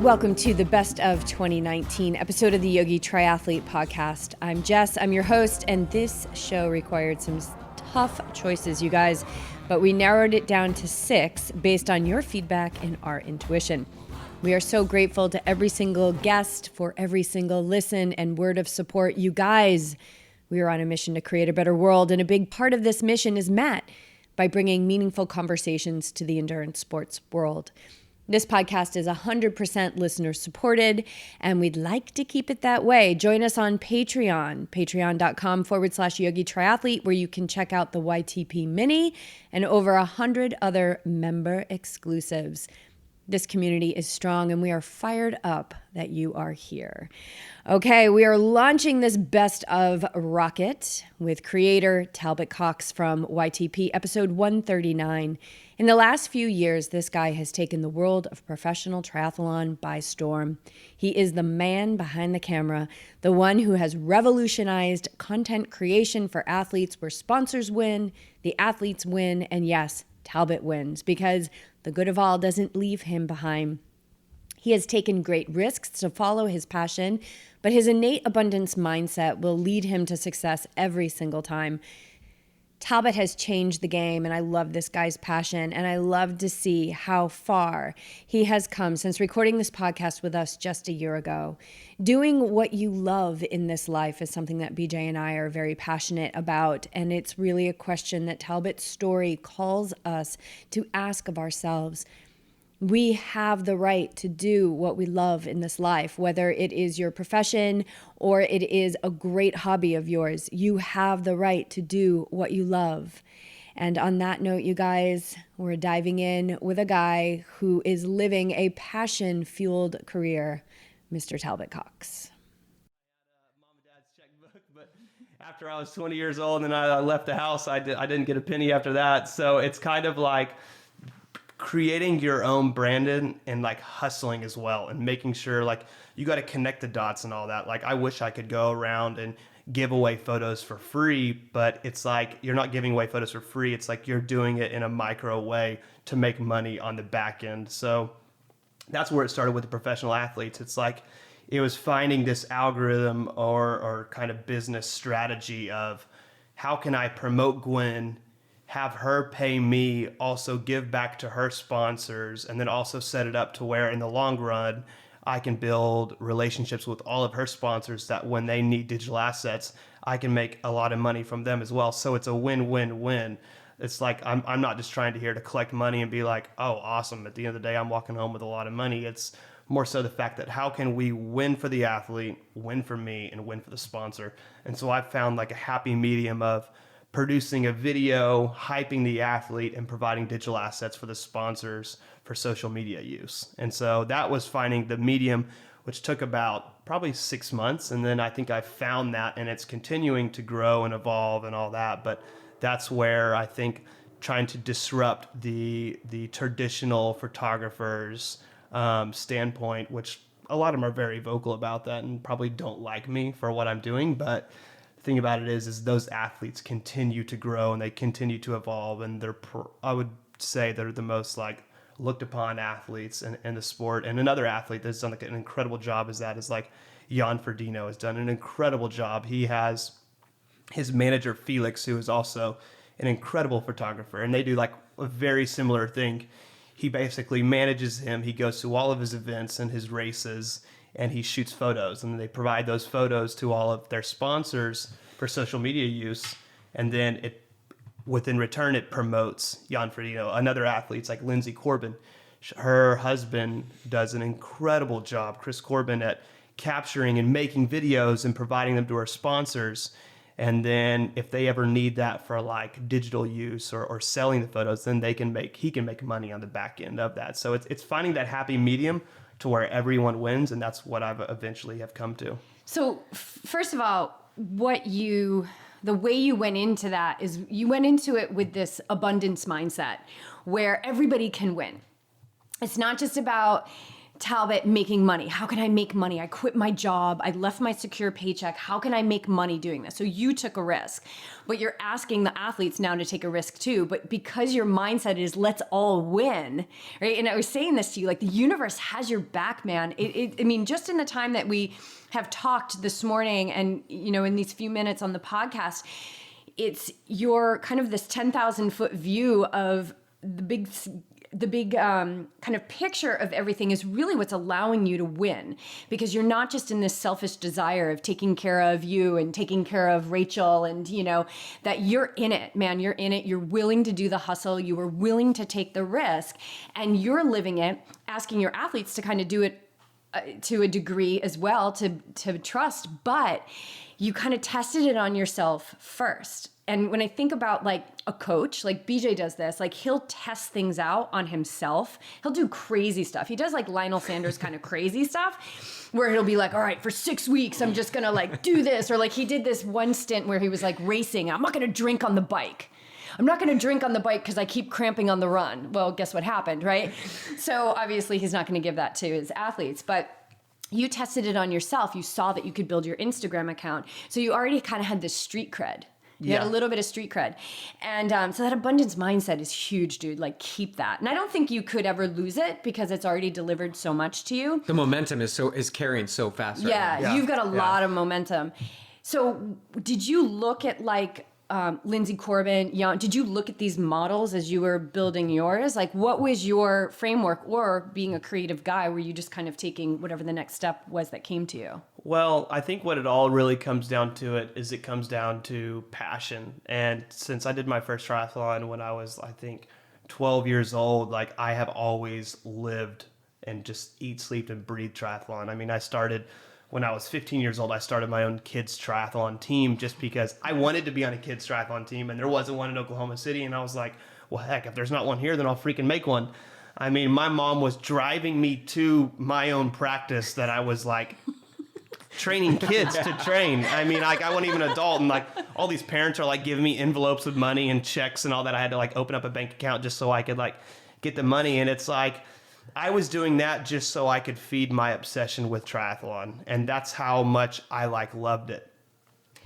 Welcome to the Best of 2019 episode of the Yogi Triathlete Podcast. I'm Jess, I'm your host, and this show required some tough choices, you guys, but we narrowed it down to 6 based on your feedback and our intuition. We are so grateful to every single guest for every single listen and word of support. You guys, we are on a mission to create a better world, and a big part of this mission is met by bringing meaningful conversations to the endurance sports world. This podcast is 100% listener supported, and we'd like to keep it that way. Join us on Patreon, patreon.com/Yogi Triathlete, where you can check out the YTP Mini and over 100 other member exclusives. This community is strong, and we are fired up that you are here. Okay, we are launching this best of rocket with creator Talbot Cox from YTP, episode 139. In the last few years, this guy has taken the world of professional triathlon by storm. He is the man behind the camera, the one who has revolutionized content creation for athletes where sponsors win, the athletes win, and yes, Talbot wins, because the good of all doesn't leave him behind. He has taken great risks to follow his passion, but his innate abundance mindset will lead him to success every single time. Talbot has changed the game, and I love this guy's passion, and I love to see how far he has come since recording this podcast with us just a year ago. Doing what you love in this life is something that BJ and I are very passionate about, and it's really a question that Talbot's story calls us to ask of ourselves. We have the right to do what we love in this life, whether it is your profession or it is a great hobby of yours. You have the right to do what you love. And on that note, you guys, we're diving in with a guy who is living a passion-fueled career, Mr. Talbot Cox. Mom and dad's checkbook, but after I was 20 years old and I left the house, I didn't get a penny after that. So it's kind of like creating your own brand and like hustling as well, and making sure like you got to connect the dots and all that. Like I wish I could go around and give away photos for free, but it's like you're not giving away photos for free. It's like you're doing it in a micro way to make money on the back end. So that's where it started with the professional athletes. It's like it was finding this algorithm or kind of business strategy of how can I promote Gwen, have her pay me, also give back to her sponsors, and then also set it up to where in the long run, I can build relationships with all of her sponsors that when they need digital assets, I can make a lot of money from them as well. So it's a win-win-win. It's like I'm not just trying to here to collect money and be like, oh, awesome. At the end of the day, I'm walking home with a lot of money. It's more so the fact that how can we win for the athlete, win for me, and win for the sponsor. And so I've found like a happy medium of producing a video, hyping the athlete, and providing digital assets for the sponsors for social media use. And so that was finding the medium, which took about probably 6 months. And then I think I found that, and it's continuing to grow and evolve and all that. But that's where I think trying to disrupt the traditional photographers standpoint, which a lot of them are very vocal about that and probably don't like me for what I'm doing. But thing about it is those athletes continue to grow and they continue to evolve, and I would say they're the most like looked upon athletes in the sport. And another athlete that's done like an incredible job is like Jan Frodeno has done an incredible job. He has his manager Felix, who is also an incredible photographer, and they do like a very similar thing. He basically manages him. He goes to all of his events and his races, and he shoots photos, and they provide those photos to all of their sponsors for social media use. And then within return, it promotes Jan Frodeno. Another athlete's like Lindsay Corbin. Her husband does an incredible job, Chris Corbin, at capturing and making videos and providing them to her sponsors. And then if they ever need that for like digital use or selling the photos, then he can make money on the back end of that. So it's finding that happy medium to where everyone wins, and that's what I've eventually have come to. So first of all, the way you went into that is you went into it with this abundance mindset where everybody can win. It's not just about Talbot, making money. How can I make money? I quit my job. I left my secure paycheck. How can I make money doing this? So you took a risk, but you're asking the athletes now to take a risk too. But because your mindset is let's all win, right? And I was saying this to you, like the universe has your back, man. I mean, just in the time that we have talked this morning and, you know, in these few minutes on the podcast, it's your kind of this 10,000 foot view of the big kind of picture of everything is really what's allowing you to win, because you're not just in this selfish desire of taking care of you and taking care of Rachel, and you know that you're in it, man. You're in it. You're willing to do the hustle. You were willing to take the risk, and you're living it, asking your athletes to kind of do it to a degree as well, to trust, but you kind of tested it on yourself first. And when I think about like a coach, like BJ does this, like he'll test things out on himself. He'll do crazy stuff. He does like Lionel Sanders kind of crazy stuff where he'll be like, all right, for 6 weeks, I'm just going to like do this. Or like he did this one stint where he was like racing. I'm not going to drink on the bike. I'm not going to drink on the bike because I keep cramping on the run. Well, guess what happened, right? So obviously he's not going to give that to his athletes, but you tested it on yourself. You saw that you could build your Instagram account. So you already kind of had this street cred. You had a little bit of street cred. And so that abundance mindset is huge, dude. Like, keep that. And I don't think you could ever lose it because it's already delivered so much to you. The momentum is carrying so fast right now. Yeah, you've got a lot of momentum. So did you look at like Lindsay Corbin, did you look at these models as you were building yours? Like, what was your framework, or being a creative guy, were you just kind of taking whatever the next step was that came to you? Well, I think what it all really comes down to it comes down to passion. And since I did my first triathlon when I was, I think, 12 years old, like I have always lived and just eat, sleep, and breathe triathlon. I mean, I started when I was 15 years old. I started my own kids triathlon team just because I wanted to be on a kids triathlon team, and there wasn't one in Oklahoma City. And I was like, well, heck, if there's not one here, then I'll freaking make one. I mean, my mom was driving me to my own practice that I was like training kids to train. I mean, like I wasn't even an adult, and like all these parents are like giving me envelopes with money and checks and all that. I had to like open up a bank account just so I could like get the money. And it's like, I was doing that just so I could feed my obsession with triathlon. And that's how much I like loved it.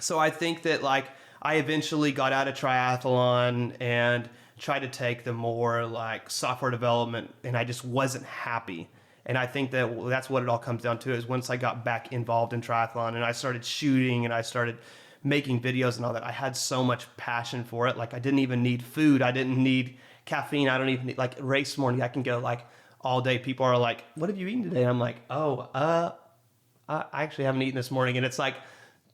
So I think that like I eventually got out of triathlon and tried to take the more like software development, and I just wasn't happy. And I think that that's what it all comes down to, is once I got back involved in triathlon and I started shooting and I started making videos and all that, I had so much passion for it. Like I didn't even need food. I didn't need caffeine. I don't even need, like race morning, I can go like all day. People are like, what have you eaten today? I'm like, I actually haven't eaten this morning. And it's like,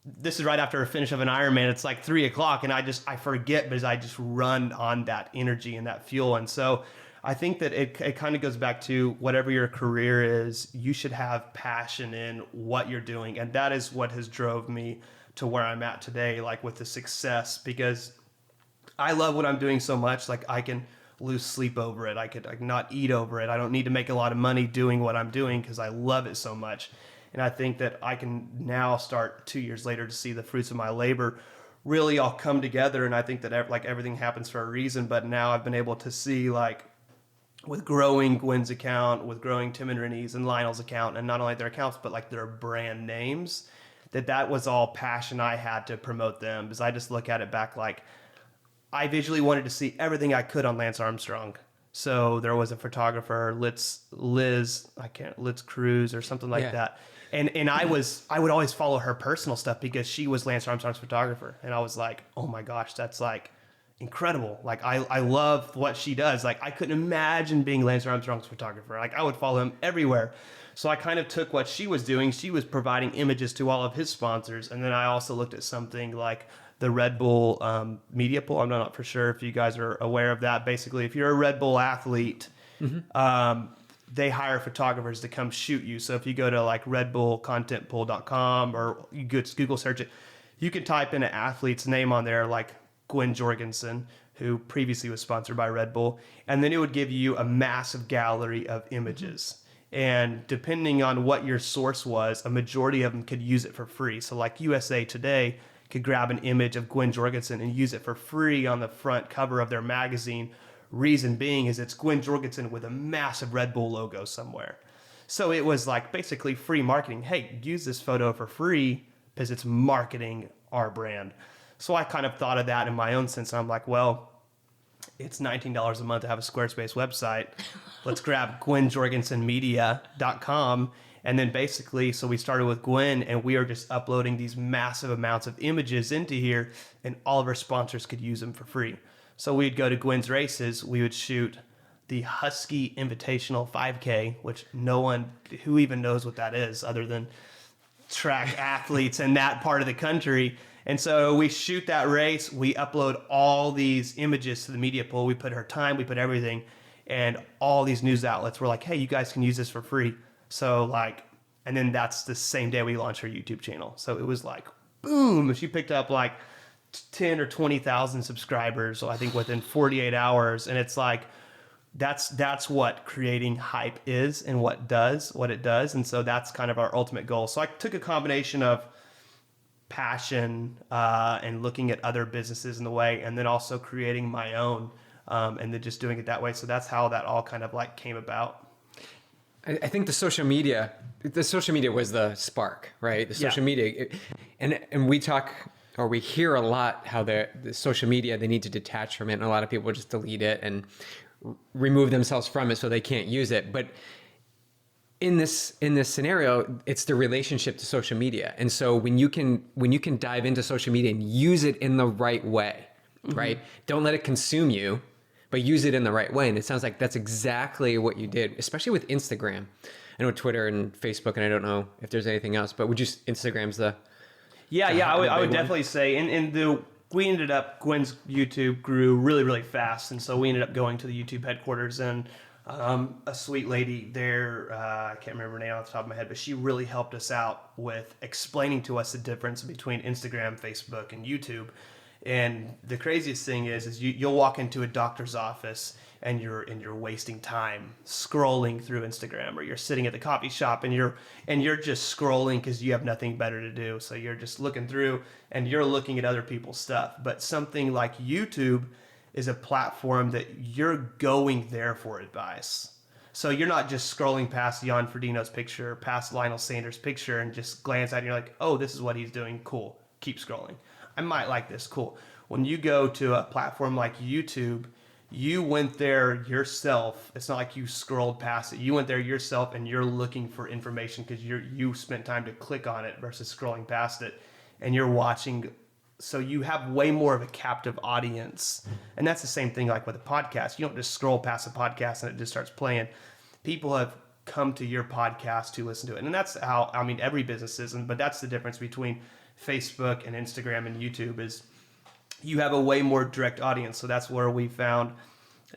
this is right after a finish of an Ironman. It's like 3:00 and I forget because I just run on that energy and that fuel. And so I think that it kind of goes back to whatever your career is, you should have passion in what you're doing. And that is what has drove me to where I'm at today, like with the success, because I love what I'm doing so much. Like I can lose sleep over it. I could not eat over it. I don't need to make a lot of money doing what I'm doing because I love it so much. And I think that I can now start 2 years later to see the fruits of my labor really all come together. And I think that like everything happens for a reason. But now I've been able to see, like, with growing Gwen's account, with growing Tim and Renee's and Lionel's account, and not only their accounts, but like their brand names, that was all passion I had to promote them. Because I just look at it back like I visually wanted to see everything I could on Lance Armstrong. So there was a photographer, Liz Cruz or something like that. And I would always follow her personal stuff because she was Lance Armstrong's photographer. And I was like, oh my gosh, that's like incredible. Like I love what she does. Like I couldn't imagine being Lance Armstrong's photographer. Like I would follow him everywhere. So I kind of took what she was doing. She was providing images to all of his sponsors. And then I also looked at something like the Red Bull media pool. I'm not for sure if you guys are aware of that. Basically, if you're a Red Bull athlete, they hire photographers to come shoot you. So if you go to like redbullcontentpool.com or you Google search it, you can type in an athlete's name on there, like Gwen Jorgensen, who previously was sponsored by Red Bull. And then it would give you a massive gallery of images. And depending on what your source was, a majority of them could use it for free. So like USA Today could grab an image of Gwen Jorgensen and use it for free on the front cover of their magazine. Reason being is it's Gwen Jorgensen with a massive Red Bull logo somewhere. So it was like basically free marketing. Hey, use this photo for free because it's marketing our brand. So I kind of thought of that in my own sense. I'm like, well, it's $19 a month to have a Squarespace website. Let's grab GwenJorgensenMedia.com. And then basically, so we started with Gwen, and we are just uploading these massive amounts of images into here, and all of our sponsors could use them for free. So we'd go to Gwen's races. We would shoot the Husky Invitational 5K, which no one who even knows what that is other than track athletes in that part of the country. And so we shoot that race. We upload all these images to the media pool. We put her time, we put everything, and all these news outlets were like, hey, you guys can use this for free. So like, and then that's the same day we launched her YouTube channel. So it was like, boom, she picked up like 10 or 20,000 subscribers. So I think within 48 hours. And it's like, that's what creating hype is and what it does. And so that's kind of our ultimate goal. So I took a combination of passion and looking at other businesses in the way, and then also creating my own and then just doing it that way. So that's how that all kind of like came about. I think the social media was the spark, right? The social media, and we talk, or we hear a lot how the social media, they need to detach from it, and a lot of people just delete it and remove themselves from it so they can't use it. But in this scenario, it's the relationship to social media. And so when you can dive into social media and use it in the right way, right? Don't let it consume you, but use it in the right way. And it sounds like that's exactly what you did, especially with Instagram. I know Twitter and Facebook, and I don't know if there's anything else, but Instagram's the... I would definitely say, we ended up, Gwen's YouTube grew really, really fast. And so we ended up going to the YouTube headquarters, and a sweet lady there, I can't remember her name off the top of my head, but she really helped us out with explaining to us the difference between Instagram, Facebook, and YouTube. And the craziest thing is you'll walk into a doctor's office and you're wasting time scrolling through Instagram, or you're sitting at the coffee shop and you're just scrolling because you have nothing better to do. So you're just looking through and you're looking at other people's stuff. But something like YouTube is a platform that you're going there for advice. So you're not just scrolling past Jan Frodeno's picture, past Lionel Sanders' picture, and just glance at it and you're like, oh, this is what he's doing. Cool. Keep scrolling. I might like this. Cool. When you go to a platform like YouTube, you went there yourself. It's not like you scrolled past it. You went there yourself and you're looking for information because you spent time to click on it versus scrolling past it, and you're watching. So you have way more of a captive audience. And that's the same thing like with a podcast. You don't just scroll past a podcast and it just starts playing. People have come to your podcast to listen to it. And that's how, every business isn't, but that's the difference between Facebook and Instagram and YouTube is you have a way more direct audience. So that's where we found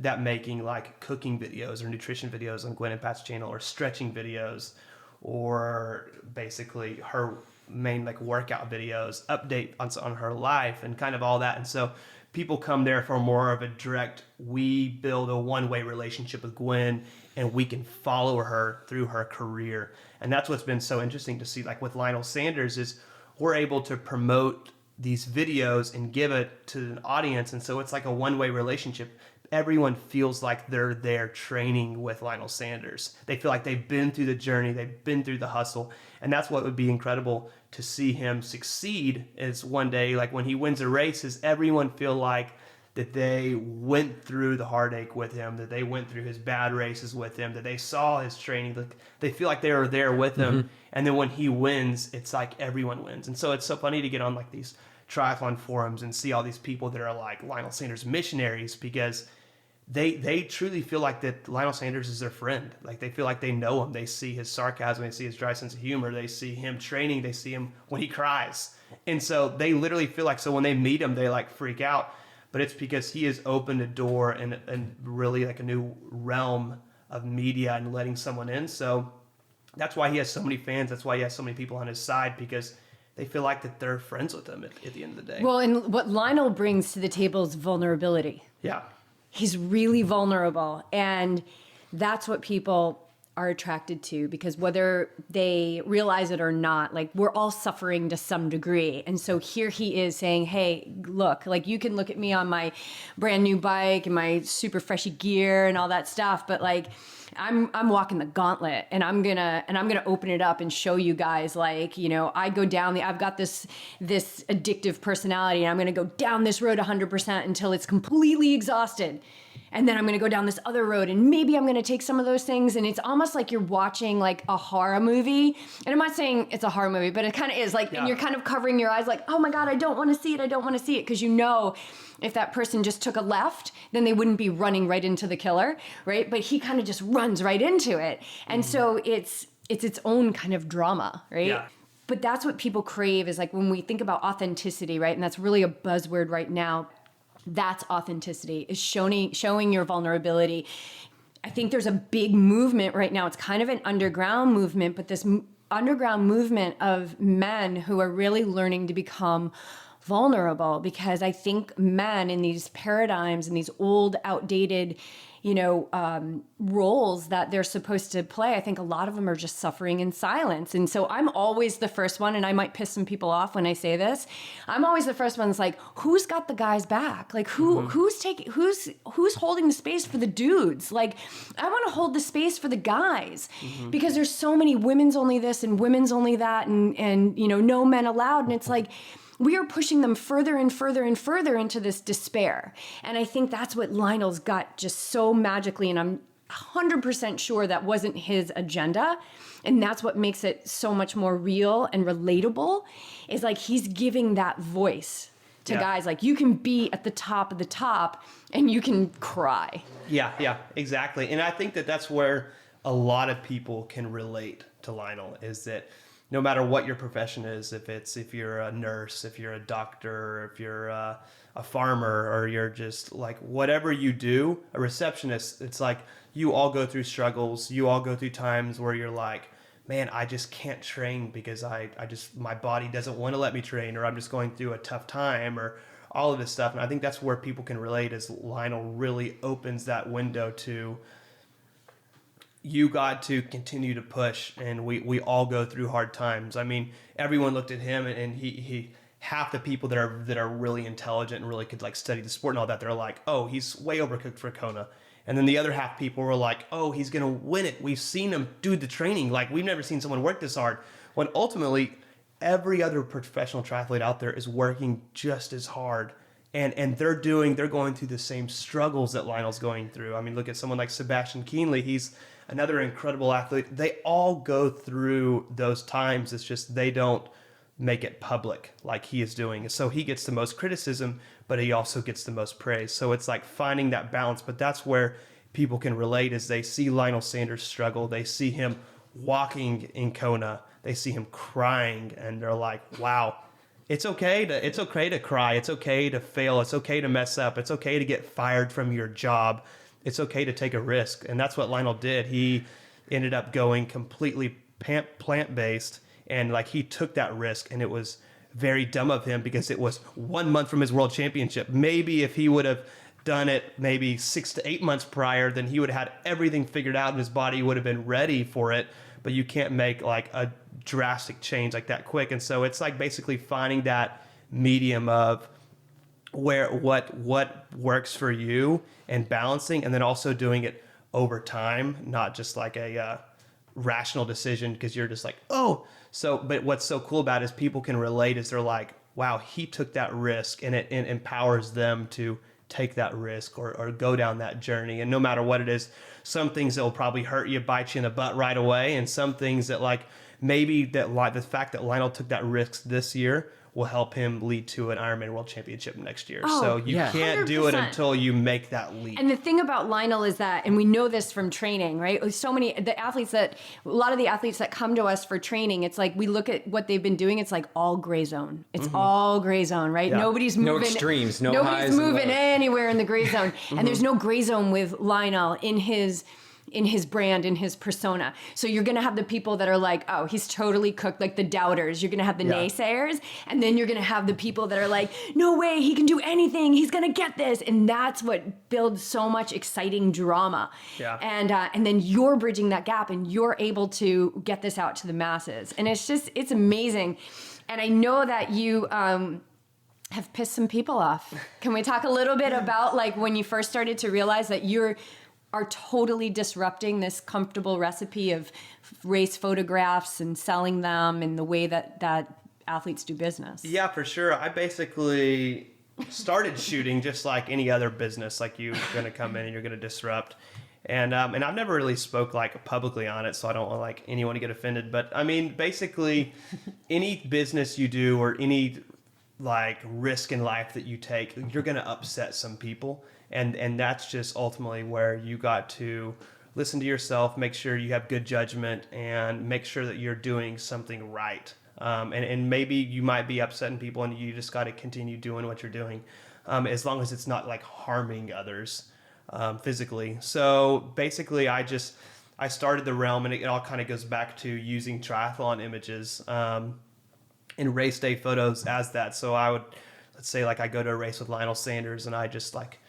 that making like cooking videos or nutrition videos on Gwen and Pat's channel, or stretching videos, or basically her main like workout videos, update on her life and kind of all that. And so people come there for more of a direct, we build a one-way relationship with Gwen and we can follow her through her career. And that's what's been so interesting to see, like with Lionel Sanders, is we're able to promote these videos and give it to an audience. And so it's like a one-way relationship. Everyone feels like they're there training with Lionel Sanders. They feel like they've been through the journey, they've been through the hustle. And that's what would be incredible to see him succeed, is one day, like when he wins a race, is everyone feel like that they went through the heartache with him, that they went through his bad races with him, that they saw his training, that they feel like they were there with him. And then when he wins, it's like everyone wins. And so it's so funny to get on like these triathlon forums and see all these people that are like Lionel Sanders missionaries, because they truly feel like that Lionel Sanders is their friend. Like they feel like they know him. They see his sarcasm, they see his dry sense of humor, they see him training, they see him when he cries. And so they literally feel like, so when they meet him, they like freak out. But it's because he has opened a door and really like a new realm of media and letting someone in. So that's why he has so many fans. That's why he has so many people on his side, because they feel like that they're friends with him at the end of the day. Well, and what Lionel brings to the table is vulnerability. Yeah. He's really vulnerable, and that's what people are attracted to, because whether they realize it or not, like we're all suffering to some degree. And so here he is saying, hey, look, like you can look at me on my brand new bike and my super freshy gear and all that stuff, but like I'm walking the gauntlet, and I'm gonna open it up and show you guys, like, you know, I've got this addictive personality, and I'm gonna go down this road 100% until it's completely exhausted. And then I'm going to go down this other road, and maybe I'm going to take some of those things. And it's almost like you're watching like a horror movie. And I'm not saying it's a horror movie, but it kind of is like, and you're kind of covering your eyes like, oh my God, I don't want to see it. I don't want to see it. Because you know, if that person just took a left, then they wouldn't be running right into the killer, right? But he kind of just runs right into it. And so it's its own kind of drama, right? Yeah. But that's what people crave, is like when we think about authenticity, right? And that's really a buzzword right now. That's authenticity, is showing your vulnerability. I think there's a big movement right now. It's kind of an underground movement, but this underground movement of men who are really learning to become vulnerable, because I think men in these paradigms and these old, outdated, you know, roles that they're supposed to play, I think a lot of them are just suffering in silence. And so I'm always the first one, and I might piss some people off when I say this, I'm always the first one that's like, who's got the guys back? Like who's holding the space for the dudes? Like, I want to hold the space for the guys, because there's so many women's only this and women's only that, and you know, no men allowed. And it's like, we are pushing them further and further and further into this despair. And I think that's what Lionel's got just so magically, and I'm 100% sure that wasn't his agenda. And that's what makes it so much more real and relatable, is like he's giving that voice to guys. Like, you can be at the top of the top and you can cry. Yeah, exactly. And I think that that's where a lot of people can relate to Lionel, is that no matter what your profession is, if you're a nurse, if you're a doctor, if you're a farmer, or you're just like, whatever you do, a receptionist, it's like you all go through struggles. You all go through times where you're like, man, I just can't train because my body doesn't want to let me train, or I'm just going through a tough time, or all of this stuff. And I think that's where people can relate, is Lionel really opens that window to, you got to continue to push, and we all go through hard times. I mean, everyone looked at him, and he half the people that are really intelligent and really could like study the sport and all that, they're like, oh, he's way overcooked for Kona. And then the other half people were like, oh, he's gonna win it. We've seen him do the training. Like, we've never seen someone work this hard. When ultimately every other professional triathlete out there is working just as hard. And they're going through the same struggles that Lionel's going through. I mean, look at someone like Sebastian Kienle. He's another incredible athlete. They all go through those times. It's just they don't make it public like he is doing. So he gets the most criticism, but he also gets the most praise. So it's like finding that balance. But that's where people can relate, is they see Lionel Sanders struggle. They see him walking in Kona. They see him crying, and they're like, wow. It's okay to cry. It's okay to fail. It's okay to mess up. It's okay to get fired from your job. It's okay to take a risk. And that's what Lionel did. He ended up going completely plant-based, and like he took that risk, and it was very dumb of him because it was 1 month from his world championship. Maybe if he would have done it maybe 6 to 8 months prior, then he would have had everything figured out and his body would have been ready for it. But you can't make like a drastic change like that quick. And so it's like basically finding that medium of what works for you, and balancing, and then also doing it over time, not just like a rational decision because you're just like, oh. So, but what's so cool about it is people can relate, is they're like, wow, he took that risk, and it empowers them to take that risk or go down that journey. And no matter what it is, some things that will probably hurt you, bite you in the butt right away, and some things that like maybe that like the fact that Lionel took that risk this year will help him lead to an Ironman World Championship next year. Oh, so you can't 100%. do it until you make that leap. And the thing about Lionel is that, and we know this from training, right? A lot of the athletes that come to us for training, it's like we look at what they've been doing, it's like all gray zone. It's all gray zone, right? Yeah. Nobody's No moving. extremes, no nobody's highs and moving lows. anywhere in the gray zone. And there's no gray zone with Lionel in his in his brand, in his persona. So you're going to have the people that are like, oh, he's totally cooked, like the doubters. You're going to have the naysayers. And then you're going to have the people that are like, no way, he can do anything. He's going to get this. And that's what builds so much exciting drama. Yeah. And then you're bridging that gap and you're able to get this out to the masses. And it's amazing. And I know that you have pissed some people off. Can we talk a little bit about like when you first started to realize that you are totally disrupting this comfortable recipe of race photographs and selling them and the way that athletes do business? Yeah, for sure. I basically started shooting just like any other business. Like you're going to come in and you're going to disrupt. And I've never really spoke like publicly on it, so I don't want like anyone to get offended. But I mean, basically, any business you do or any like risk in life that you take, you're going to upset some people. And that's just ultimately where you got to listen to yourself, make sure you have good judgment, and make sure that you're doing something right. And maybe you might be upsetting people, and you just got to continue doing what you're doing, as long as it's not like harming others physically. So basically, I started the realm, and it all kind of goes back to using triathlon images and race day photos as that. So let's say like I go to a race with Lionel Sanders, and I just like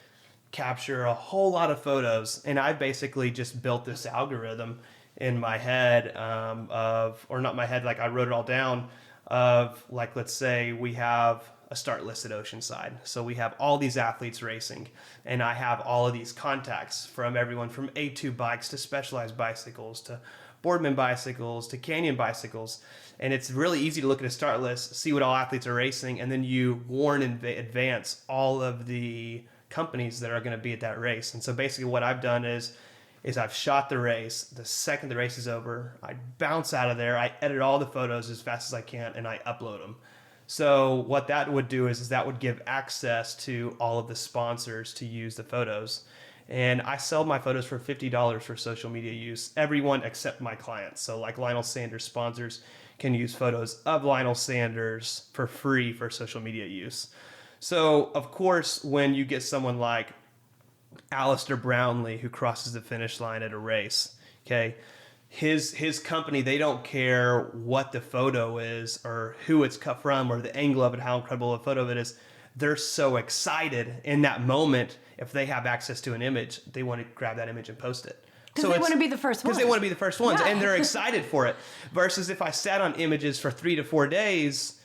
capture a whole lot of photos, and I basically just built this algorithm in my head or not my head, like I wrote it all down of like, let's say we have a start list at Oceanside. So we have all these athletes racing, and I have all of these contacts from everyone from A2 bikes to Specialized bicycles to Boardman bicycles to Canyon bicycles. And it's really easy to look at a start list, see what all athletes are racing, and then you warn in advance all of the companies that are going to be at that race. And so basically what I've done is I've shot the race. The second the race is over, I bounce out of there. I edit all the photos as fast as I can, and I upload them. So what that would do is that would give access to all of the sponsors to use the photos. And I sell my photos for $50 for social media use. Everyone except my clients. So like Lionel Sanders sponsors can use photos of Lionel Sanders for free for social media use. So, of course, when you get someone like Alistair Brownlee who crosses the finish line at a race, okay, his company, they don't care what the photo is or who it's cut from or the angle of it, how incredible a photo of it is. They're so excited in that moment. If they have access to an image, they want to grab that image and post it. Because they want to be the first ones. Because they want to be the first ones, and they're excited for it. Versus if I sat on images for 3 to 4 days,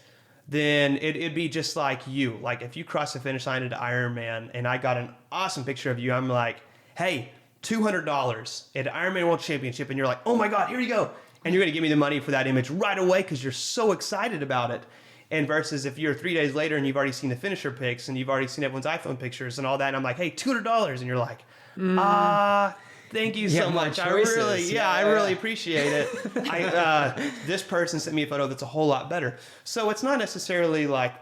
then it'd be just like you. Like if you cross the finish line at Ironman and I got an awesome picture of you, I'm like, hey, $200 at Ironman World Championship. And you're like, oh my God, here you go. And you're going to give me the money for that image right away because you're so excited about it. And versus if you're 3 days later and you've already seen the finisher pics and you've already seen everyone's iPhone pictures and all that. And I'm like, hey, $200. And you're like, thank you so much. I really appreciate it. This person sent me a photo that's a whole lot better. So it's not necessarily like,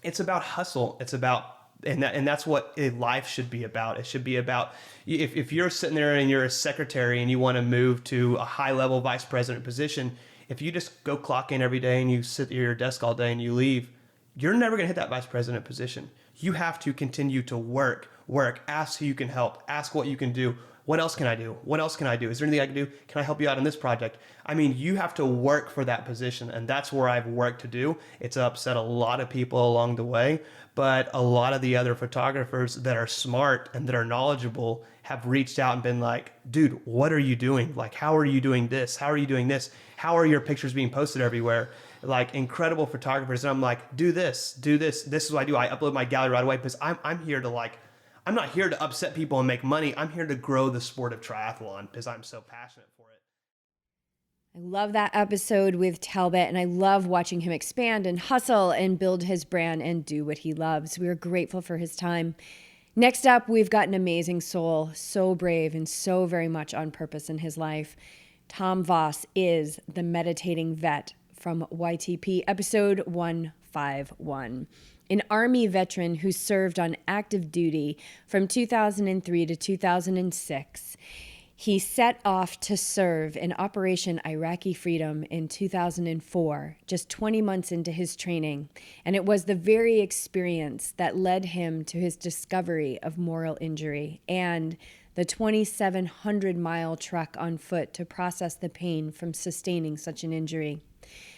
it's about hustle. It's about, and that's what life should be about. It should be about, if you're sitting there and you're a secretary and you want to move to a high level vice president position, if you just go clock in every day and you sit at your desk all day and you leave, you're never going to hit that vice president position. You have to continue to work, ask who you can help, ask what you can do. What else can I do? What else can I do? Is there anything I can do? Can I help you out on this project? I mean, you have to work for that position, and that's where I've worked to do. It's upset a lot of people along the way, but a lot of the other photographers that are smart and that are knowledgeable have reached out and been like, dude, what are you doing? Like, how are you doing this? How are you doing this? How are your pictures being posted everywhere? Like incredible photographers. And I'm like, do this. This is what I do. I upload my gallery right away because I'm here to like, I'm not here to upset people and make money. I'm here to grow the sport of triathlon because I'm so passionate for it. I love that episode with Talbot, and I love watching him expand and hustle and build his brand and do what he loves. We are grateful for his time. Next up, we've got an amazing soul, so brave and so very much on purpose in his life. Tom Voss is the meditating vet from YTP, episode 151. An Army veteran who served on active duty from 2003 to 2006. He set off to serve in Operation Iraqi Freedom in 2004, just 20 months into his training. And it was the very experience that led him to his discovery of moral injury and the 2,700-mile trek on foot to process the pain from sustaining such an injury.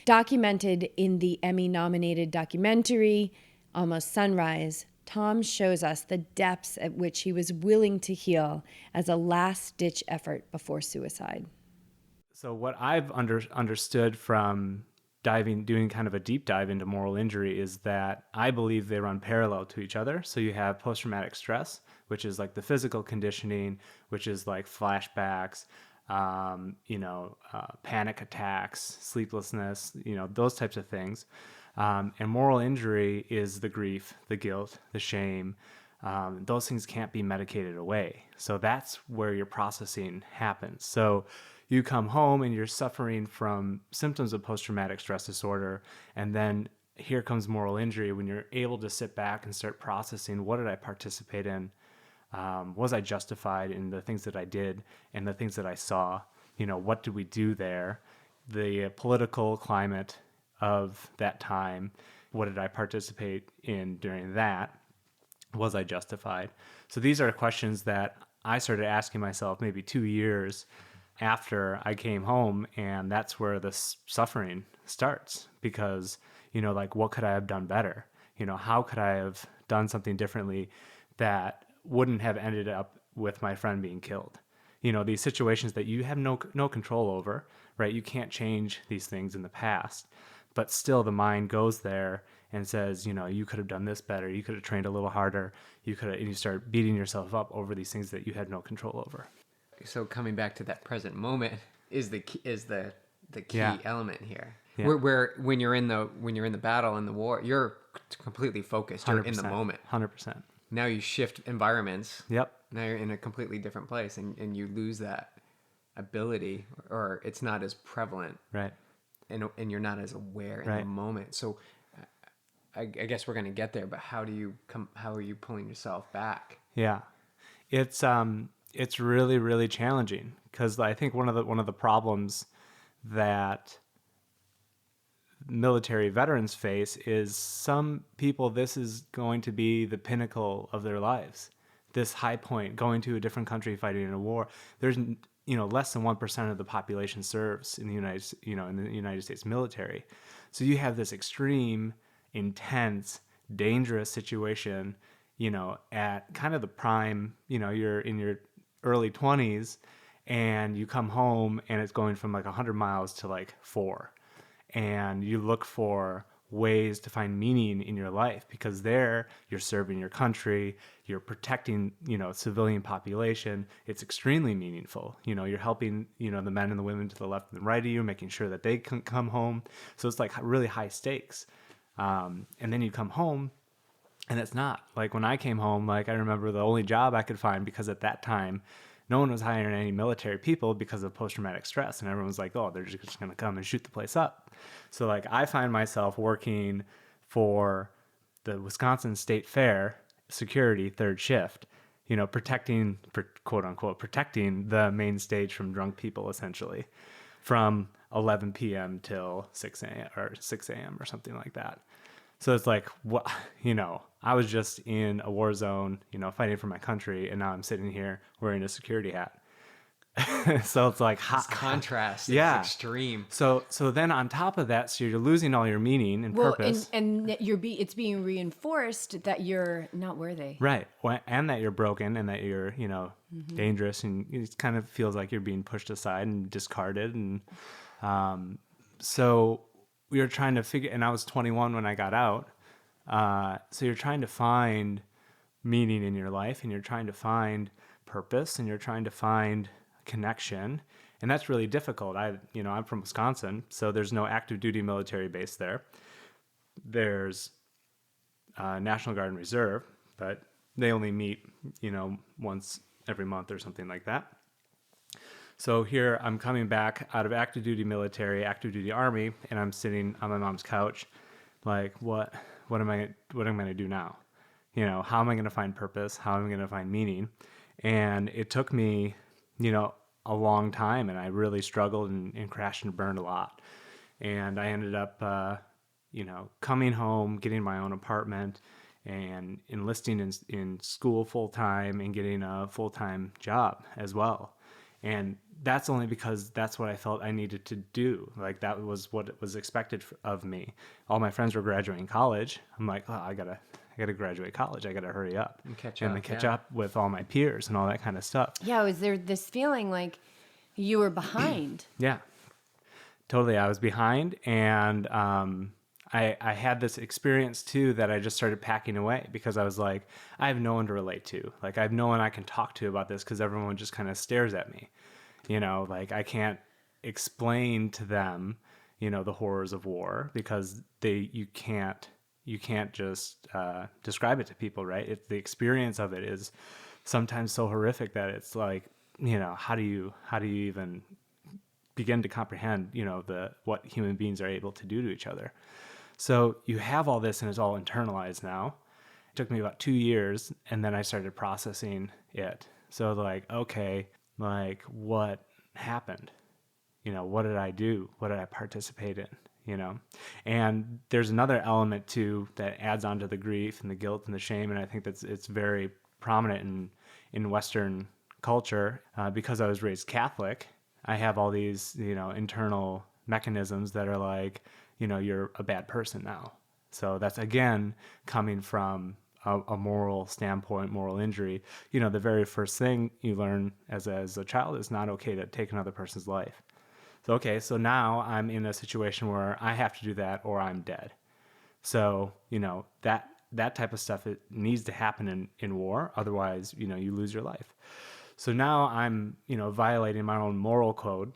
Documented in the Emmy-nominated documentary, Almost Sunrise, Tom shows us the depths at which he was willing to heal as a last-ditch effort before suicide. So what I've understood from doing kind of a deep dive into moral injury is that I believe they run parallel to each other. So you have post-traumatic stress, which is like the physical conditioning, which is like flashbacks, panic attacks, sleeplessness, those types of things. And moral injury is the grief, the guilt, the shame. Those things can't be medicated away. So that's where your processing happens. So you come home and you're suffering from symptoms of post-traumatic stress disorder, and then here comes moral injury when you're able to sit back and start processing, what did I participate in? Was I justified in the things that I did and the things that I saw? What did we do there? The political climate of that time, what did I participate in during that? Was I justified? So these are questions that I started asking myself maybe 2 years after I came home, and that's where the suffering starts, because, what could I have done better? How could I have done something differently that wouldn't have ended up with my friend being killed? These situations that you have no control over, right? You can't change these things in the past, but still the mind goes there and says, you could have done this better. You could have trained a little harder. And you start beating yourself up over these things that you had no control over. So coming back to that present moment is the key element here. Yeah. Where when you're in the battle in the war, you're completely focused. You're in the moment. 100%. Now you shift environments. Yep. Now you're in a completely different place, and you lose that ability, or it's not as prevalent. Right. And you're not as aware in Right. the moment. So I guess we're going to get there, but how are you pulling yourself back? Yeah. It's really, really challenging, because I think one of the problems that military veterans face is some people, this is going to be the pinnacle of their lives. This high point, going to a different country, fighting in a war. There's less than 1% of the population serves in the United States military. So you have this extreme, intense, dangerous situation, at kind of the prime, you're in your early 20s, and you come home and it's going from like 100 miles to like 4. And you look for ways to find meaning in your life, because there you're serving your country, you're protecting, civilian population. It's extremely meaningful. You're helping, the men and the women to the left and the right of you, making sure that they can come home. So it's like really high stakes. And then you come home, and it's not. Like when I came home, like I remember the only job I could find, because at that time, no one was hiring any military people because of post-traumatic stress. And everyone was like, oh, they're just going to come and shoot the place up. So like I find myself working for the Wisconsin State Fair security, third shift, protecting, quote unquote, protecting the main stage from drunk people, essentially, from 11 p.m. till 6 a.m. or something like that. So it's like, what, I was just in a war zone, fighting for my country, and now I'm sitting here wearing a security hat. So it's like This contrast is yeah. extreme. So then on top of that, so you're losing all your meaning and purpose. And it's being reinforced that you're not worthy. Right. And that you're broken, and that you're, dangerous, and it kind of feels like you're being pushed aside and discarded. And so we were trying to figure, and I was 21 when I got out. So you're trying to find meaning in your life, and you're trying to find purpose, and you're trying to find connection. And that's really difficult. I'm from Wisconsin, so there's no active duty military base there. There's National Guard and Reserve, but they only meet, once every month or something like that. So here I'm coming back out of active duty military, active duty army, and I'm sitting on my mom's couch, like, what am I going to do now? How am I going to find purpose? How am I going to find meaning? And it took me, a long time, and I really struggled and crashed and burned a lot. And I ended up, coming home, getting my own apartment, and enlisting in school full time and getting a full time job as well. And that's only because that's what I felt I needed to do. Like that was what was expected of me. All my friends were graduating college. I'm like, oh, I gotta graduate college. I gotta hurry up And catch then up, catch yeah. up with all my peers and all that kind of stuff. Yeah, was there this feeling like you were behind? Yeah, totally. I was behind, and I had this experience too that I just started packing away because I was like, I have no one to relate to. Like, I have no one I can talk to about this because everyone just kind of stares at me. Like I can't explain to them, the horrors of war because you can't just describe it to people, right? It's the experience of it is sometimes so horrific that it's like, how do you even begin to comprehend, what human beings are able to do to each other. So you have all this and it's all internalized now. It took me about 2 years and then I started processing it. So like, okay, like what happened? What did I do? What did I participate in? And there's another element too that adds on to the grief and the guilt and the shame. And I think it's very prominent in Western culture. Because I was raised Catholic, I have all these, internal mechanisms that are like, you're a bad person now. So that's again coming from a moral standpoint, moral injury. The very first thing you learn as a child is not okay to take another person's life. So, okay, so now I'm in a situation where I have to do that or I'm dead. So, that type of stuff, it needs to happen in war. Otherwise, you lose your life. So now I'm, violating my own moral code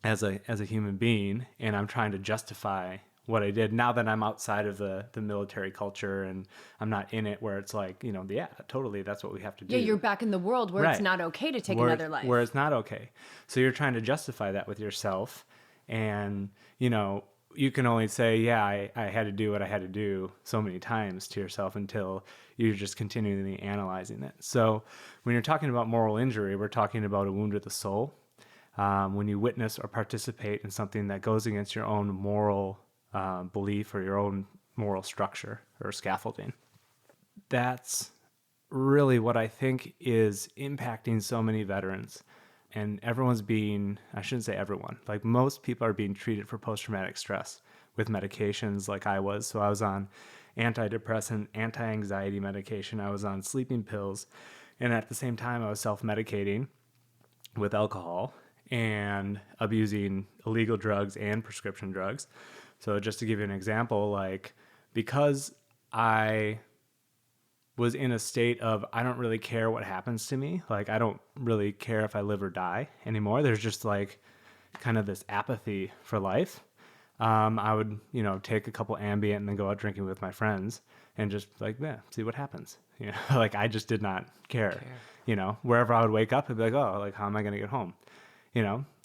as a human being, and I'm trying to justify what I did now that I'm outside of the military culture and I'm not in it where it's like, yeah, totally, that's what we have to do. Yeah, you're back in the world where it's not okay to take another life. Where it's not okay. So you're trying to justify that with yourself. And, you can only say, yeah, I had to do what I had to do so many times to yourself until you're just continually analyzing it. So when you're talking about moral injury, we're talking about a wound to the soul. When you witness or participate in something that goes against your own moral belief or your own moral structure or scaffolding. That's really what I think is impacting so many veterans. And everyone's I shouldn't say everyone, like most people are being treated for post-traumatic stress with medications like I was. So I was on antidepressant, anti-anxiety medication. I was on sleeping pills. And at the same time, I was self-medicating with alcohol and abusing illegal drugs and prescription drugs. So just to give you an example, like because I was in a state of I don't really care what happens to me. Like I don't really care if I live or die anymore. There's just like kind of this apathy for life. I would, take a couple Ambient and then go out drinking with my friends and just like, see what happens. Like I just did not care. Wherever I would wake up, I'd be like, oh, like how am I going to get home?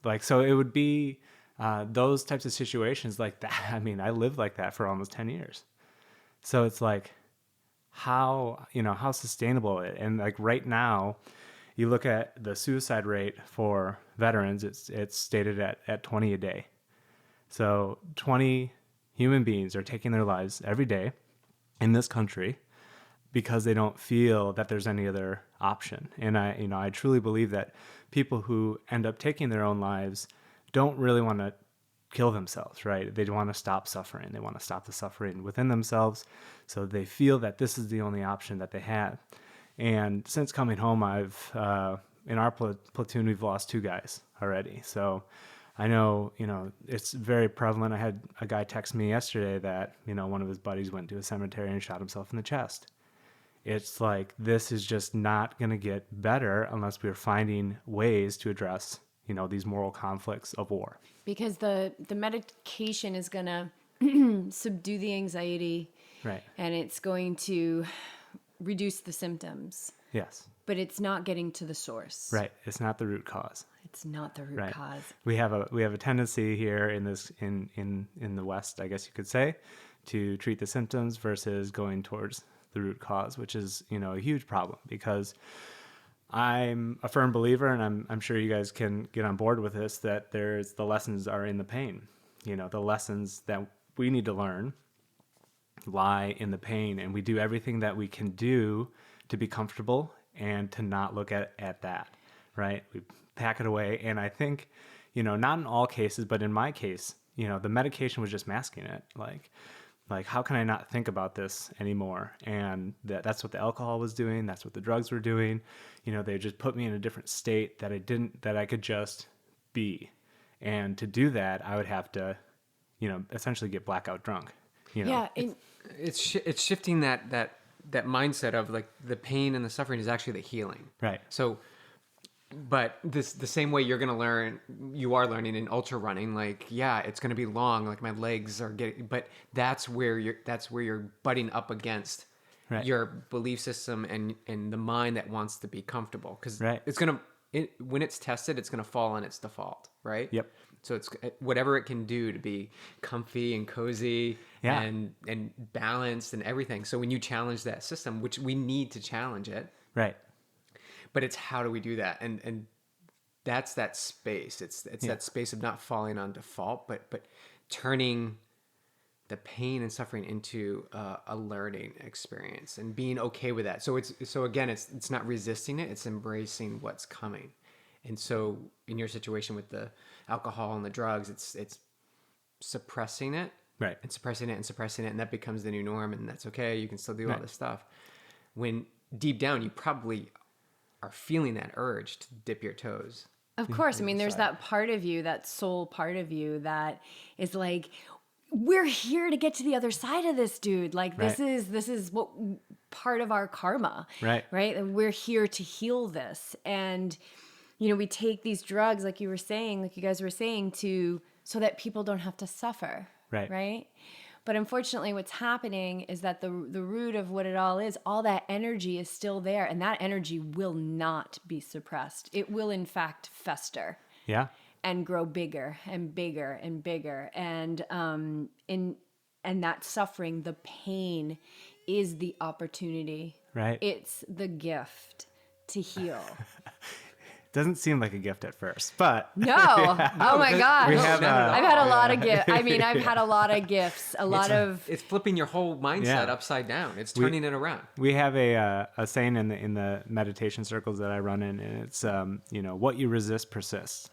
Like, so it would be those types of situations like that. I mean, I lived like that for almost 10 years. So it's like, how sustainable it, and like right now you look at the suicide rate for veterans, it's stated at 20 a day. So 20 human beings are taking their lives every day in this country because they don't feel that there's any other option. And I truly believe that people who end up taking their own lives don't really want to kill themselves, right? They want to stop suffering. They want to stop the suffering within themselves. So they feel that this is the only option that they have. And since coming home, in our platoon, we've lost 2 guys already. So I know, it's very prevalent. I had a guy text me yesterday that, one of his buddies went to a cemetery and shot himself in the chest. It's like, this is just not going to get better unless we're finding ways to address these moral conflicts of war. Because the medication is going to subdue the anxiety. Right. And it's going to reduce the symptoms. Yes. But it's not getting to the source. Right. It's not the root cause. It's not the root cause. We have a tendency here in the West, I guess you could say, to treat the symptoms versus going towards the root cause, which is, a huge problem because I'm a firm believer, and I'm sure you guys can get on board with this, that the lessons are in the pain. The lessons that we need to learn lie in the pain, and we do everything that we can do to be comfortable and to not look at that, right? We pack it away. And I think, not in all cases, but in my case, the medication was just masking it. Like, how can I not think about this anymore? And that's what the alcohol was doing. That's what the drugs were doing. They just put me in a different state that I could just be. And to do that, I would have to, essentially get blackout drunk. Yeah. It's shifting that mindset of like the pain and the suffering is actually the healing. Right. So, but the same way you are learning in ultra running, like, yeah, it's going to be long. Like my legs are getting, but that's where you're butting up against your belief system and the mind that wants to be comfortable. Cause when it's tested, it's going to fall on its default. Right. Yep. So it's whatever it can do to be comfy and cozy and balanced and everything. So when you challenge that system, which we need to challenge it. Right. But it's how do we do that? And that's that space. It's that space of not falling on default, but turning the pain and suffering into a learning experience and being okay with that. So again, it's not resisting it, it's embracing what's coming. And so in your situation with the alcohol and the drugs, it's suppressing it. Right. And suppressing it and suppressing it. And that becomes the new norm. And that's okay. You can still do all this stuff. When deep down, you probably are feeling that urge to dip your toes. Of course. I mean, there's that part of you, that soul part of you that is like, we're here to get to the other side of this, dude. Like this is what part of our karma. Right. Right. And we're here to heal this. And we take these drugs, like you guys were saying, so that people don't have to suffer. Right. Right. But unfortunately, what's happening is that the root of what it all is, all that energy is still there, and that energy will not be suppressed. It will, in fact, fester. Yeah. And grow bigger and bigger and bigger, and that suffering, the pain, is the opportunity. Right. It's the gift to heal. Doesn't seem like a gift at first, but no. Oh my gosh. I've had a lot of gifts. I mean, I've had a lot of gifts. It's flipping your whole mindset upside down. It's turning it around. We have a saying in the meditation circles that I run in, and it's what you resist persists.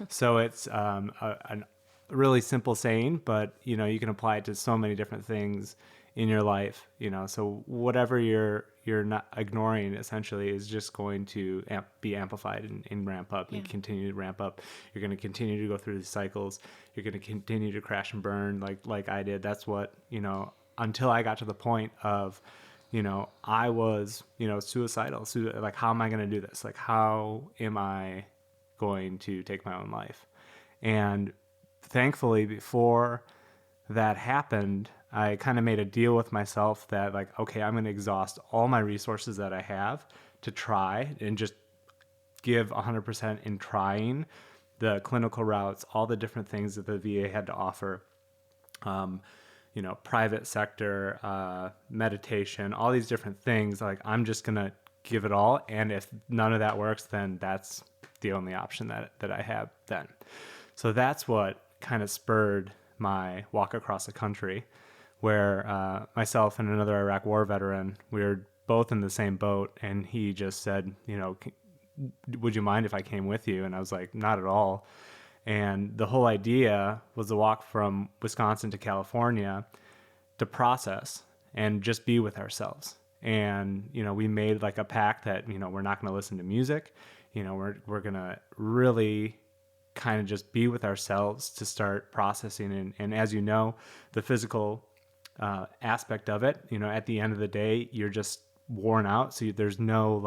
So it's a really simple saying, but you can apply it to so many different things in your life. So whatever you're not ignoring, essentially, is just going to be amplified and ramp up. You continue to ramp up. You're going to continue to go through these cycles. You're going to continue to crash and burn like I did. That's what, until I got to the point of, I was, suicidal. Like, how am I going to do this? Like, how am I going to take my own life? And thankfully, before that happened, I kind of made a deal with myself that, like, okay, I'm going to exhaust all my resources that I have to try and just give 100% in trying the clinical routes, all the different things that the VA had to offer, private sector, meditation, all these different things. Like, I'm just going to give it all. And if none of that works, then that's the only option that I have then. So that's what kind of spurred my walk across the country, where myself and another Iraq war veteran, we were both in the same boat, and he just said, would you mind if I came with you? And I was like, not at all. And the whole idea was to walk from Wisconsin to California to process and just be with ourselves. And, we made like a pact that, we're not going to listen to music. We're going to really kind of just be with ourselves to start processing. And as you know, the physical aspect of it, at the end of the day, you're just worn out. So there's no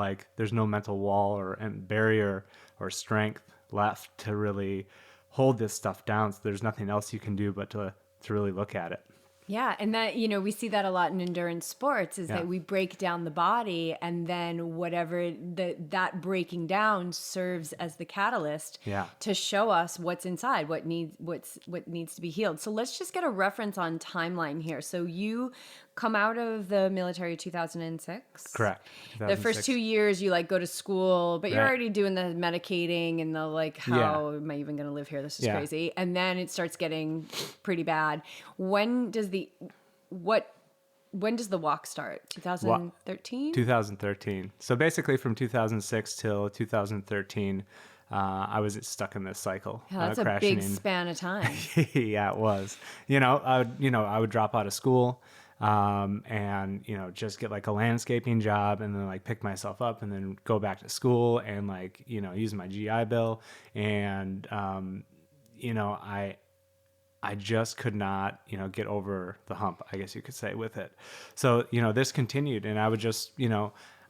mental wall or barrier or strength left to really hold this stuff down. So there's nothing else you can do but to really look at it. Yeah. And that, we see that a lot in endurance sports is that we break down the body, and then whatever that breaking down serves as the catalyst to show us what's inside, what needs to be healed. So let's just get a reference on timeline here. So you come out of the military 2006? Correct. The first 2 years you go to school, but you're already doing the medicating and the how am I even going to live here? This is crazy. And then it starts getting pretty bad. When does what when does the walk start? 2013? 2013. So basically from 2006 till 2013, I was stuck in this cycle. Yeah, that's a crashing big span of time. Yeah, it was. I would drop out of school, and just get like a landscaping job, and then like pick myself up, and then go back to school, and like use my GI Bill, and I just could not, get over the hump, I guess you could say, with it. So, this continued, and I would just,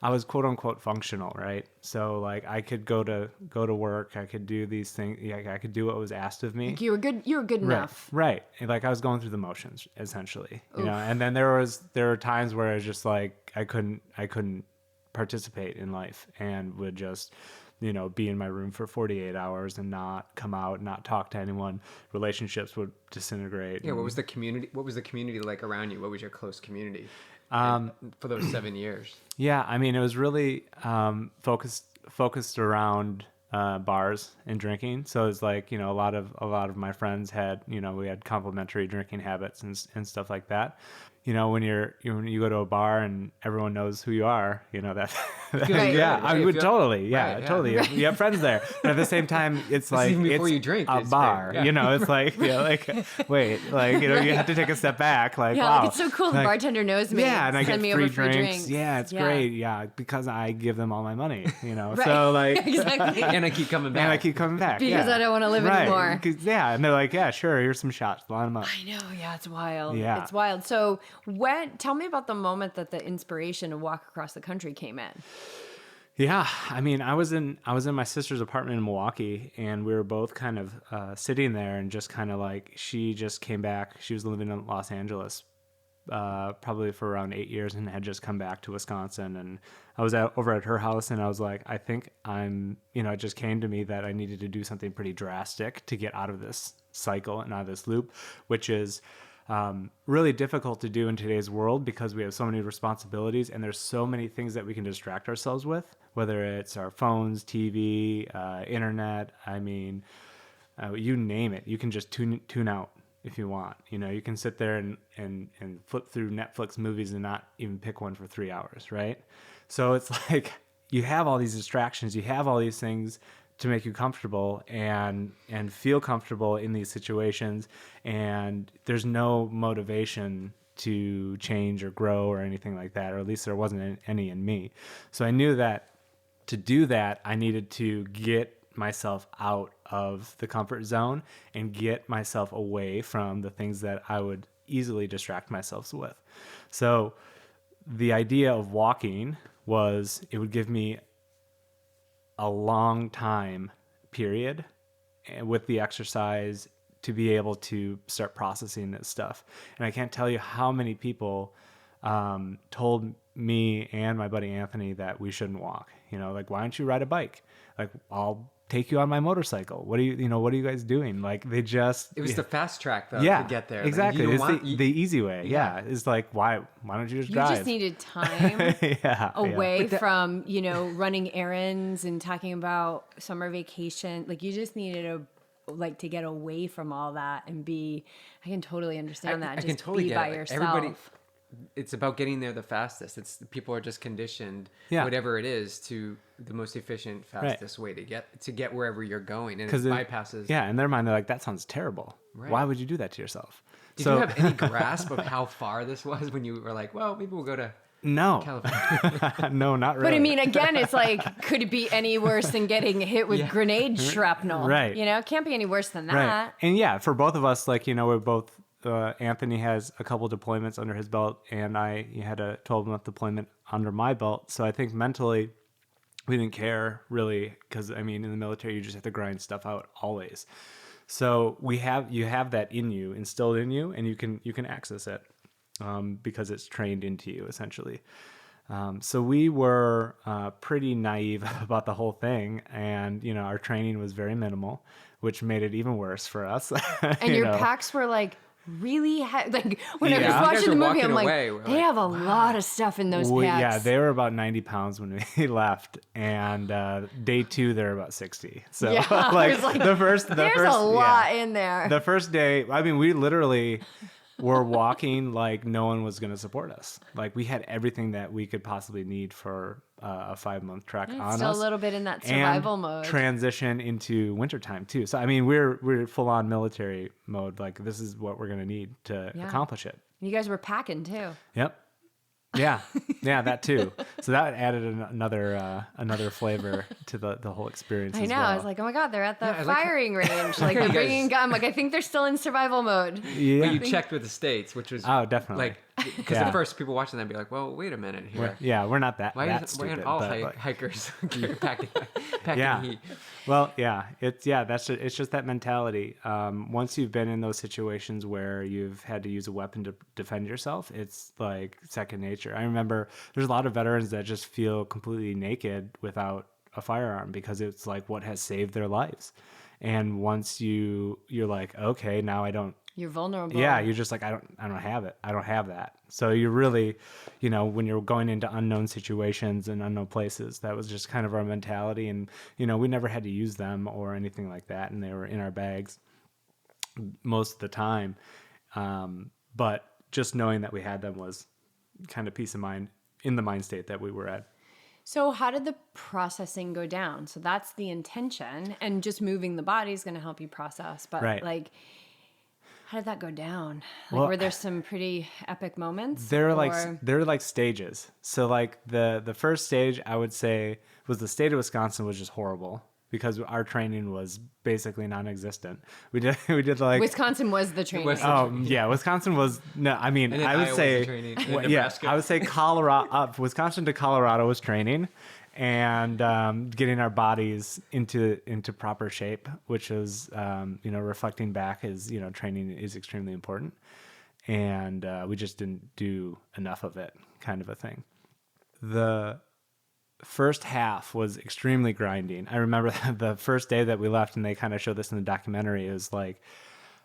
I was quote unquote functional, right? So like I could go to work, I could do these things, I could do what was asked of me. Like you were good enough. Right. And like I was going through the motions essentially, and then there were times where I was just like, I couldn't participate in life, and would just, be in my room for 48 hours and not come out, not talk to anyone. Relationships would disintegrate. Yeah. What was the community like around you? What was your close community for those 7 years? Yeah, I mean, it was really focused around bars and drinking. So it's like, a lot of my friends had, we had complementary drinking habits and stuff like that. When you go to a bar and everyone knows who you are, that Right. yeah, I would totally, yeah, Right, yeah. totally. You have friends there, but at the same time, it's like even before it's you drink, a it's bar. great, yeah. It's like wait, like you have to take a step back. Like Yeah, wow, like it's so cool. The Like, bartender knows me. yeah, and I Send get me free over free drinks. Yeah, it's great. Yeah, because I give them all my money. Right. So like, Exactly. And I keep coming back. and I keep coming back Because yeah. I don't want to live Right. anymore. 'Cause- Yeah, and they're like, yeah, sure, here's some shots, line them up. I know, yeah, it's wild. Yeah. It's wild. So tell me about the moment that the inspiration to walk across the country came in. Yeah, I mean, I was in my sister's apartment in Milwaukee, and we were both kind of sitting there, and just kind of like, she just came back. She was living in Los Angeles probably for around 8 years, and had just come back to Wisconsin. And I was over at her house, and I was like, I think it just came to me that I needed to do something pretty drastic to get out of this cycle and out of this loop, which is really difficult to do in today's world, because we have so many responsibilities, and there's so many things that we can distract ourselves with, whether it's our phones, TV, internet. I mean, you name it. You can just tune out if you want. You can sit there and flip through Netflix movies and not even pick one for 3 hours, right? So it's like you have all these distractions, you have all these things to make you comfortable and feel comfortable in these situations, and there's no motivation to change or grow or anything like that, or at least there wasn't any in me. So I knew that to do that, I needed to get myself out of the comfort zone and get myself away from the things that I would easily distract myself with. So the idea of walking was, it would give me a long time period with the exercise to be able to start processing this stuff. And I can't tell you how many people told me and my buddy Anthony that we shouldn't walk. Like, why don't you ride a bike? Like, I'll take you on my motorcycle. What are you guys doing? Like, they just... It was the fast track, though, yeah, to get there. exactly. Like, It's the easy way. Yeah. It's like, why don't you just You drive? just needed time yeah, away from, running errands and talking about summer vacation. Like, you just needed to get away from all that and be... I can totally understand that. I Just can totally be get by it. yourself. Everybody, it's about getting there the fastest. People are just conditioned, whatever it is, to the most efficient, fastest way to get wherever you're going, and it bypasses. Yeah, in their mind, they're like, that sounds terrible. Right. Why would you do that to yourself? Did you have any grasp of how far this was when you were like, well, maybe we'll go to No. California? No, not really. But I mean, again, it's like, could it be any worse than getting hit with grenade shrapnel? Right. It can't be any worse than that. Right. And yeah, for both of us, like, we're both, Anthony has a couple deployments under his belt, and I had a 12-month deployment under my belt. So I think mentally we didn't care really, because I mean, in the military, you just have to grind stuff out always. So you have that in you, instilled in you, and you can access it because it's trained into you essentially. So we were pretty naive about the whole thing, and our training was very minimal, which made it even worse for us. And your packs were like really like when I was You guys watching the were movie, I'm walking like, away. We're they like, have a lot of stuff in those packs. Yeah, they were about 90 pounds when we left, and day 2 they're about 60. So Yeah, like, it's like, the first there's a lot in there. The first day, I mean, we literally were walking like no one was going to support us. Like we had everything that we could possibly need for a 5-month trek on us. Still a little bit in that survival and mode. Transition into wintertime too. So I mean, we're full on military mode. Like this is what we're going to need to accomplish it. You guys were packing too. Yep. Yeah, that too. So that added another flavor to the whole experience. I know. Well. I was like, oh my god, they're at the I like firing range. Like they're bringing gun. Like I think they're still in survival mode. Yeah. But you checked with the States, which was Definitely. like because at first people watching that be like, well, wait a minute here. We're not that. Why that aren't stupid, all but, hikers packing heat? Well, it's just that mentality. Once you've been in those situations where you've had to use a weapon to defend yourself, it's like second nature. I remember there's a lot of veterans that just feel completely naked without a firearm because it's like what has saved their lives. And once you're like, okay, now I don't. You're vulnerable. Yeah, you're just like, I don't have it. I don't have that. So you're really, when you're going into unknown situations and unknown places, that was just kind of our mentality. And, we never had to use them or anything like that. And they were in our bags most of the time. But just knowing that we had them was kind of peace of mind in the mind state that we were at. So how did the processing go down? So that's the intention. And just moving the body is going to help you process. But how did that go down? Like, were there some pretty epic moments? They're like stages. So like the first stage I would say was the state of Wisconsin was just horrible because our training was basically non-existent. We did like Wisconsin was the training. Wisconsin was no. I mean, I would say I would say Colorado, Wisconsin to Colorado was training. And getting our bodies into proper shape, which is reflecting back is training is extremely important, and we just didn't do enough of it, kind of a thing. The first half was extremely grinding. I remember the first day that we left, and they kind of showed this in the documentary. It was like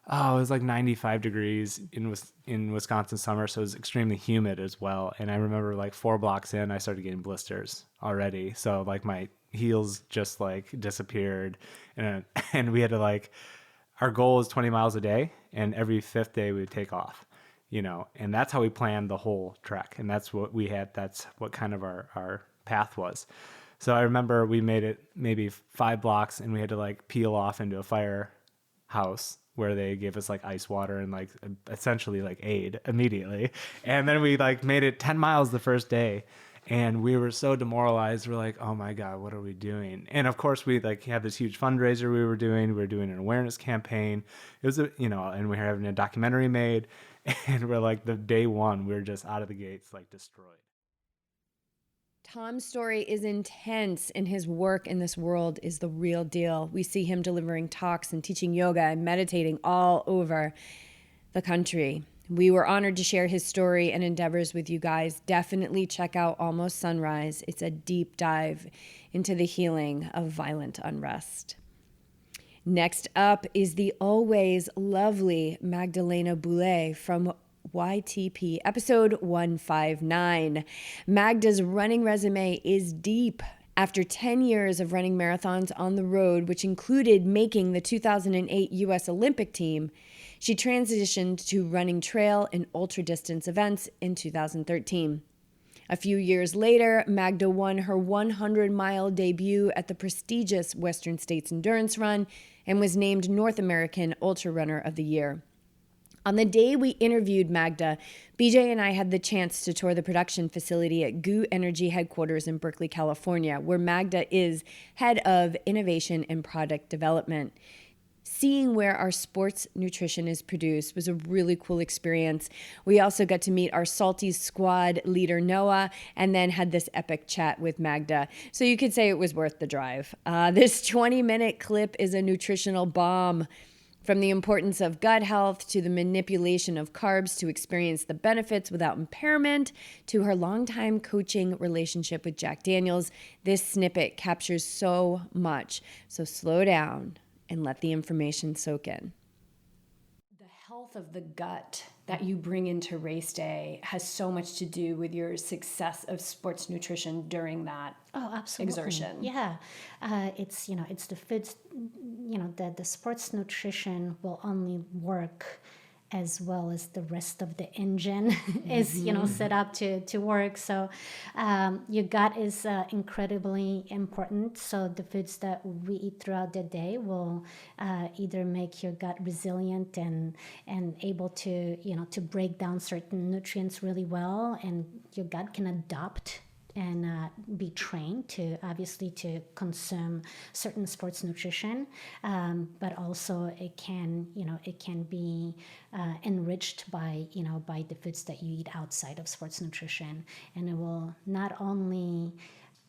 95 degrees in Wisconsin summer, so it was extremely humid as well. And I remember like 4 blocks in, I started getting blisters already. So like my heels just like disappeared, and we had to our goal is 20 miles a day, and every 5th day we would take off, and that's how we planned the whole trek, and that's what we had. That's what kind of our path was. So I remember we made it maybe 5 blocks, and we had to peel off into a firehouse where they gave us ice water and essentially aid immediately. And then we made it 10 miles the first day, and we were so demoralized. We're like, oh my God, what are we doing? And of course we had this huge fundraiser we were doing. We were doing an awareness campaign. It was, and we were having a documentary made, and we're the day one, we were just out of the gates, destroyed. Tom's story is intense, and his work in this world is the real deal. We see him delivering talks and teaching yoga and meditating all over the country. We were honored to share his story and endeavors with you guys. Definitely check out Almost Sunrise. It's a deep dive into the healing of violent unrest. Next up is the always lovely Magdalena Boulay from YTP, episode 159. Magda's running resume is deep. After 10 years of running marathons on the road, which included making the 2008 U.S. Olympic team, she transitioned to running trail and ultra-distance events in 2013. A few years later, Magda won her 100-mile debut at the prestigious Western States Endurance Run and was named North American Ultra Runner of the Year. On the day we interviewed Magda, BJ and I had the chance to tour the production facility at GU Energy headquarters in Berkeley, California, where Magda is head of innovation and product development. Seeing where our sports nutrition is produced was a really cool experience. We also got to meet our Salty Squad leader, Noah, and then had this epic chat with Magda. So you could say it was worth the drive. This 20-minute clip is a nutritional bomb. From the importance of gut health to the manipulation of carbs to experience the benefits without impairment to her longtime coaching relationship with Jack Daniels, this snippet captures so much. So slow down and let the information soak in. The health of the gut that you bring into race day has so much to do with your success of sports nutrition during that exertion. Yeah, it's the foods, the sports nutrition will only work as well as the rest of the engine is, set up to work. So your gut is incredibly important. So the foods that we eat throughout the day will either make your gut resilient and able to, to break down certain nutrients really well, and your gut can adopt and be trained to obviously to consume certain sports nutrition, but also it can be enriched by by the foods that you eat outside of sports nutrition, and it will not only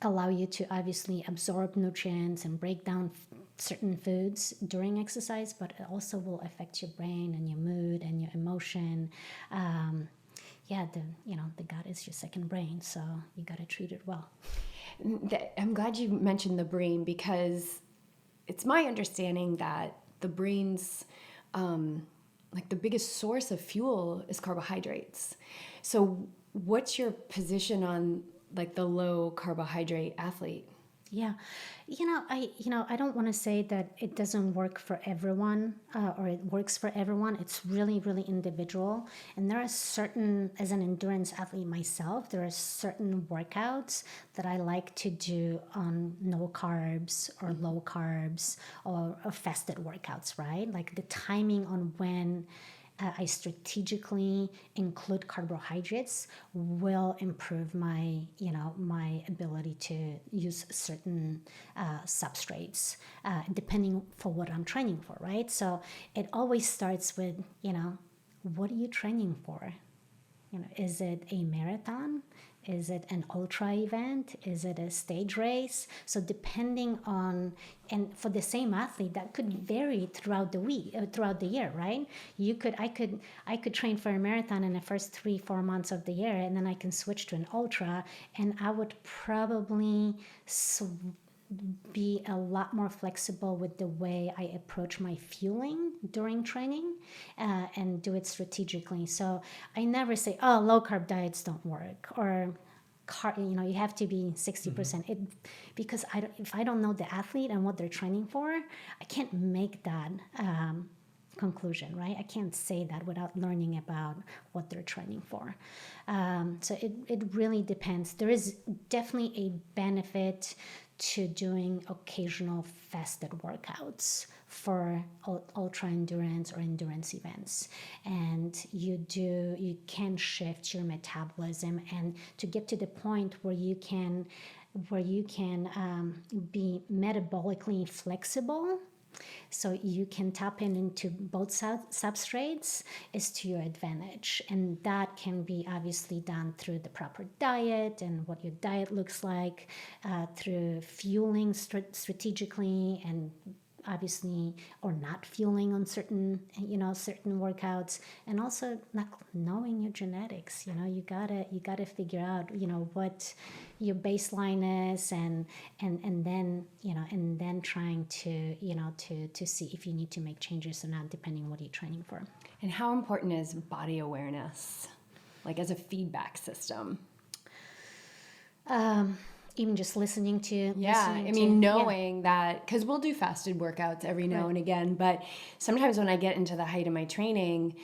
allow you to obviously absorb nutrients and break down certain foods during exercise, but it also will affect your brain and your mood and your emotion. The gut is your second brain, so you got to treat it well. I'm glad you mentioned the brain, because it's my understanding that the brain's the biggest source of fuel is carbohydrates. So what's your position on the low carbohydrate athlete? Yeah, I don't want to say that it doesn't work for everyone or it works for everyone. It's really, really individual. And there are certain, as an endurance athlete myself, there are certain workouts that I like to do on no carbs or low carbs or fasted workouts, right? Like the timing on when I strategically include carbohydrates will improve my, my ability to use certain substrates, depending for what I'm training for, right? So it always starts with, what are you training for? Is it a marathon? Is it an ultra event? Is it a stage race? So depending on, and for the same athlete, that could vary throughout the week, throughout the year, right? I could train for a marathon in the first 3-4 months of the year, and then I can switch to an ultra, and I would probably be a lot more flexible with the way I approach my fueling during training, and do it strategically. So I never say, oh, low carb diets don't work, or you have to be 60%. Because if I don't know the athlete and what they're training for, I can't make that conclusion, right? I can't say that without learning about what they're training for. So it really depends. There is definitely a benefit to doing occasional fasted workouts for ultra endurance or endurance events, and you can shift your metabolism and to get to the point where you can be metabolically flexible, so you can tap into both substrates, is to your advantage. And that can be obviously done through the proper diet and what your diet looks like, through fueling strategically, and obviously, or not fueling on certain workouts, and also not knowing your genetics. You gotta figure out what your baseline is, and then trying to see if you need to make changes or not, depending on what you're training for. And how important is body awareness, as a feedback system? Even just listening to knowing that, because we'll do fasted workouts every now and again, but sometimes when I get into the height of my training,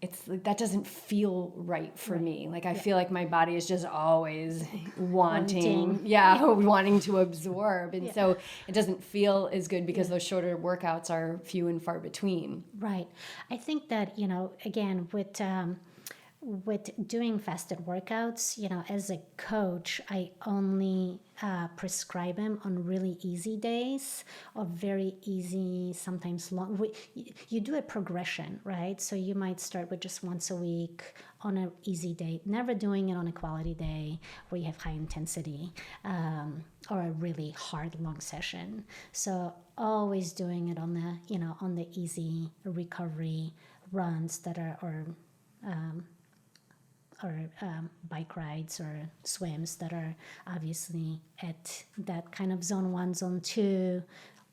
it's that doesn't feel right for me. I feel like my body is just always wanting to absorb, and so it doesn't feel as good because those shorter workouts are few and far between. Right. I think that again with doing fasted workouts, as a coach, I only prescribe them on really easy days, or very easy, sometimes long. You do a progression, right? So you might start with just once a week on an easy day, never doing it on a quality day where you have high intensity, or a really hard long session. So always doing it on the easy recovery runs that are, or bike rides or swims that are obviously at that kind of zone 1, zone 2,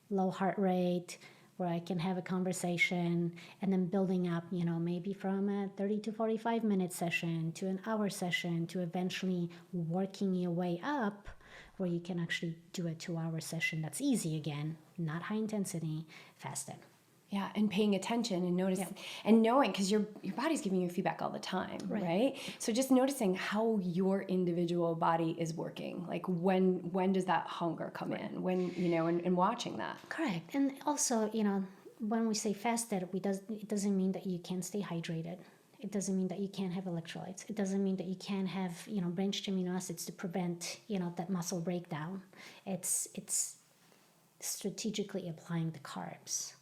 low heart rate, where I can have a conversation, and then building up, maybe from a 30 to 45 minute session to an hour session, to eventually working your way up where you can actually do a 2-hour session that's easy again, not high intensity, fasted. Yeah, and paying attention and noticing and knowing, because your body's giving you feedback all the time, right? So just noticing how your individual body is working. Like when does that hunger come in? When, and watching that. Correct. And also, when we say fasted, it doesn't mean that you can't stay hydrated. It doesn't mean that you can't have electrolytes. It doesn't mean that you can't have, branched amino acids to prevent, that muscle breakdown. It's strategically applying the carbs.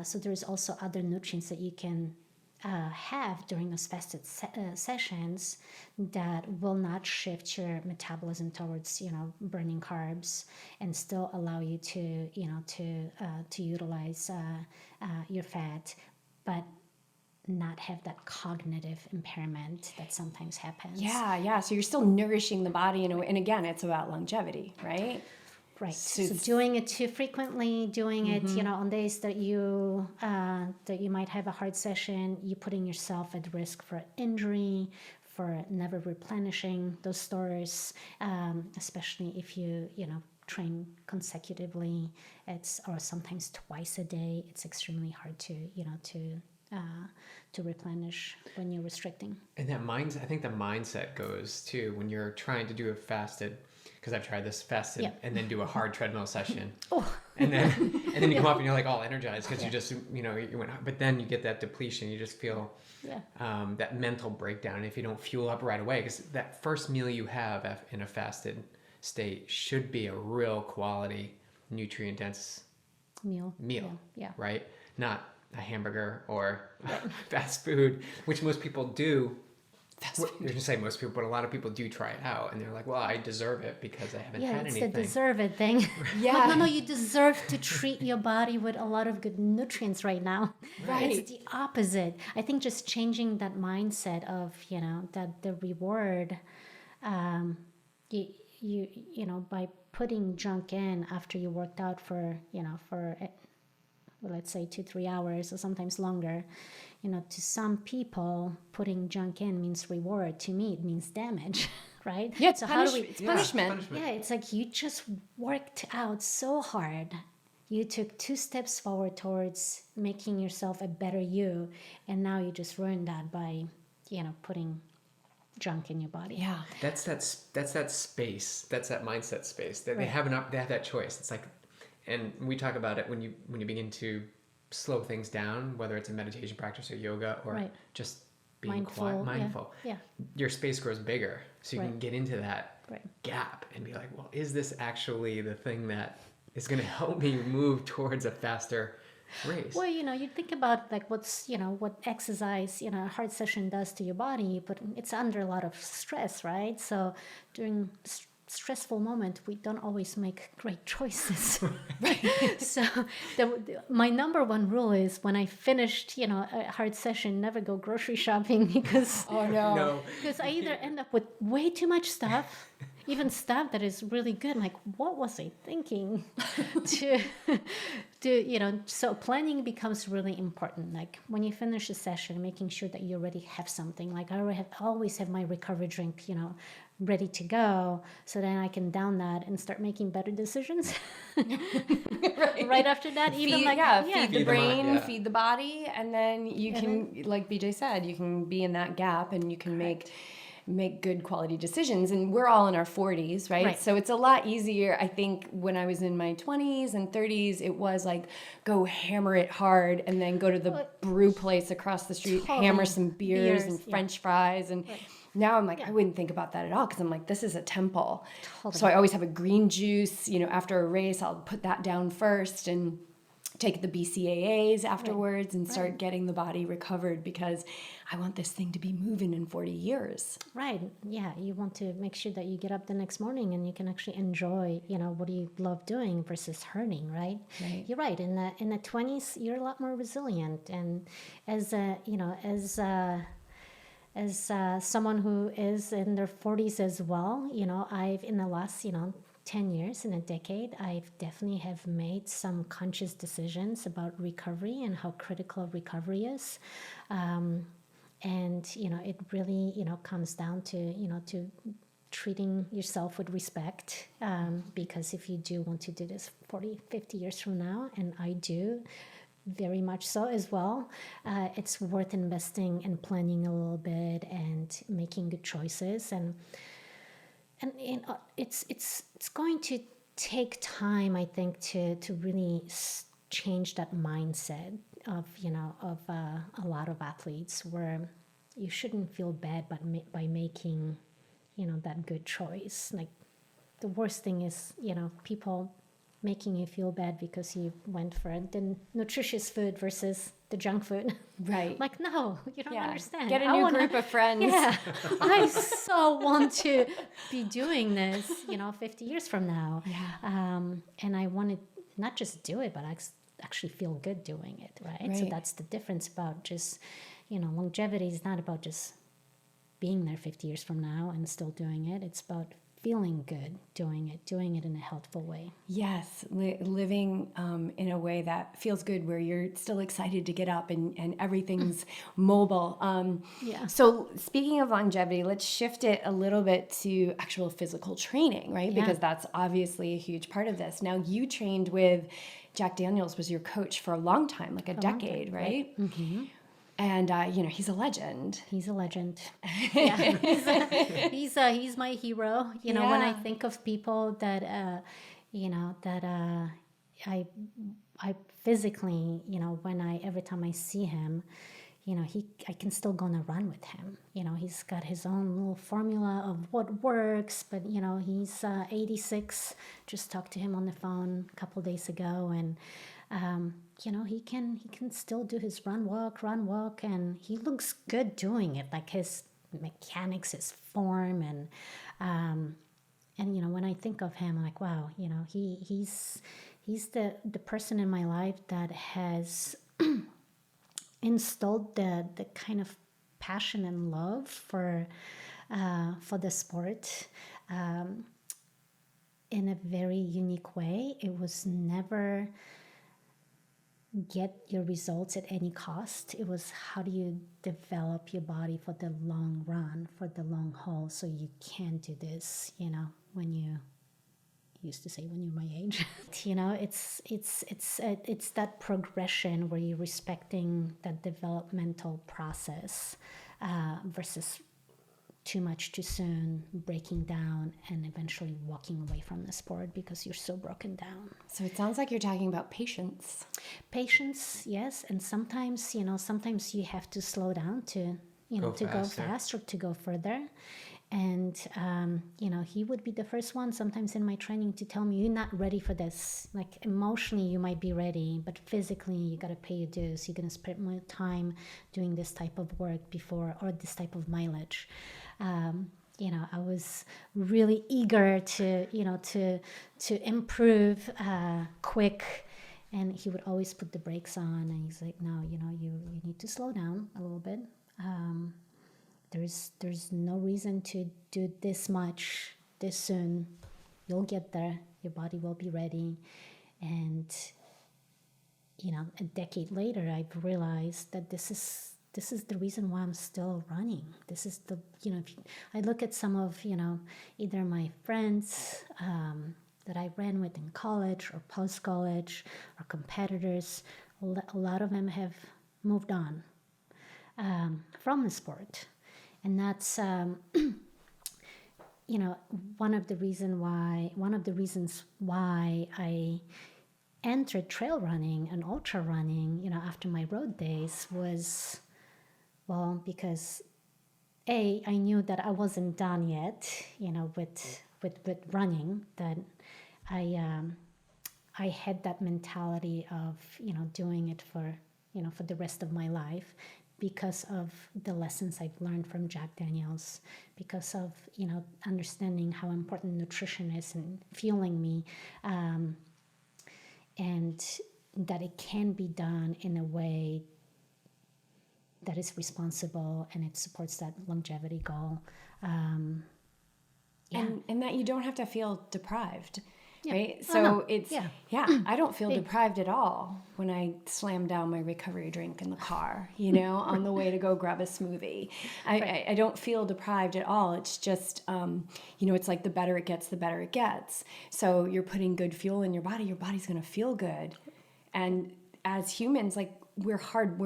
So there's also other nutrients that you can have during those fasted sessions that will not shift your metabolism towards burning carbs and still allow you to to utilize your fat, but not have that cognitive impairment that sometimes happens. Yeah. So you're still nourishing the body, and again, it's about longevity, right? Right. So doing it too frequently, doing it, on days that you might have a hard session, you're putting yourself at risk for injury, for never replenishing those stores, especially if you train consecutively. Or sometimes twice a day. It's extremely hard to replenish when you're restricting. And I think the mindset goes too when you're trying to do a fasted, because I've tried this fasted and then do a hard treadmill session. And then you come up and you're like all energized because you just, you went, but then you get that depletion. You just feel that mental breakdown. And if you don't fuel up right away, because that first meal you have in a fasted state should be a real quality, nutrient dense meal. Right? Not a hamburger or fast food, which most people do. I was gonna say most people, but a lot of people do try it out, and they're like, "Well, I deserve it because I haven't had anything." Yeah, it's the deserve it thing. But no, you deserve to treat your body with a lot of good nutrients right now. Right. It's the opposite. I think just changing that mindset of that the reward, by putting junk in after you worked out for let's say 2-3 hours or sometimes longer. To some people, putting junk in means reward. To me, it means damage, right? Yeah, so it's punishment. Yeah, it's like you just worked out so hard. You took 2 steps forward towards making yourself a better you, and now you just ruined that by, putting junk in your body. Yeah, that's that space. That's that mindset space. That they have that choice. It's like, and we talk about it when you begin to slow things down, whether it's a meditation practice or yoga or just being mindful. Yeah. Your space grows bigger, so you can get into that gap and be like, well, is this actually the thing that is going to help me move towards a faster race? Well, you think about like what exercise, a hard session does to your body, but it's under a lot of stress, right? So during stressful moment, we don't always make great choices. So my number one rule is when I finished, a hard session, never go grocery shopping because because I either end up with way too much stuff, even stuff that is really good. Like, what was I thinking? So planning becomes really important. Like when you finish a session, making sure that you already have something. Like I always have my recovery drink, ready to go, so then I can down that and start making better decisions. Right after that, feed the brain, feed the body, and then you can, like BJ said, you can be in that gap and you can make good quality decisions. And we're all in our 40s, right? So it's a lot easier. I think when I was in my 20s and 30s, it was like go hammer it hard and then go to the brew place across the street, hammer some beers and French fries and now I'm like, I wouldn't think about that at all because I'm like, this is a temple. Totally. So I always have a green juice, after a race, I'll put that down first and take the BCAAs afterwards and start getting the body recovered because I want this thing to be moving in 40 years. Right. Yeah. You want to make sure that you get up the next morning and you can actually enjoy, what do you love doing versus hurting, right? You're right. In the 20s, you're a lot more resilient. And as someone who is in their 40s as well, I've in the last, 10 years, in a decade, I've definitely have made some conscious decisions about recovery and how critical recovery is. And, it really, comes down to, to treating yourself with respect. Because if you do want to do this 40, 50 years from now, and I do, very much so as well. It's worth investing and planning a little bit and making good choices. And it's going to take time, I think, to really change that mindset of a lot of athletes, where you shouldn't feel bad by making that good choice. Like, the worst thing is people making you feel bad because you went for the nutritious food versus the junk food. Right. Like, no, you don't understand. Get a new group of friends. Yeah, I so want to be doing this, 50 years from now. Yeah. And I want to not just do it, but actually feel good doing it, right? So Right. that's the difference about just, longevity is not about just being there 50 years from now and still doing it. It's about feeling good doing it in a healthful way. Yes, living in a way that feels good, where you're still excited to get up and everything's mobile. Yeah. So speaking of longevity, let's shift it a little bit to actual physical training, right? Yeah. Because that's obviously a huge part of this. Now, you trained with Jack Daniels, was your coach for a long time, like a decade, right? Mm-hmm. And he's a legend. He's a legend. Yeah, he's my hero. When I Yeah. think of people that I physically, every time I see him, I can still go on a run with him. He's got his own little formula of what works, but he's 86. Just talked to him on the phone a couple days ago, and he can still do his run walk, and he looks good doing it. Like, his mechanics, his form, and when I think of him, I'm like, wow, he's the person in my life that has installed the kind of passion and love for the sport in a very unique way. It was never get your results at any cost. It was, how do you develop your body for the long run, for the long haul, so you can do this, when you used to say when you're my age. It's that progression where you're respecting that developmental process versus too much too soon, breaking down, and eventually walking away from the sport because you're so broken down. So it sounds like you're talking about patience. Patience, yes, and sometimes you have to slow down to Go go faster. faster, to go further. And he would be the first one sometimes in my training to tell me, you're not ready for this. Like, emotionally you might be ready, but physically you got to pay your dues. You're going to spend more time doing this type of work before, or this type of mileage. I was really eager to improve quick, and he would always put the brakes on, and he's like, no, you need to slow down a little bit. There's no reason to do this much this soon. You'll get there. Your body will be ready. And a decade later, I've realized that this is the reason why I'm still running. This is I look at some of either my friends that I ran with in college or post college, or competitors. A lot of them have moved on from the sport. And that's one of the reasons why I entered trail running and ultra running, after my road days, was, well, because I knew that I wasn't done yet, with running, that I had that mentality of, doing it for the rest of my life, because of the lessons I've learned from Jack Daniels, because of, understanding how important nutrition is and fueling me, and that it can be done in a way that is responsible and it supports that longevity goal. And that you don't have to feel deprived. Yeah. Right? Oh, So no. it's, Yeah. I don't feel deprived at all when I slam down my recovery drink in the car, on the way to go grab a smoothie. I don't feel deprived at all. It's just, it's like the better it gets, the better it gets. So you're putting good fuel in your body's going to feel good. And as humans, like we're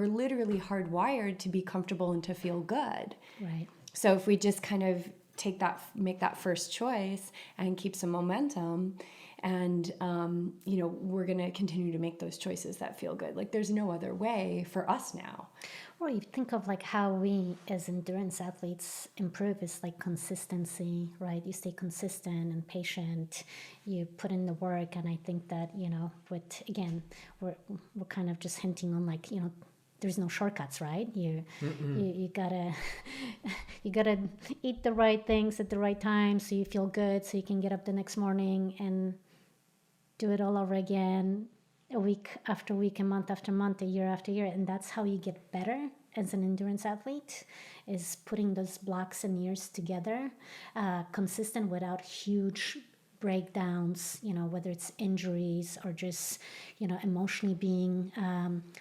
literally hardwired to be comfortable and to feel good. Right. So if we just kind of make that first choice and keep some momentum, and we're going to continue to make those choices that feel good. Like there's no other way for us now. Or you think of like how we as endurance athletes improve is like consistency, right? You stay consistent and patient, you put in the work. And I think that, we're kind of just hinting on like, there's no shortcuts, right? You gotta you gotta eat the right things at the right time so you feel good, so you can get up the next morning and do it all over again, a week after week, a month after month, a year after year. And that's how you get better as an endurance athlete, is putting those blocks and years together, consistent without huge breakdowns, whether it's injuries or just, emotionally being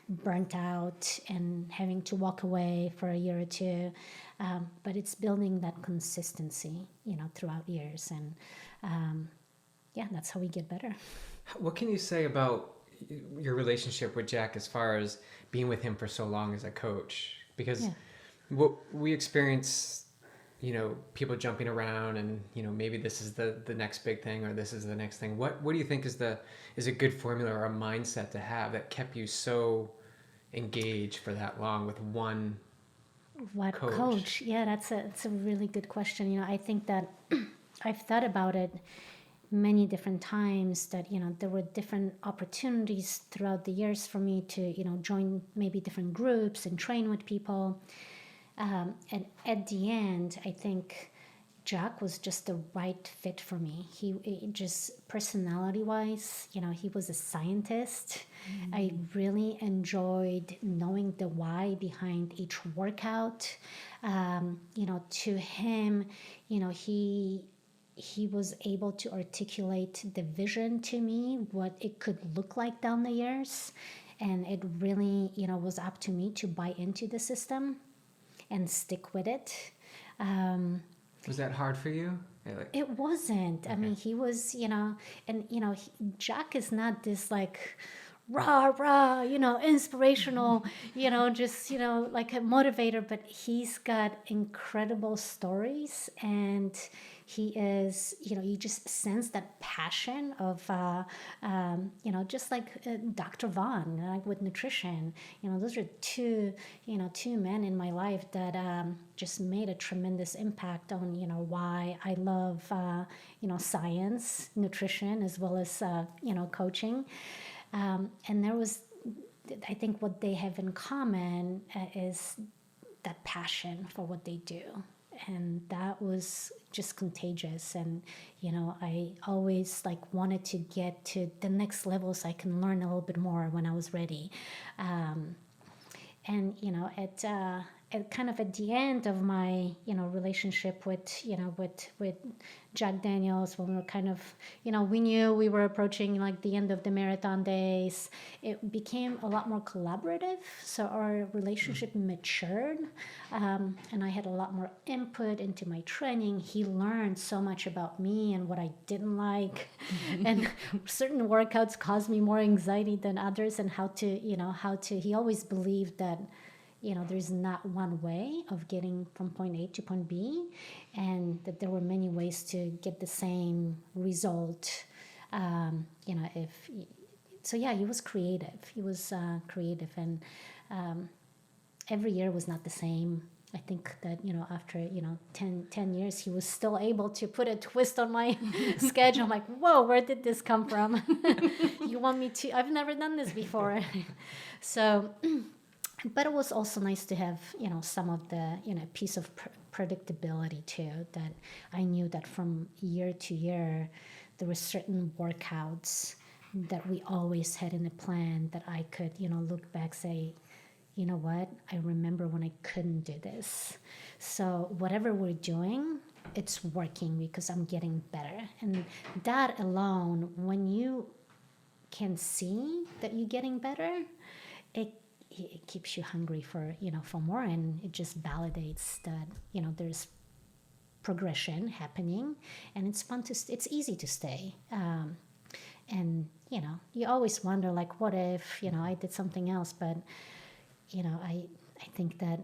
burnt out and having to walk away for a year or two. But it's building that consistency, throughout years. And that's how we get better. What can you say about your relationship with Jack as far as being with him for so long as a coach? Because what we experience, people jumping around and, maybe this is the next big thing or this is the next thing. What do you think is a good formula or a mindset to have that kept you so engaged for that long with one coach? Yeah, that's a really good question. I think that I've thought about it many different times, that there were different opportunities throughout the years for me to join maybe different groups and train with people, and at the end I think Jack was just the right fit for me. He just personality wise, he was a scientist. I really enjoyed knowing the why behind each workout. To him, he was able to articulate the vision to me, what it could look like down the years. And it really, was up to me to buy into the system and stick with it. Was that hard for you? It wasn't. Okay. I mean, he was, Jack is not this like rah, inspirational, just, like a motivator, but he's got incredible stories, and he is, you just sense that passion of, just like Dr. Vaughn, like with nutrition. Those are two men in my life that just made a tremendous impact on, why I love, science, nutrition, as well as, coaching. And there was, I think what they have in common is that passion for what they do. And that was just contagious. And, I always wanted to get to the next level so I can learn a little bit more when I was ready. At kind of at the end of my, relationship with Jack Daniels, when we were kind of, we knew we were approaching the end of the marathon days, it became a lot more collaborative. So our relationship matured, and I had a lot more input into my training. He learned so much about me and what I didn't like, and certain workouts caused me more anxiety than others, and he always believed that there's not one way of getting from point A to point B, and that there were many ways to get the same result. He was creative. He was creative, and every year was not the same. I think that, after, 10 years, he was still able to put a twist on my schedule. I'm like, whoa, where did this come from? You want me to, I've never done this before. So, but it was also nice to have, some of the, piece of predictability too, that I knew that from year to year, there were certain workouts that we always had in a plan that I could, look back, say, you know what, I remember when I couldn't do this. So whatever we're doing, it's working because I'm getting better. And that alone, when you can see that you're getting better, it keeps you hungry for more, and it just validates that there's progression happening, and it's fun it's easy to stay. And, you always wonder, like, what if, I did something else? But, I think that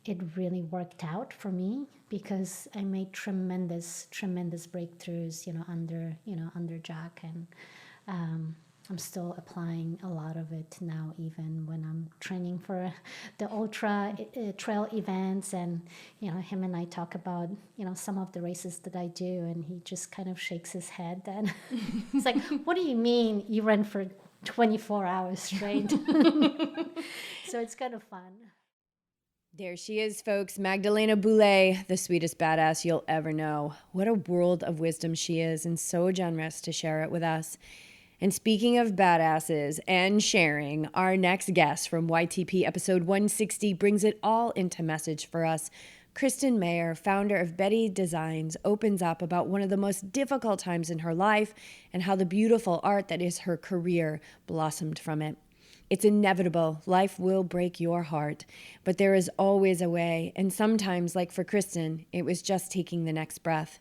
it really worked out for me because I made tremendous breakthroughs, under Jack. And I'm still applying a lot of it now, even when I'm training for the ultra trail events. And, him and I talk about, some of the races that I do, and he just kind of shakes his head. And he's like, what do you mean you ran for 24 hours straight? So it's kind of fun. There she is, folks. Magdalena Boulay, the sweetest badass you'll ever know. What a world of wisdom she is, and so generous to share it with us. And speaking of badasses and sharing, our next guest from YTP episode 160 brings it all into message for us. Kristen Mayer, founder of Betty Designs, opens up about one of the most difficult times in her life and how the beautiful art that is her career blossomed from it. It's inevitable. Life will break your heart, but there is always a way. And sometimes, like for Kristen, it was just taking the next breath.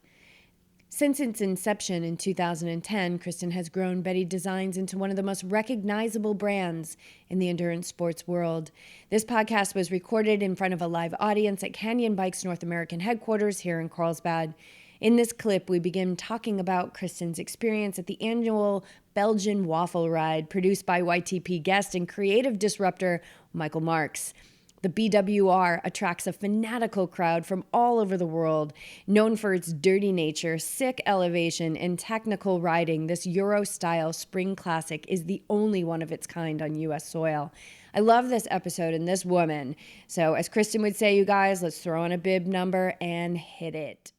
Since its inception in 2010, Kristen has grown Betty Designs into one of the most recognizable brands in the endurance sports world. This podcast was recorded in front of a live audience at Canyon Bike's North American headquarters here in Carlsbad. In this clip, we begin talking about Kristen's experience at the annual Belgian Waffle Ride produced by YTP guest and creative disruptor Michael Marks. The BWR attracts a fanatical crowd from all over the world. Known for its dirty nature, sick elevation, and technical riding, this Euro-style spring classic is the only one of its kind on U.S. soil. I love this episode and this woman. So as Kristen would say, you guys, let's throw in a bib number and hit it.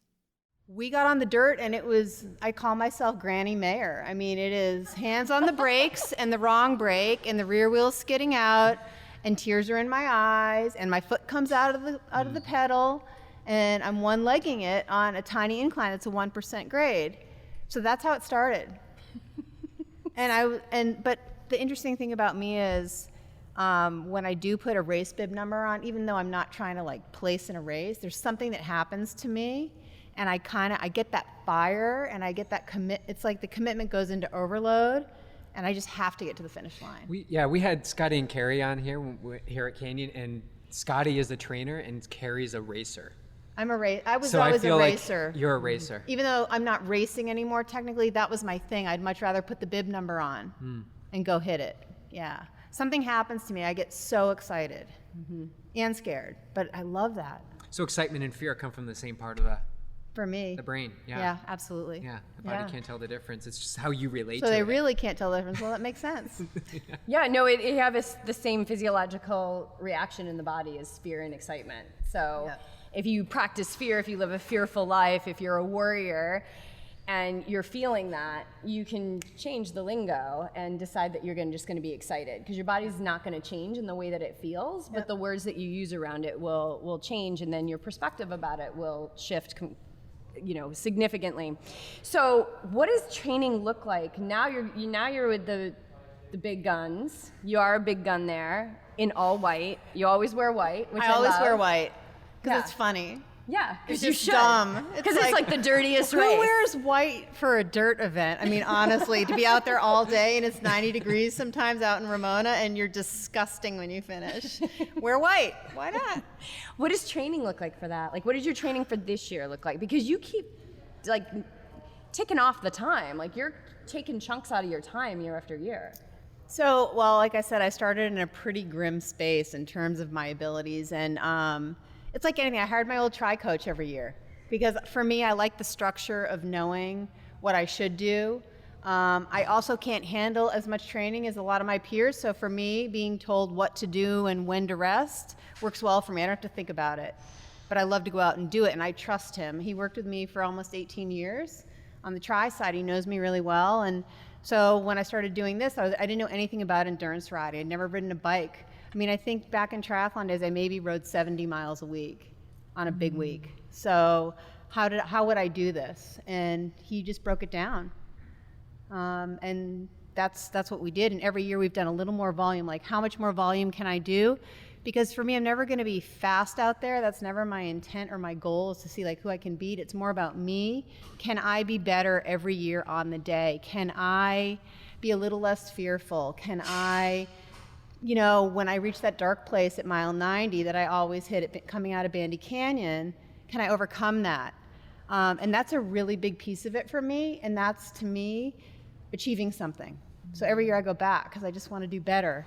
We got on the dirt and it was, I call myself Granny Mayer. I mean, it is hands on the brakes and the wrong brake and the rear wheel's skidding out and tears are in my eyes and my foot comes out of the pedal and I'm one-legging it on a tiny incline. It's a 1% grade. So that's how it started. But the interesting thing about me is when I do put a race bib number on, even though I'm not trying to like place in a race, there's something that happens to me. And I get that fire and I get that it's like the commitment goes into overload and I just have to get to the finish line. We had Scotty and Carrie on here at Canyon, and Scotty is the trainer and Carrie's a racer. I was So always I feel a racer. like you're a racer. Even though I'm not racing anymore, technically that was my thing. I'd much rather put the bib number on and go hit it. Yeah. Something happens to me, I get so excited and scared, but I love that. So excitement and fear come from the same part of the me. The brain, yeah. Yeah, absolutely. Yeah, the body can't tell the difference. It's just how you relate to it. So they really can't tell the difference. Well, that makes sense. Yeah, no, it has the same physiological reaction in the body as fear and excitement. So if you practice fear, if you live a fearful life, if you're a warrior, and you're feeling that, you can change the lingo and decide that you're just going to be excited because your body's not going to change in the way that it feels, but the words that you use around it will change, and then your perspective about it will shift significantly. So what does training look like? Now you're with the big guns. You are a big gun there in all white. You always wear white, which I always love. wear white because it's funny. Yeah, because you should. Dumb. Because it's like the dirtiest race. Who wears white for a dirt event? I mean, honestly, to be out there all day and it's 90 degrees sometimes out in Ramona and you're disgusting when you finish. Wear white. Why not? What does training look like for that? Like, what does your training for this year look like? Because you keep, like, ticking off the time. Like, you're taking chunks out of your time year after year. So, well, like I said, I started in a pretty grim space in terms of my abilities, and it's like anything. I hired my old tri-coach every year because for me, I like the structure of knowing what I should do. I also can't handle as much training as a lot of my peers. So for me, being told what to do and when to rest works well for me. I don't have to think about it, but I love to go out and do it. And I trust him. He worked with me for almost 18 years on the tri side. He knows me really well. And so when I started doing this, I didn't know anything about endurance riding. I'd never ridden a bike. I mean, I think back in triathlon days, I maybe rode 70 miles a week on a big week. So how would I do this? And he just broke it down. And that's what we did. And every year we've done a little more volume, like how much more volume can I do? Because for me, I'm never going to be fast out there. That's never my intent or my goal is to see like who I can beat. It's more about me. Can I be better every year on the day? Can I be a little less fearful? Can I, you know, when I reach that dark place at mile 90 that I always hit it coming out of Bandy Canyon, can I overcome that? And that's a really big piece of it for me, and that's, to me, achieving something. So every year I go back because I just want to do better.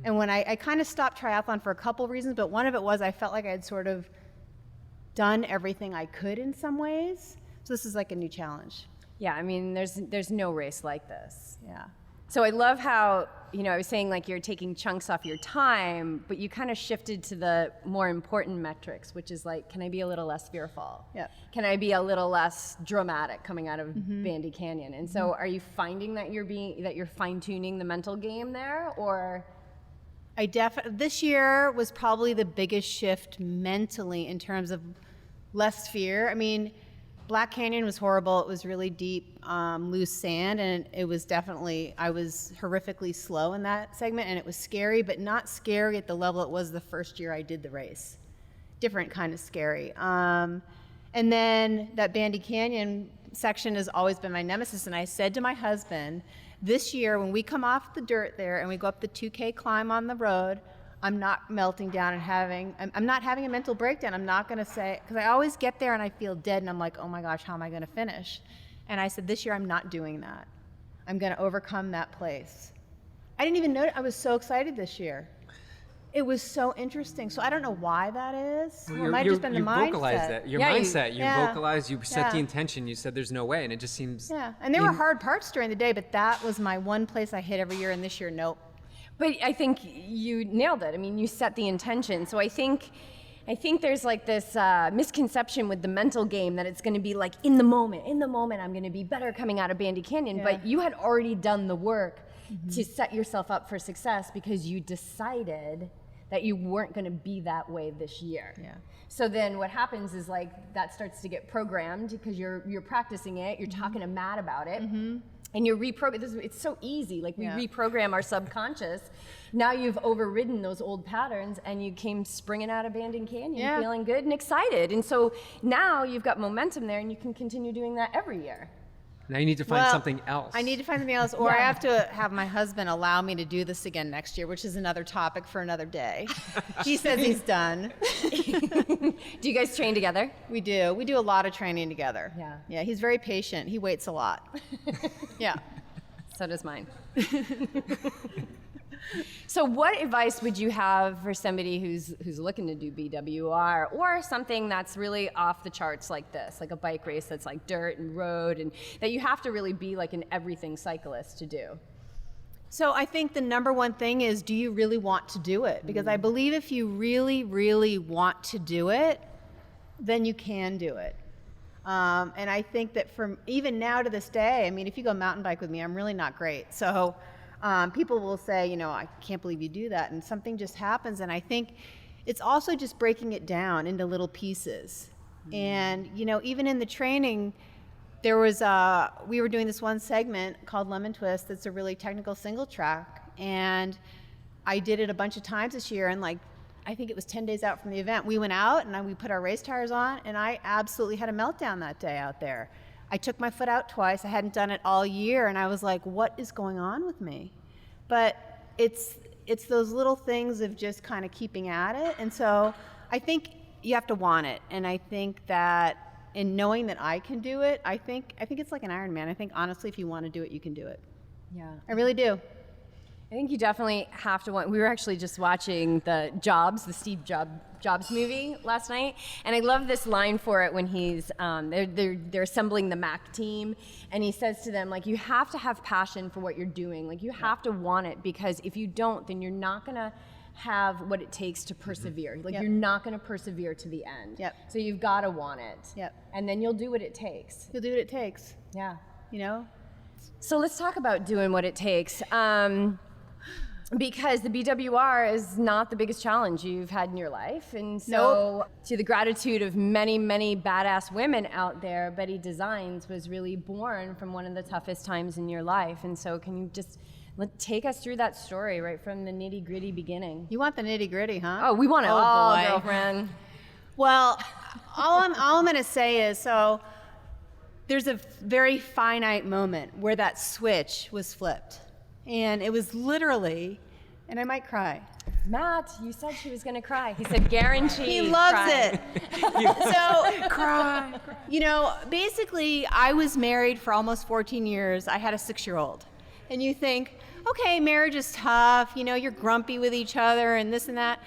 And when I kind of stopped triathlon for a couple reasons, but one of it was I felt like I had sort of done everything I could in some ways. So this is like a new challenge. Yeah, I mean, there's no race like this. Yeah. So I love how, you know, I was saying like you're taking chunks off your time, but you kind of shifted to the more important metrics, which is like, can I be a little less fearful? Yep. Can I be a little less dramatic coming out of Bandy Canyon? And so are you finding that you're fine-tuning the mental game there, or? This year was probably the biggest shift mentally in terms of less fear. I mean, Black Canyon was horrible. It was really deep, loose sand, and it was definitely, I was horrifically slow in that segment, and it was scary, but not scary at the level it was the first year I did the race. Different kind of scary. And then that Bandy Canyon section has always been my nemesis, and I said to my husband, this year when we come off the dirt there and we go up the 2K climb on the road, I'm not melting down and I'm not having a mental breakdown. I'm not going to say, because I always get there and I feel dead and I'm like, oh my gosh, how am I going to finish? And I said, this year I'm not doing that. I'm going to overcome that place. I didn't even know, I was so excited this year. It was so interesting. So I don't know why that is. Well, It might have just been the mindset. You vocalized that. Your mindset. You vocalized, you set the intention, you said there's no way, and it just seems... Yeah, and there were hard parts during the day, but that was my one place I hit every year, and this year, nope. But I think you nailed it. I mean, you set the intention. So I think there's like this misconception with the mental game that it's going to be like in the moment I'm going to be better coming out of Bandy Canyon. Yeah. But you had already done the work to set yourself up for success because you decided that you weren't going to be that way this year. Yeah. So then what happens is like that starts to get programmed because you're practicing it, you're talking to Matt about it. And you're reprogramming. It's so easy. Like we reprogram our subconscious. Now you've overridden those old patterns, and you came springing out of Bandy Canyon, feeling good and excited. And so now you've got momentum there, and you can continue doing that every year. Now you need to find something else. I need to find something else, or I have to have my husband allow me to do this again next year, which is another topic for another day. He says he's done. Do you guys train together? We do. We do a lot of training together. Yeah. Yeah, he's very patient. He waits a lot. Yeah. So does mine. So what advice would you have for somebody who's looking to do BWR or something that's really off the charts like this, like a bike race that's like dirt and road, and that you have to really be like an everything cyclist to do? So I think the number one thing is, do you really want to do it? Because I believe if you really, really want to do it, then you can do it. And I think that from even now to this day, I mean, if you go mountain bike with me, I'm really not great. So people will say, you know, I can't believe you do that. And something just happens. And I think it's also just breaking it down into little pieces. And, you know, even in the training, there was, we were doing this one segment called Lemon Twist that's a really technical single track. And I did it a bunch of times this year. And like, I think it was 10 days out from the event, we went out and we put our race tires on, and I absolutely had a meltdown that day out there. I took my foot out twice. I hadn't done it all year, and I was like, what is going on with me? But it's those little things of just kind of keeping at it. And so I think you have to want it. And I think that in knowing that I can do it, I think it's like an Ironman. I think honestly, if you want to do it, you can do it. Yeah. I really do. I think you definitely have to want. We were actually just watching the Steve Jobs movie last night, and I love this line for it when he's they're assembling the Mac team, and he says to them, like, you have to have passion for what you're doing, like you have to want it, because if you don't, then you're not gonna have what it takes to persevere. Like you're not gonna persevere to the end. So you've got to want it. And then you'll do what it takes. You'll do what it takes. Yeah. You know. So let's talk about doing what it takes. Because the BWR is not the biggest challenge you've had in your life. And so to the gratitude of many, many badass women out there, Betty Designs was really born from one of the toughest times in your life. And so can you just take us through that story right from the nitty gritty beginning? You want the nitty gritty, huh? Oh, we want it all, girlfriend. Well, all I'm going to say is, so there's a very finite moment where that switch was flipped. And it was literally, and I might cry. Matt, you said she was going to cry. He said, guaranteed. He loves cry. it. So, cry. You know, basically, I was married for almost 14 years. I had a 6-year-old. And you think, okay, marriage is tough. You know, you're grumpy with each other and this and that.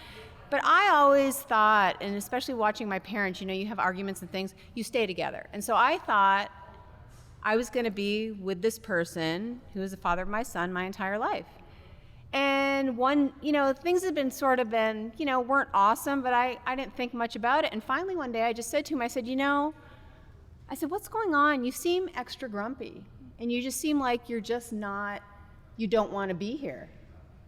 But I always thought, and especially watching my parents, you know, you have arguments and things, you stay together. And so I thought I was going to be with this person who was the father of my son my entire life. And you know, things had been you know, weren't awesome, but I didn't think much about it. And finally one day I just said to him, I said, what's going on? You seem extra grumpy. And you just seem like you're just not, you don't want to be here.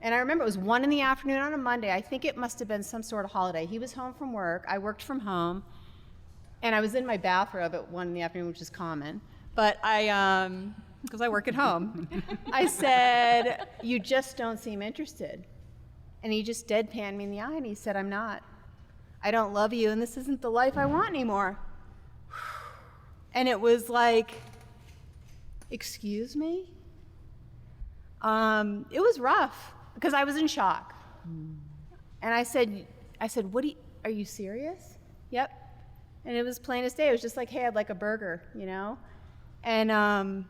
And I remember it was 1 p.m. on a Monday. I think it must have been some sort of holiday. He was home from work. I worked from home. And I was in my bathrobe at 1 p.m, which is common. But because I work at home. I said, you just don't seem interested. And he just deadpanned me in the eye and he said, I'm not. I don't love you and this isn't the life I want anymore. And it was like, excuse me? It was rough because I was in shock. And I said, are you serious? Yep. And it was plain as day. It was just like, hey, I'd like a burger, you know? And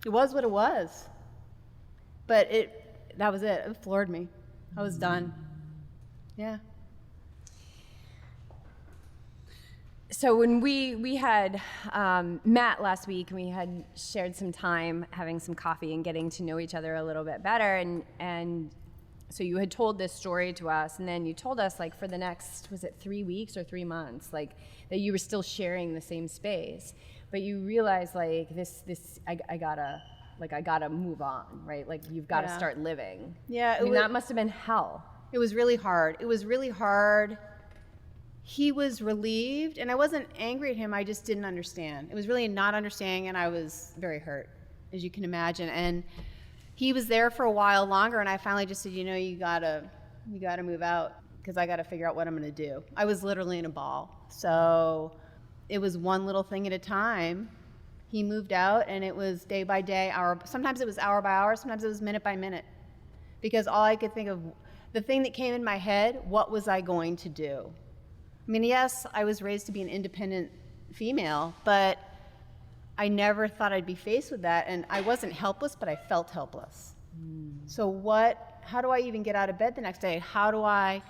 it was what it was. But that was it. It floored me. I was done. Yeah. So when we had met last week, and we had shared some time having some coffee and getting to know each other a little bit better, and so you had told this story to us, and then you told us, like, for the next, was it 3 weeks or 3 months, like, that you were still sharing the same space, but you realized, like, I gotta move on, right? Like, you've got to start living. Yeah. That must have been hell. It was really hard. It was really hard. He was relieved, and I wasn't angry at him, I just didn't understand. It was really not understanding, and I was very hurt, as you can imagine. And he was there for a while longer, and I finally just said, you gotta move out, because I gotta figure out what I'm gonna do. I was literally in a ball. So it was one little thing at a time. He moved out, and it was day by day, sometimes it was hour by hour, sometimes it was minute by minute. Because all I could think of, the thing that came in my head, what was I going to do? I mean, yes, I was raised to be an independent female, but I never thought I'd be faced with that. And I wasn't helpless, but I felt helpless. So how do I even get out of bed the next day? How do I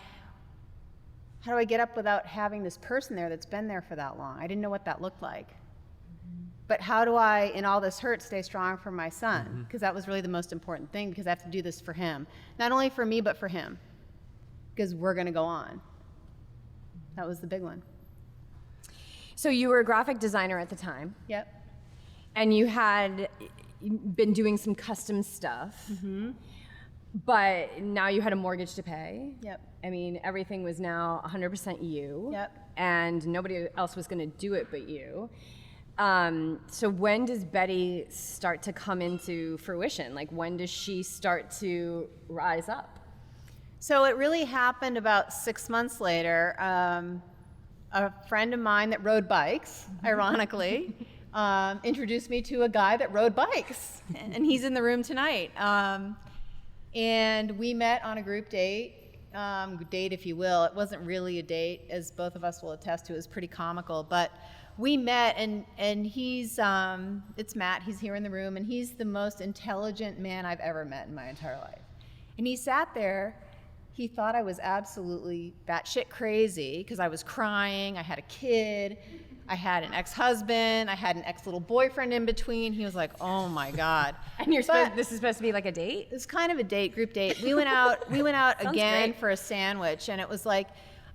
get up without having this person there that's been there for that long? I didn't know what that looked like. But how do I, in all this hurt, stay strong for my son? Because that was really the most important thing, because I have to do this for him. Not only for me, but for him. Because we're going to go on. That was the big one. So you were a graphic designer at the time. Yep. And you had been doing some custom stuff. But now you had a mortgage to pay. Yep. I mean, everything was now 100% you. Yep. And nobody else was going to do it but you. So when does Betty start to come into fruition? Like, when does she start to rise up? So it really happened about 6 months later. A friend of mine that rode bikes, ironically, introduced me to a guy that rode bikes. And he's in the room tonight. And we met on a group date, if you will. It wasn't really a date, as both of us will attest to. It was pretty comical. But we met, and he's, it's Matt, he's here in the room, and he's the most intelligent man I've ever met in my entire life. And he sat there. He thought I was absolutely batshit crazy because I was crying. I had a kid. I had an ex-husband. I had an ex-little boyfriend in between. He was like, "Oh my God!" And this is supposed to be like a date? It was kind of a date, group date. We went out again for a sandwich, and it was like,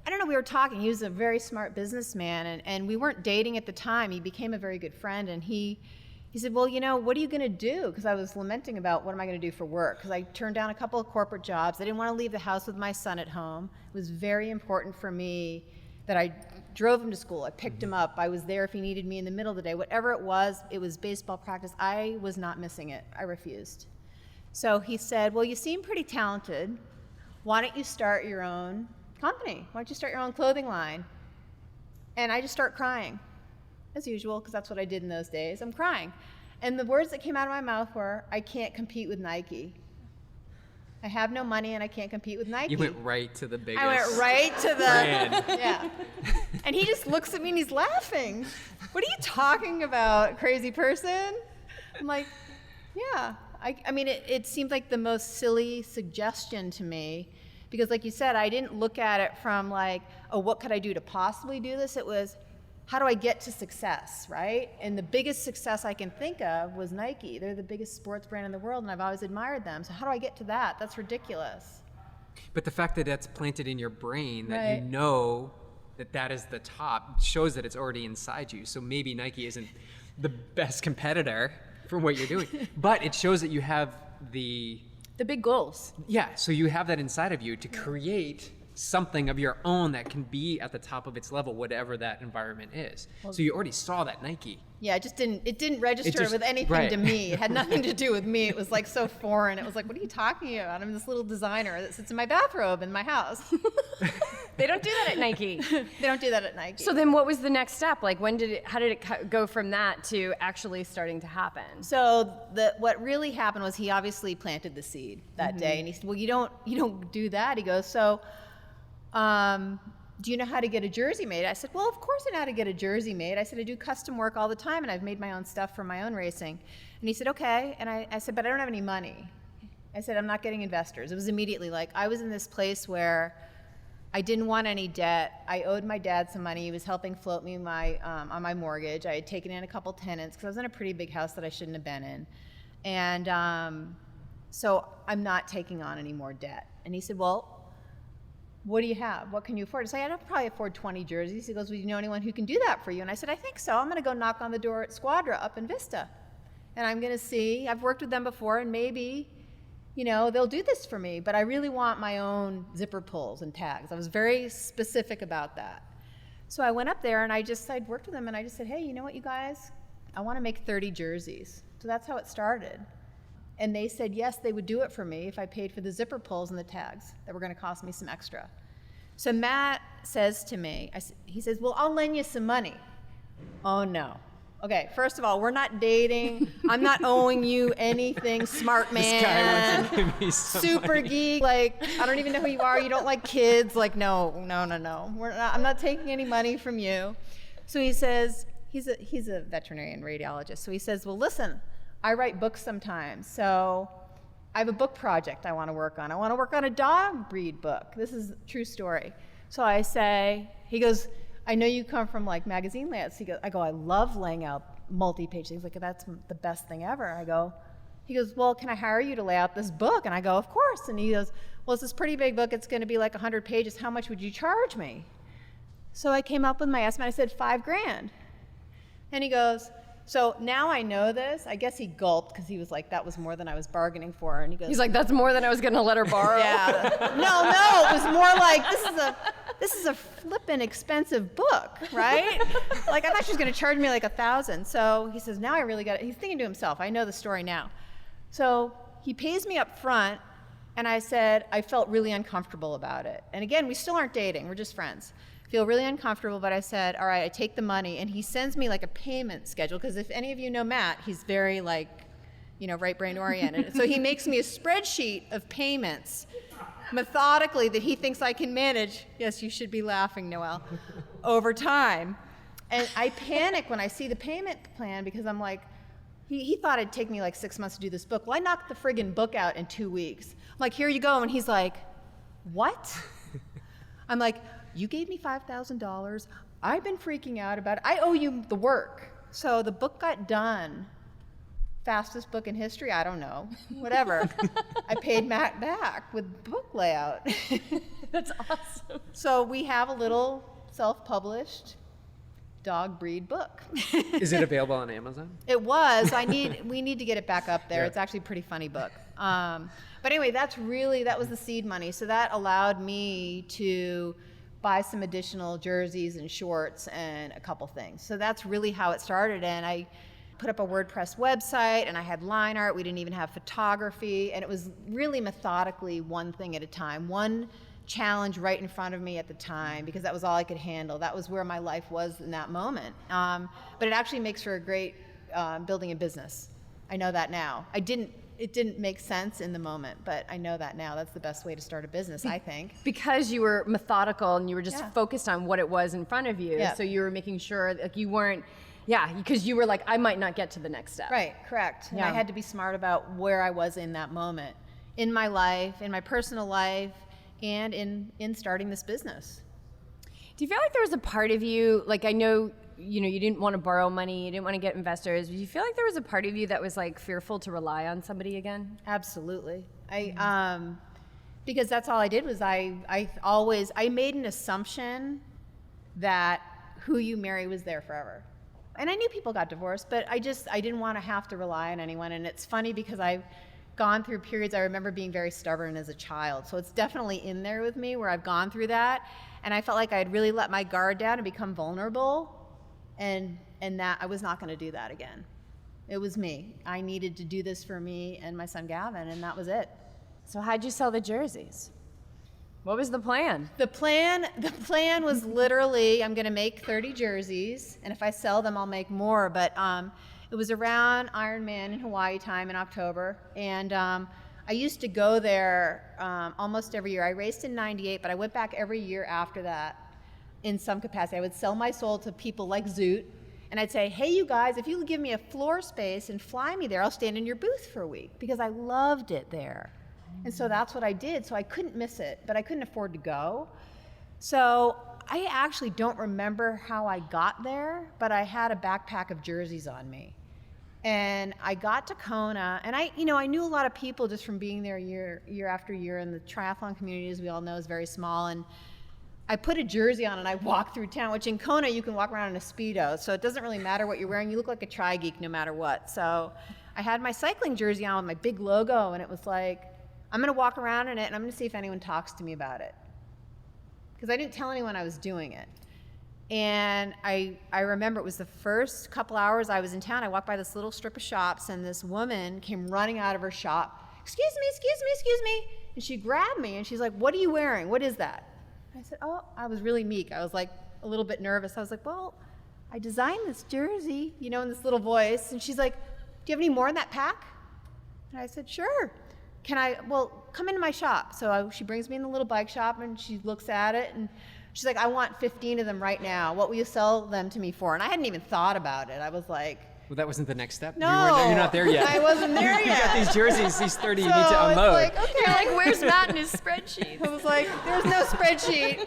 I don't know. We were talking. He was a very smart businessman, and we weren't dating at the time. He became a very good friend, and he said, well, what are you going to do? Because I was lamenting about what am I going to do for work? Because I turned down a couple of corporate jobs. I didn't want to leave the house with my son at home. It was very important for me that I drove him to school. I picked him up. I was there if he needed me in the middle of the day. Whatever it was baseball practice. I was not missing it. I refused. So he said, well, you seem pretty talented. Why don't you start your own company? Why don't you start your own clothing line? And I just start crying. As usual, because that's what I did in those days. I'm crying. And the words that came out of my mouth were, I can't compete with Nike. I have no money and I can't compete with Nike. You went right to the biggest. I went right to the brand. Yeah. And he just looks at me and he's laughing. What are you talking about, crazy person? I'm like, yeah. I mean, it seemed like the most silly suggestion to me because, like you said, I didn't look at it from like, oh, what could I do to possibly do this? It was, how do I get to success, right? And the biggest success I can think of was Nike. They're the biggest sports brand in the world, and I've always admired them. So how do I get to that? That's ridiculous. But the fact that that's planted in your brain, that Right. you know that is the top, shows that it's already inside you. So maybe Nike isn't the best competitor for what you're doing, but it shows that you have the big goals. Yeah, so you have that inside of you to create something of your own that can be at the top of its level, whatever that environment is. So you already saw that Nike. Yeah, it didn't register with anything right. to me. It had nothing to do with me. It was like so foreign. It was like, what are you talking about? I'm this little designer that sits in my bathrobe in my house. They don't do that at Nike. They don't do that at Nike. So then what was the next step? Like how did it go from that to actually starting to happen? So what really happened was he obviously planted the seed that day, and he said, well, you don't do that. He goes, so do you know how to get a jersey made? I said, well, of course I know how to get a jersey made. I said, I do custom work all the time, and I've made my own stuff for my own racing. And he said, okay. And I said, but I don't have any money. I said, I'm not getting investors. It was immediately like, I was in this place where I didn't want any debt. I owed my dad some money. He was helping float me on my mortgage. I had taken in a couple tenants because I was in a pretty big house that I shouldn't have been in. And so I'm not taking on any more debt. And he said, well, what do you have? What can you afford? I said, I don't probably afford 20 jerseys. He goes, well, do you know anyone who can do that for you? And I said, I think so. I'm going to go knock on the door at Squadra up in Vista. And I'm going to see, I've worked with them before, and maybe, they'll do this for me. But I really want my own zipper pulls and tags. I was very specific about that. So I went up there, and I'd worked with them, and I just said, hey, you know what, you guys? I want to make 30 jerseys. So that's how it started. And they said, yes, they would do it for me if I paid for the zipper pulls and the tags that were going to cost me some extra. So Matt says to me, he says, well, I'll lend you some money. Oh, no. Okay, first of all, we're not dating. I'm not owing you anything, smart man. This guy wants to give me some super money. geek. Like, I don't even know who you are. You don't like kids. Like, no. I'm not taking any money from you. So he says, he's a veterinarian radiologist. So he says, well, listen, I write books sometimes, so I have a book project I want to work on. I want to work on a dog breed book. This is a true story. So I say, he goes, I know you come from like magazine layouts. I go, I love laying out multi-page things. Like, that's the best thing ever. He goes, well, can I hire you to lay out this book? And I go, of course. And he goes, well, it's this pretty big book. It's going to be like 100 pages. How much would you charge me? So I came up with my estimate. I said $5,000. And he goes, so now I know this. I guess he gulped because he was like, that was more than I was bargaining for. And he goes, He's like, that's more than I was going to let her borrow. yeah. No, it was more like, this is a flippin' expensive book, right? Like, I thought she was going to charge me like $1,000. So he says, now I really got it. He's thinking to himself, I know the story now. So he pays me up front, and I said, I felt really uncomfortable about it. And again, we still aren't dating. We're just friends. Feel really uncomfortable, but I said, all right, I take the money. And he sends me like a payment schedule, because if any of you know Matt, he's very like, right brain oriented. So he makes me a spreadsheet of payments methodically that he thinks I can manage. Yes, you should be laughing, Noelle, over time. And I panic when I see the payment plan, because I'm like, he thought it'd take me like 6 months to do this book. Well, I knocked the friggin' book out in 2 weeks. I'm like, here you go. And he's like, what? I'm like, you gave me $5,000. I've been freaking out about it. I owe you the work. So the book got done. Fastest book in history? I don't know. Whatever. I paid Matt back with book layout. That's awesome. So we have a little self-published dog breed book. Is it available on Amazon? It was. We need to get it back up there. Yeah. It's actually a pretty funny book. But anyway, that was the seed money. So that allowed me to buy some additional jerseys and shorts and a couple things. So that's really how it started. And I put up a WordPress website, and I had line art. We didn't even have photography. And it was really methodically one thing at a time, one challenge right in front of me at the time, because that was all I could handle. That was where my life was in that moment. But it actually makes for a great building a business. I know that now. It didn't make sense in the moment, but I know that now. That's the best way to start a business, I think. Because you were methodical and you were just focused on what it was in front of you. Yeah. So you were making sure like you weren't, because you were like, I might not get to the next step. Right, correct. And I had to be smart about where I was in that moment, in my life, in my personal life, and in starting this business. Do you feel like there was a part of you, like I know, you didn't want to borrow money, you didn't want to get investors. Do you feel like there was a part of you that was like fearful to rely on somebody again? Absolutely. Because that's all I did was I made an assumption that who you marry was there forever. And I knew people got divorced, but I didn't want to have to rely on anyone. And it's funny because I've gone through periods, I remember being very stubborn as a child. So it's definitely in there with me where I've gone through that. And I felt like I had really let my guard down and become vulnerable. And that I was not going to do that again. It was me. I needed to do this for me and my son Gavin, and that was it. So how'd you sell the jerseys? What was the plan? The plan was literally, I'm going to make 30 jerseys, and if I sell them, I'll make more. But it was around Ironman in Hawaii time in October, and I used to go there almost every year. I raced in '98, but I went back every year after that. In some capacity, I would sell my soul to people like Zoot, and I'd say, hey, you guys, if you give me a floor space and fly me there, I'll stand in your booth for a week because I loved it there. And so that's what I did. So I couldn't miss it, but I couldn't afford to go. So I actually don't remember how I got there, but I had a backpack of jerseys on me. And I got to Kona, and I knew a lot of people just from being there year after year, and the triathlon community, as we all know, is very small. And I put a jersey on and I walked through town, which in Kona you can walk around in a Speedo, so it doesn't really matter what you're wearing. You look like a tri-geek no matter what. So I had my cycling jersey on with my big logo, and it was like, I'm going to walk around in it and I'm going to see if anyone talks to me about it. Because I didn't tell anyone I was doing it. And I remember it was the first couple hours I was in town. I walked by this little strip of shops, and this woman came running out of her shop. Excuse me. And she grabbed me and she's like, what are you wearing? What is that? I said, I was really meek. I was like a little bit nervous. I was like, well, I designed this jersey, in this little voice. And she's like, do you have any more in that pack? And I said, sure. Come into my shop. So she brings me in the little bike shop and she looks at it and she's like, I want 15 of them right now. What will you sell them to me for? And I hadn't even thought about it. I was like, Well, that wasn't the next step? No. You're not there yet. I wasn't there yet. You got these jerseys, these 30 you So need to unload. it's like, okay. You're like, where's Matt and his spreadsheet? I was like, there's no spreadsheet.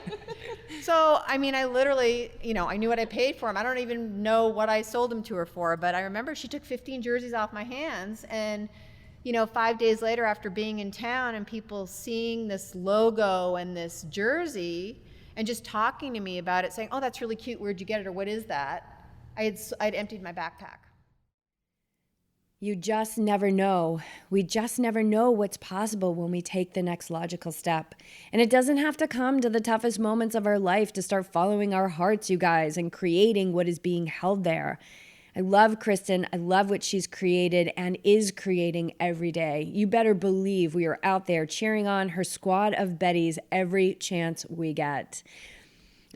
So, I literally, I knew what I paid for them. I don't even know what I sold them to her for, but I remember she took 15 jerseys off my hands. And, 5 days later after being in town and people seeing this logo and this jersey and just talking to me about it, saying, oh, that's really cute. Where'd you get it? Or what is that? I'd emptied my backpack. You just never know. We just never know what's possible when we take the next logical step. And it doesn't have to come to the toughest moments of our life to start following our hearts, you guys, and creating what is being held there. I love Kristen. I love what she's created and is creating every day. You better believe we are out there cheering on her squad of Bettys every chance we get.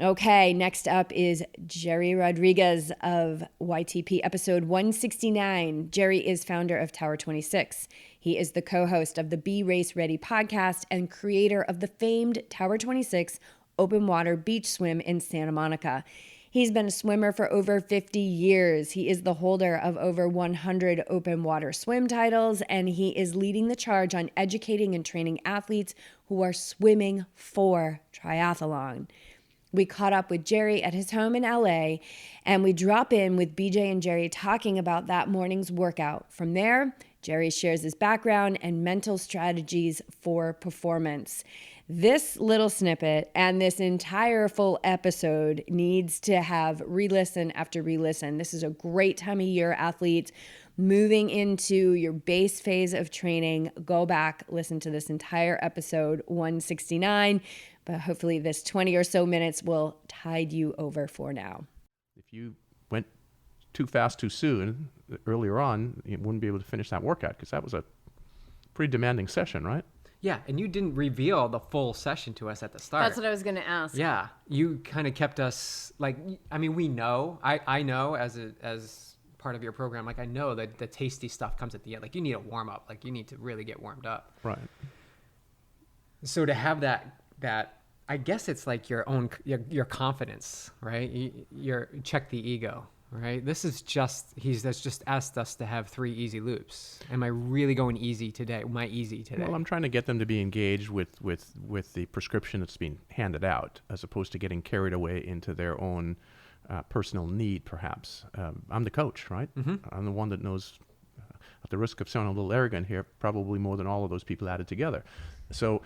Okay, next up is Jerry Rodriguez of YTP episode 169. Jerry is founder of Tower 26. He is the co-host of the Be Race Ready podcast and creator of the famed Tower 26 open water beach swim in Santa Monica. He's been a swimmer for over 50 years. He is the holder of over 100 open water swim titles, and he is leading the charge on educating and training athletes who are swimming for triathlon. We caught up with Jerry at his home in LA, and we drop in with BJ and Jerry talking about that morning's workout. From there, Jerry shares his background and mental strategies for performance. This little snippet and this entire full episode needs to have re-listen after re-listen. This is a great time of year, athletes. Moving into your base phase of training, go back, listen to this entire episode 169. But hopefully this 20 or so minutes will tide you over for now. If you went too fast too soon earlier on, you wouldn't be able to finish that workout because that was a pretty demanding session, right? Yeah, and you didn't reveal the full session to us at the start. That's what I was going to ask. Yeah, you kind of kept us we know. I know as part of your program. Like I know that the tasty stuff comes at the end. Like you need a warm up. Like you need to really get warmed up. Right. So to have that I guess it's like your own your confidence, right? Your check the ego, right? This is just that's just asked us to have 3 easy loops. Am I really going easy today? Am I easy today? Well, I'm trying to get them to be engaged with the prescription that's being handed out, as opposed to getting carried away into their own personal need, perhaps. I'm the coach, right? Mm-hmm. I'm the one that knows, at the risk of sounding a little arrogant here, probably more than all of those people added together. So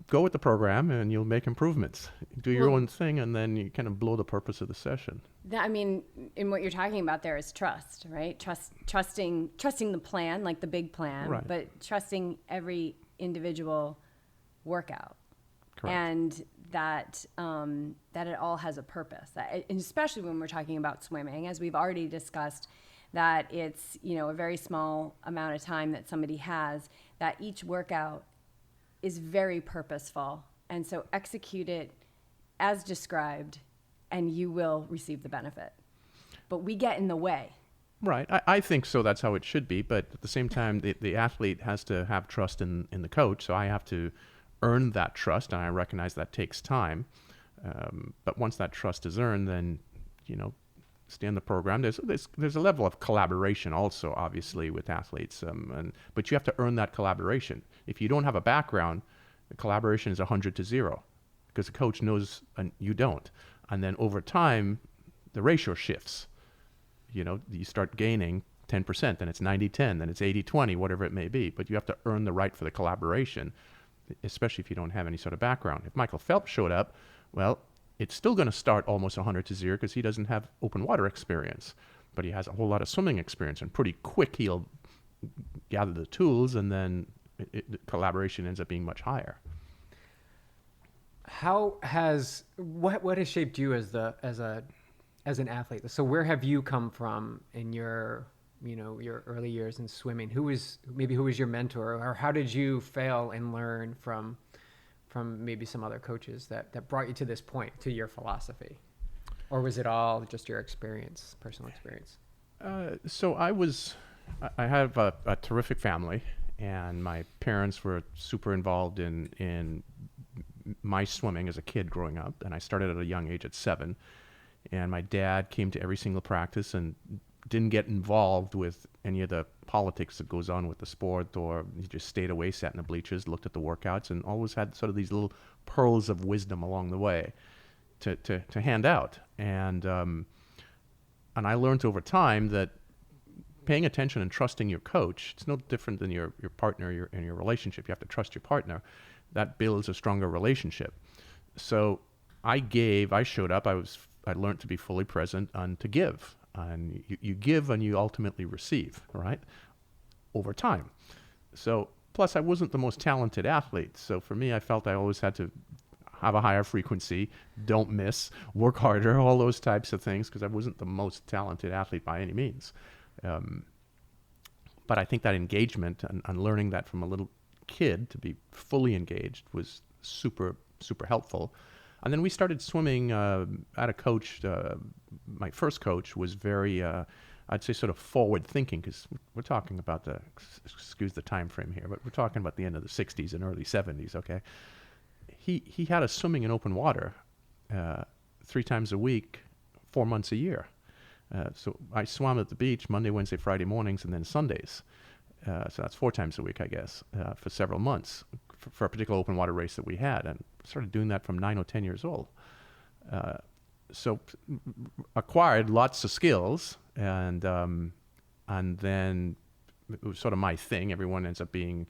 go with the program and you'll make improvements. Do your own thing, and then you kind of blow the purpose of the session. I mean, in what you're talking about there is trust, right? Trusting the plan, like the big plan, Right. but trusting every individual workout. Correct. And that it all has a purpose. And especially when we're talking about swimming, as we've already discussed, that it's, a very small amount of time that somebody has, that each workout is very purposeful. And so execute it as described and you will receive the benefit. But we get in the way. Right. I think so. That's how it should be. But at the same time, the athlete has to have trust in the coach. So I have to earn that trust, and I recognize that takes time. But once that trust is earned, then, stay in the program. There's a level of collaboration also, obviously, with athletes. But you have to earn that collaboration. If you don't have a background, the collaboration is 100 to 0 because the coach knows and you don't. And then over time, the ratio shifts. You start gaining 10%, then it's 90-10, then it's 80-20, whatever it may be. But you have to earn the right for the collaboration, especially if you don't have any sort of background. If Michael Phelps showed up, well, it's still going to start almost 100 to 0 because he doesn't have open water experience, but he has a whole lot of swimming experience, and pretty quick he'll gather the tools, and then the collaboration ends up being much higher. What has shaped you as an athlete? So where have you come from in your early years in swimming? Who was your mentor, or how did you fail and learn from maybe some other coaches that brought you to this point, to your philosophy? Or was it all just your experience, personal experience? So I have a terrific family, and my parents were super involved in my swimming as a kid growing up, and I started at a young age at 7. And my dad came to every single practice and didn't get involved with any of the politics that goes on with the sport, or he just stayed away, sat in the bleachers, looked at the workouts, and always had sort of these little pearls of wisdom along the way to hand out. And I learned over time that paying attention and trusting your coach, it's no different than your partner in your relationship. You have to trust your partner. That builds a stronger relationship. So I showed up, I learned to be fully present and to give. And you give and you ultimately receive, right? Over time. So, plus I wasn't the most talented athlete. So for me, I felt I always had to have a higher frequency, don't miss, work harder, all those types of things, because I wasn't the most talented athlete by any means. But I think that engagement and learning that from a little kid to be fully engaged was super, super helpful. And then we started swimming at a coach. My first coach was very, I'd say, sort of forward thinking, because we're talking about excuse the time frame here, but we're talking about the end of the 60s and early 70s, okay? He had us swimming in open water 3 times a week, 4 months a year. So I swam at the beach Monday, Wednesday, Friday mornings, and then Sundays. So that's 4 times a week, I guess, for several months for a particular open water race that we had. And started doing that from 9 or 10 years old. So acquired lots of skills, and then it was sort of my thing. Everyone ends up being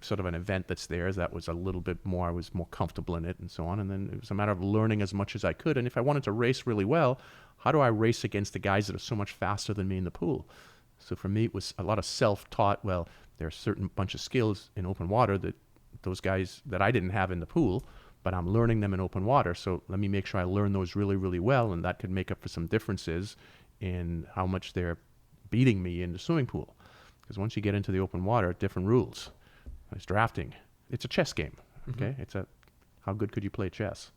sort of an event that's theirs. That was a little bit more, I was more comfortable in it and so on. And then it was a matter of learning as much as I could. And if I wanted to race really well, how do I race against the guys that are so much faster than me in the pool? So for me, it was a lot of self-taught. Well, there are a certain bunch of skills in open water that those guys that I didn't have in the pool, but I'm learning them in open water. So let me make sure I learn those really, really well, and that could make up for some differences in how much they're beating me in the swimming pool. Because once you get into the open water, different rules. It's drafting. It's a chess game, okay? Mm-hmm. How good could you play chess?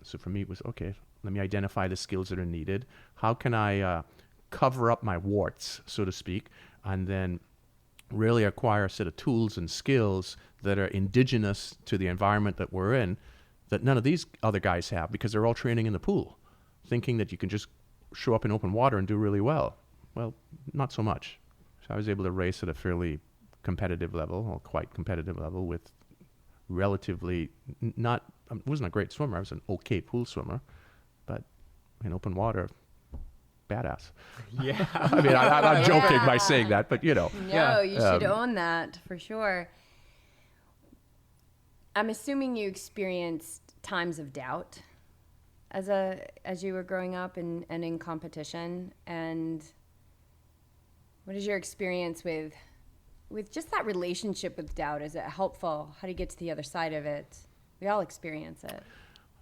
So for me, it was, okay, let me identify the skills that are needed. How can I cover up my warts, so to speak, and then really acquire a set of tools and skills that are indigenous to the environment that we're in that none of these other guys have, because they're all training in the pool, thinking that you can just show up in open water and do really well. Well, not so much. So I was able to race at a fairly competitive level, or quite competitive level, with relatively not, I wasn't a great swimmer, I was an okay pool swimmer, but in open water, badass. Yeah. I mean, I'm joking by saying that, but you know. No, you should own that for sure. I'm assuming you experienced times of doubt as you were growing up and in competition. And what is your experience with just that relationship with doubt? Is it helpful? How do you get to the other side of it? We all experience it.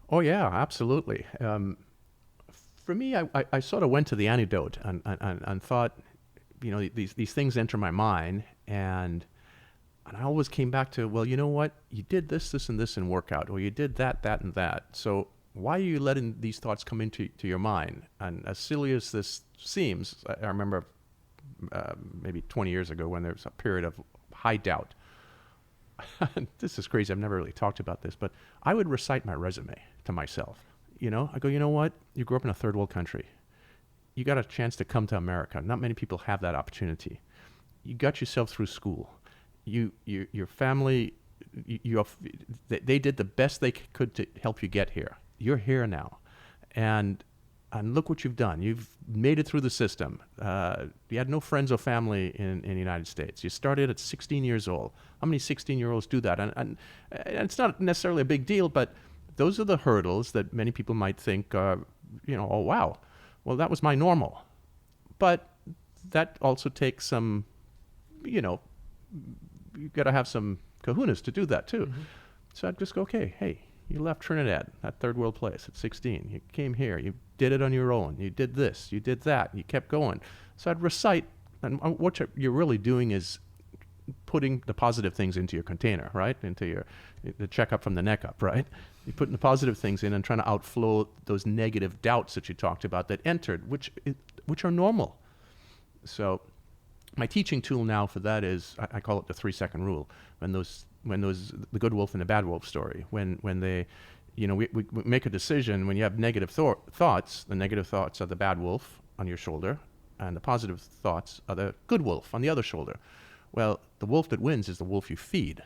Oh yeah, absolutely. For me, I sort of went to the antidote and thought, you know, these things enter my mind, and I always came back to, well, you know what? You did this, and this in workout, or you did that, and that. So why are you letting these thoughts come into your mind? And as silly as this seems, I remember maybe 20 years ago when there was a period of high doubt. This is crazy. I've never really talked about this, but I would recite my resume to myself. You know, I go, you know what? You grew up in a third world country. You got a chance to come to America. Not many people have that opportunity. You got yourself through school. Your family, they did the best they could to help you get here. You're here now. And look what you've done. You've made it through the system. You had no friends or family in the United States. You started at 16 years old. How many 16-year-olds do that? And it's not necessarily a big deal, but those are the hurdles that many people might think, you know, oh, wow. Well, that was my normal. But that also takes some, you know, you've got to have some kahunas to do that too. Mm-hmm. So I'd just go, okay, hey, you left Trinidad, that third world place at 16. You came here, you did it on your own. You did this, you did that, you kept going. So I'd recite, and what you're really doing is putting the positive things into your container, right? Into the checkup from the neck up, right? You're putting the positive things in and trying to outflow those negative doubts that you talked about that entered, which are normal. So my teaching tool now for that is, I call it the 3-second rule. When the good wolf and the bad wolf story, when they, you know, we make a decision. When you have negative thoughts, the negative thoughts are the bad wolf on your shoulder, and the positive thoughts are the good wolf on the other shoulder. Well, the wolf that wins is the wolf you feed.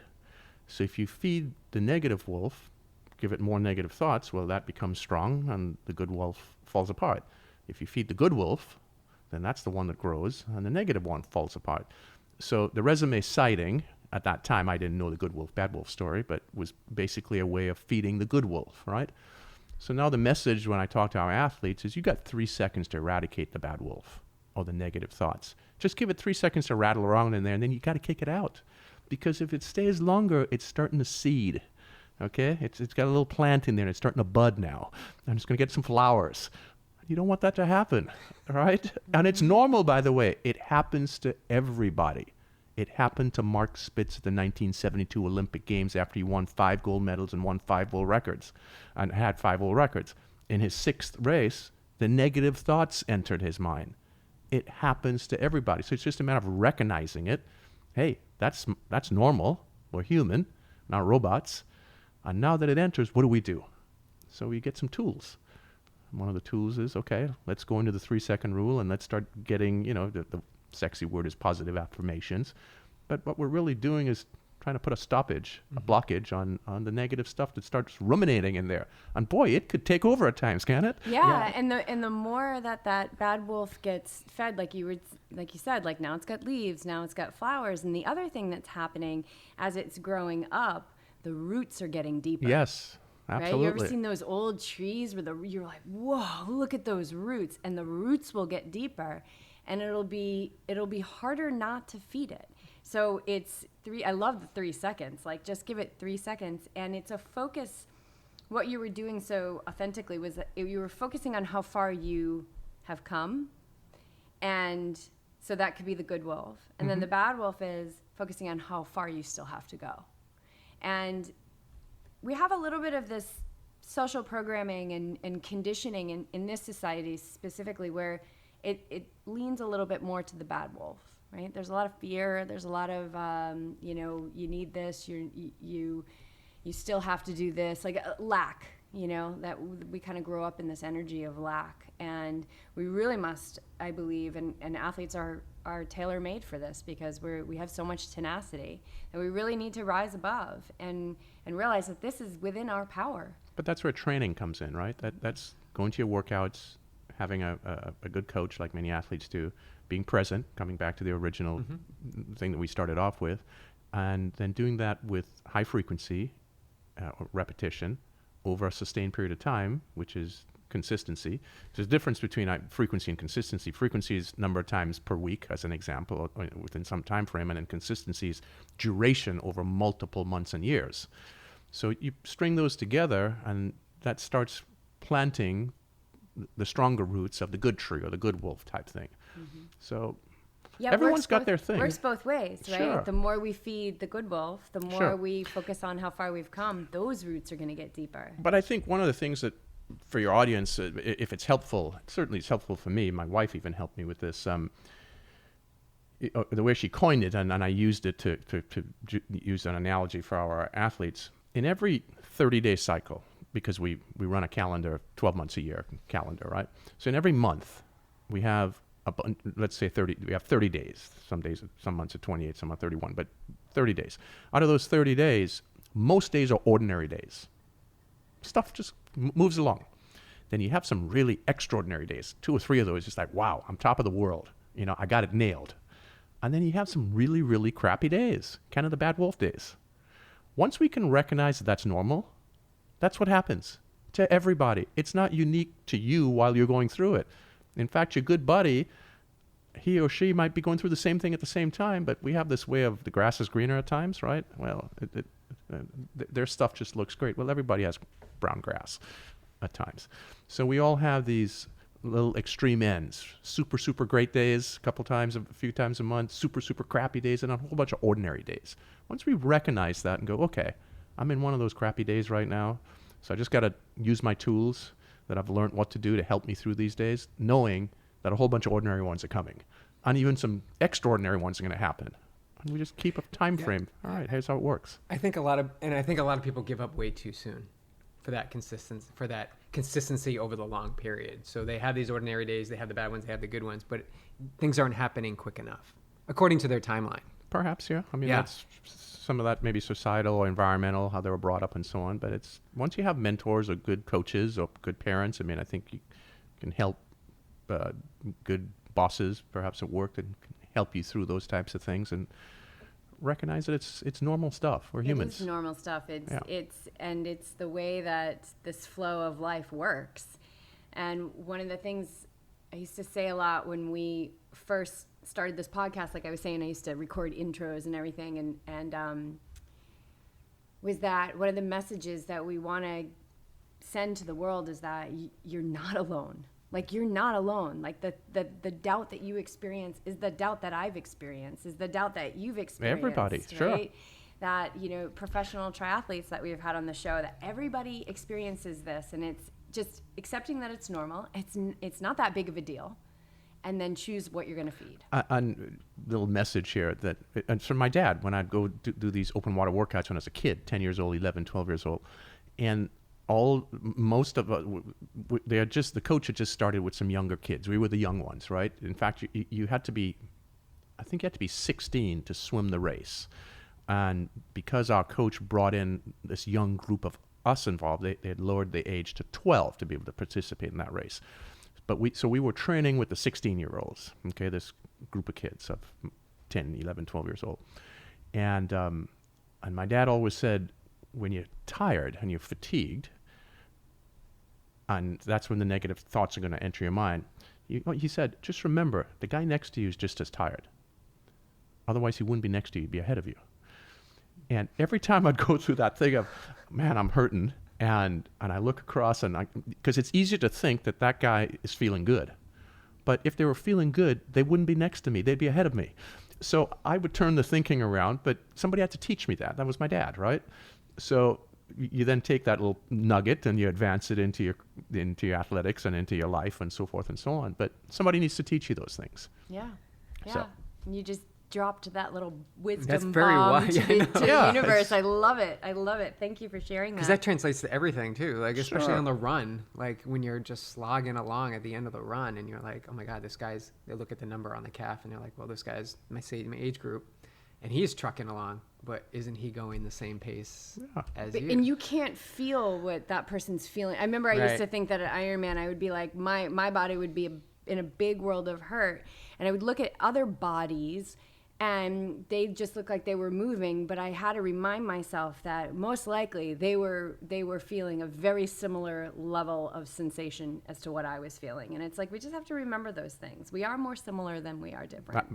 So if you feed the negative wolf, give it more negative thoughts, well, that becomes strong, and the good wolf falls apart. If you feed the good wolf, then that's the one that grows, and the negative one falls apart. So the resume citing, at that time, I didn't know the good wolf, bad wolf story, but was basically a way of feeding the good wolf, right? So now the message when I talk to our athletes is you got 3 seconds to eradicate the bad wolf or the negative thoughts. Just give it 3 seconds to rattle around in there, and then you got to kick it out. Because if it stays longer, it's starting to seed, okay? It's got a little plant in there, and it's starting to bud now. And it's going to get some flowers. You don't want that to happen, all right? And it's normal, by the way. It happens to everybody. It happened to Mark Spitz at the 1972 Olympic Games after he won 5 gold medals and won 5 world records, and had 5 world records. In his 6th race, the negative thoughts entered his mind. It happens to everybody. So it's just a matter of recognizing it. Hey, that's normal. We're human, not robots. And now that it enters, what do? So we get some tools. One of the tools is, okay, let's go into the 3-second rule and let's start getting, you know, the sexy word is positive affirmations. But what we're really doing is trying to put a stoppage, a blockage on the negative stuff that starts ruminating in there. And boy, it could take over at times, can it? Yeah. And the more that bad wolf gets fed, like you said, like now it's got leaves, now it's got flowers. And the other thing that's happening as it's growing up, the roots are getting deeper. Yes. Absolutely. Right? You ever seen those old trees where you're like, whoa, look at those roots, and the roots will get deeper, and it'll be harder not to feed it. So it's I love the 3 seconds. Like just give it 3 seconds, and it's a focus. What you were doing so authentically was that you were focusing on how far you have come, and so that could be the good wolf, and then the bad wolf is focusing on how far you still have to go, and we have a little bit of this social programming and conditioning in this society specifically where it leans a little bit more to the bad wolf, right? There's a lot of fear. There's a lot of, you need this. You still have to do this, like lack, that we kind of grow up in this energy of lack. And we really must, I believe, and athletes are tailor-made for this, because we have so much tenacity that we really need to rise above and realize that this is within our power. But that's where training comes in, right? That's going to your workouts, having a good coach like many athletes do, being present, coming back to the original thing that we started off with, and then doing that with high frequency repetition over a sustained period of time, which is consistency. There's a difference between frequency and consistency. Frequency is number of times per week, as an example, within some time frame, and then consistency is duration over multiple months and years. So you string those together, and that starts planting the stronger roots of the good tree or the good wolf type thing. So everyone's got their thing. Works both ways, right? Sure. The more we feed the good wolf, the more Sure. we focus on how far we've come, those roots are going to get deeper. But I think one of the things that, for your audience, if it's helpful, certainly it's helpful for me. My wife even helped me with this. The way she coined it, and I used it to use an analogy for our athletes. In every 30-day cycle, because we run a calendar, 12 months a year calendar, right? So in every month, we have let's say 30. We have 30 days. Some months are 28, some are 31, but 30 days. Out of those 30 days, most days are ordinary days. Stuff just moves along. Then you have some really extraordinary days. 2 or 3 of those, just like, wow, I'm top of the world. I got it nailed. And then you have some really, really crappy days, kind of the bad wolf days. Once we can recognize that that's normal, that's what happens to everybody. It's not unique to you while you're going through it. In fact, your good buddy, he or she might be going through the same thing at the same time, but we have this way of the grass is greener at times, right? Well, their stuff just looks great. Well, everybody has brown grass at times. So we all have these little extreme ends. Super, super great days a few times a month, super, super crappy days, and a whole bunch of ordinary days. Once we recognize that and go, okay, I'm in one of those crappy days right now, so I just got to use my tools that I've learned what to do to help me through these days, knowing that a whole bunch of ordinary ones are coming. And even some extraordinary ones are going to happen. And we just keep a time frame. All right, here's how it works. I think a lot of people give up way too soon for that consistency over the long period. So they have these ordinary days, they have the bad ones, they have the good ones, but things aren't happening quick enough according to their timeline. Perhaps, yeah. I mean, that's some of that maybe societal or environmental, how they were brought up and so on. But it's once you have mentors or good coaches or good parents, I mean, I think you can help good bosses perhaps at work that can help you through those types of things and recognize that it's normal stuff. We're humans. It's normal stuff. It's the way that this flow of life works. And one of the things I used to say a lot when we first started this podcast, like I was saying, I used to record intros and everything, and was that one of the messages that we want to send to the world is that you're not alone. Like, you're not alone. Like, the doubt that you experience is the doubt that I've experienced, is the doubt that you've experienced. Everybody, right? sure. That, professional triathletes that we've had on the show, that everybody experiences this, and it's just accepting that it's normal. It's not that big of a deal. And then choose what you're going to feed. And little message here and from my dad, when I'd go do these open water workouts when I was a kid, 10 years old, 11, 12 years old, and most of the coach had just started with some younger kids. We were the young ones, right? In fact, you had to be 16 to swim the race. And because our coach brought in this young group of us involved, they had lowered the age to 12 to be able to participate in that race. But we were training with the 16-year-olds, okay, this group of kids of 10, 11, 12 years old. And my dad always said, when you're tired and you're fatigued, and that's when the negative thoughts are going to enter your mind, he said, just remember, the guy next to you is just as tired. Otherwise, he wouldn't be next to you, he'd be ahead of you. And every time I'd go through that thing of, man, I'm hurting, and I look across, because it's easier to think that guy is feeling good. But if they were feeling good, they wouldn't be next to me. They'd be ahead of me. So I would turn the thinking around, but somebody had to teach me that. That was my dad, right? So you then take that little nugget and you advance it into your athletics and into your life and so forth and so on. But somebody needs to teach you those things. Yeah. Yeah. So. You just dropped that little wisdom That's very bomb wise. to the Yeah, universe. I love it. I love it. Thank you for sharing that. Because that translates to everything too, like especially Sure. on the run, like when you're just slogging along at the end of the run and you're like, oh my God, they look at the number on the calf and they're like, well, this guy's my age group and he's trucking along, but isn't he going the same pace as you? And you can't feel what that person's feeling. I remember I used to think that at Ironman, I would be like, my body would be in a big world of hurt. And I would look at other bodies and they just looked like they were moving, but I had to remind myself that most likely they were feeling a very similar level of sensation as to what I was feeling. And it's like, we just have to remember those things. We are more similar than we are different.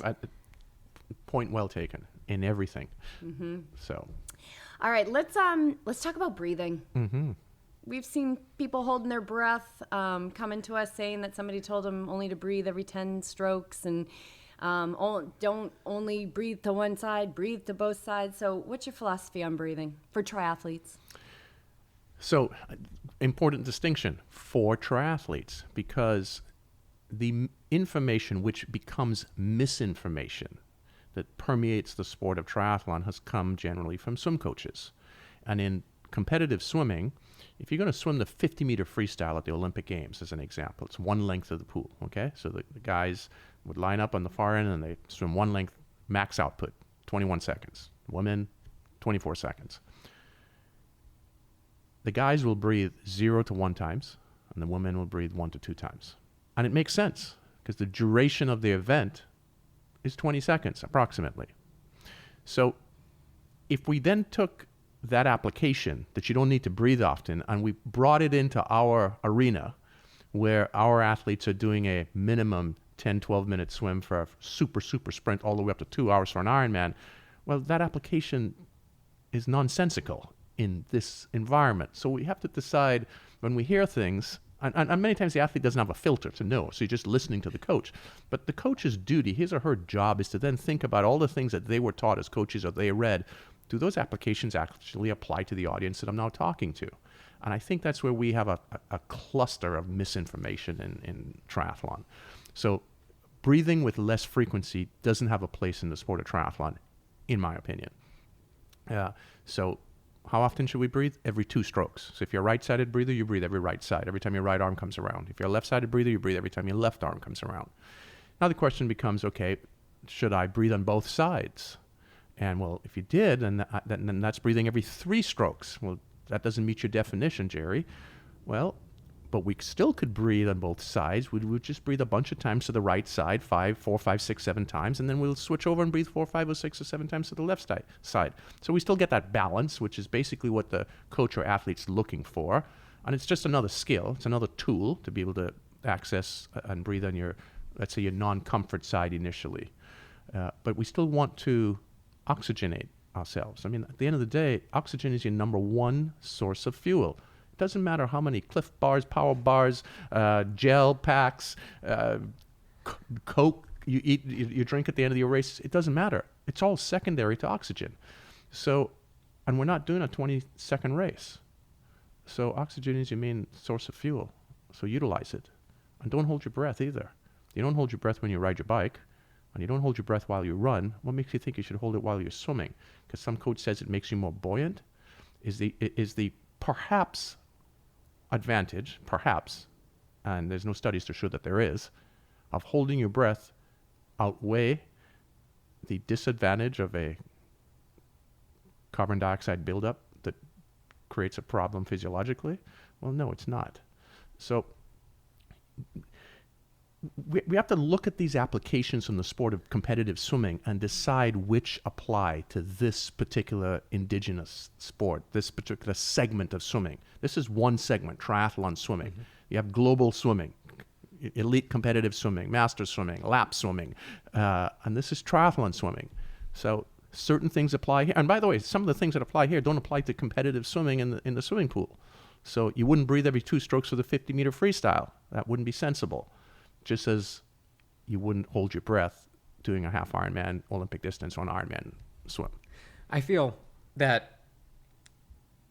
Point well taken in everything. So, All right, let's talk about breathing. We've seen people holding their breath, coming to us saying that somebody told them only to breathe every 10 strokes, and don't only breathe to one side, breathe to both sides. So what's your philosophy on breathing for triathletes? So, important distinction for triathletes, because the information which becomes misinformation that permeates the sport of triathlon has come generally from swim coaches. And in competitive swimming, if you're going to swim the 50-meter freestyle at the Olympic Games, as an example, it's one length of the pool, okay? So the guys would line up on the far end and they swim one length, max output, 21 seconds. Women, 24 seconds. The guys will breathe 0 to 1 times, and the women will breathe 1 to 2 times. And it makes sense, because the duration of the event is 20 seconds, approximately. So if we then took that application that you don't need to breathe often and we brought it into our arena where our athletes are doing a minimum 10, 12-minute swim for a super sprint all the way up to 2 hours for an Ironman, well, that application is nonsensical in this environment. So we have to decide when we hear things, and many times the athlete doesn't have a filter to know, so you're just listening to the coach. But the coach's duty, his or her job, is to then think about all the things that they were taught as coaches or they read. Do those applications actually apply to the audience that I'm now talking to? And I think that's where we have a cluster of misinformation in triathlon. So breathing with less frequency doesn't have a place in the sport of triathlon, in my opinion. So how often should we breathe? Every 2 strokes. So if you're a right-sided breather, you breathe every right side, every time your right arm comes around. If you're a left-sided breather, you breathe every time your left arm comes around. Now the question becomes, okay, should I breathe on both sides? And well, if you did, then that's breathing every 3 strokes. Well, that doesn't meet your definition, Jerry. Well, but we still could breathe on both sides. We would just breathe a bunch of times to the right side, 4, 5, 6, 7 times, and then we'll switch over and breathe 4, 5, or 6, or 7 times to the left side. So we still get that balance, which is basically what the coach or athlete's looking for. And it's just another skill. It's another tool to be able to access and breathe on your, let's say, your non-comfort side initially. But we still want to oxygenate ourselves. I mean, at the end of the day, oxygen is your number 1 source of fuel. It doesn't matter how many Cliff bars, power bars, gel packs, Coke you eat, you drink at the end of your race. It doesn't matter. It's all secondary to oxygen. So, and we're not doing a 20-second race. So oxygen is your main source of fuel. So utilize it. And don't hold your breath either. You don't hold your breath when you ride your bike. And you don't hold your breath while you run. What makes you think you should hold it while you're swimming? Because some coach says it makes you more buoyant. Is the perhaps advantage, perhaps, and there's no studies to show that there is, of holding your breath outweigh the disadvantage of a carbon dioxide buildup that creates a problem physiologically? Well, no, it's not. So we have to look at these applications in the sport of competitive swimming and decide which apply to this particular indigenous sport, this particular segment of swimming. This is one segment, triathlon swimming. Mm-hmm. You have global swimming, elite competitive swimming, master swimming, lap swimming, and this is triathlon swimming. So certain things apply here. And by the way, some of the things that apply here don't apply to competitive swimming in the swimming pool. So you wouldn't breathe every 2 strokes for the 50-meter freestyle. That wouldn't be sensible. Just as you wouldn't hold your breath doing a half Ironman Olympic distance or an Ironman swim. I feel that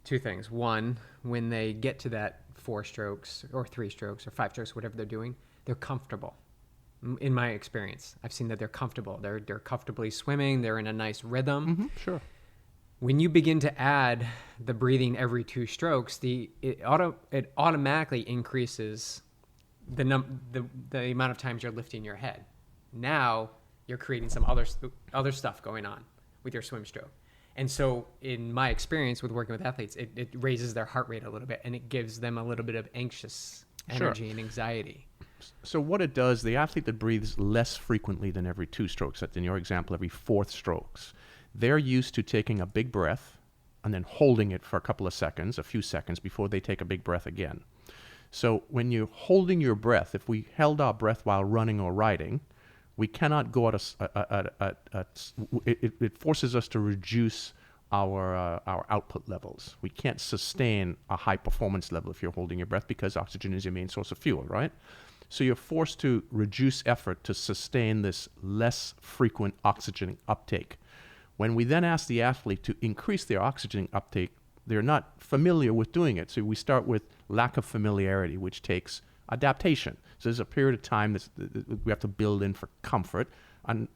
two things. One, when they get to that 4 strokes or 3 strokes or 5 strokes, whatever they're doing, they're comfortable. In my experience, I've seen that they're comfortable. They're comfortably swimming. They're in a nice rhythm. Sure. When you begin to add the breathing every 2 strokes, it automatically increases the amount of times you're lifting your head. Now you're creating some other stuff going on with your swim stroke. And so in my experience with working with athletes, it raises their heart rate a little bit, and it gives them a little bit of anxious energy and anxiety. So what it does, the athlete that breathes less frequently than every 2 strokes, in your example, every 4th strokes, they're used to taking a big breath and then holding it for a few seconds before they take a big breath again. So when you're holding your breath, if we held our breath while running or riding, we cannot go it forces us to reduce our output levels. We can't sustain a high performance level if you're holding your breath because oxygen is your main source of fuel, right? So you're forced to reduce effort to sustain this less frequent oxygen uptake. When we then ask the athlete to increase their oxygen uptake, they're not familiar with doing it. So we start with lack of familiarity, which takes adaptation. So there's a period of time that we have to build in for comfort and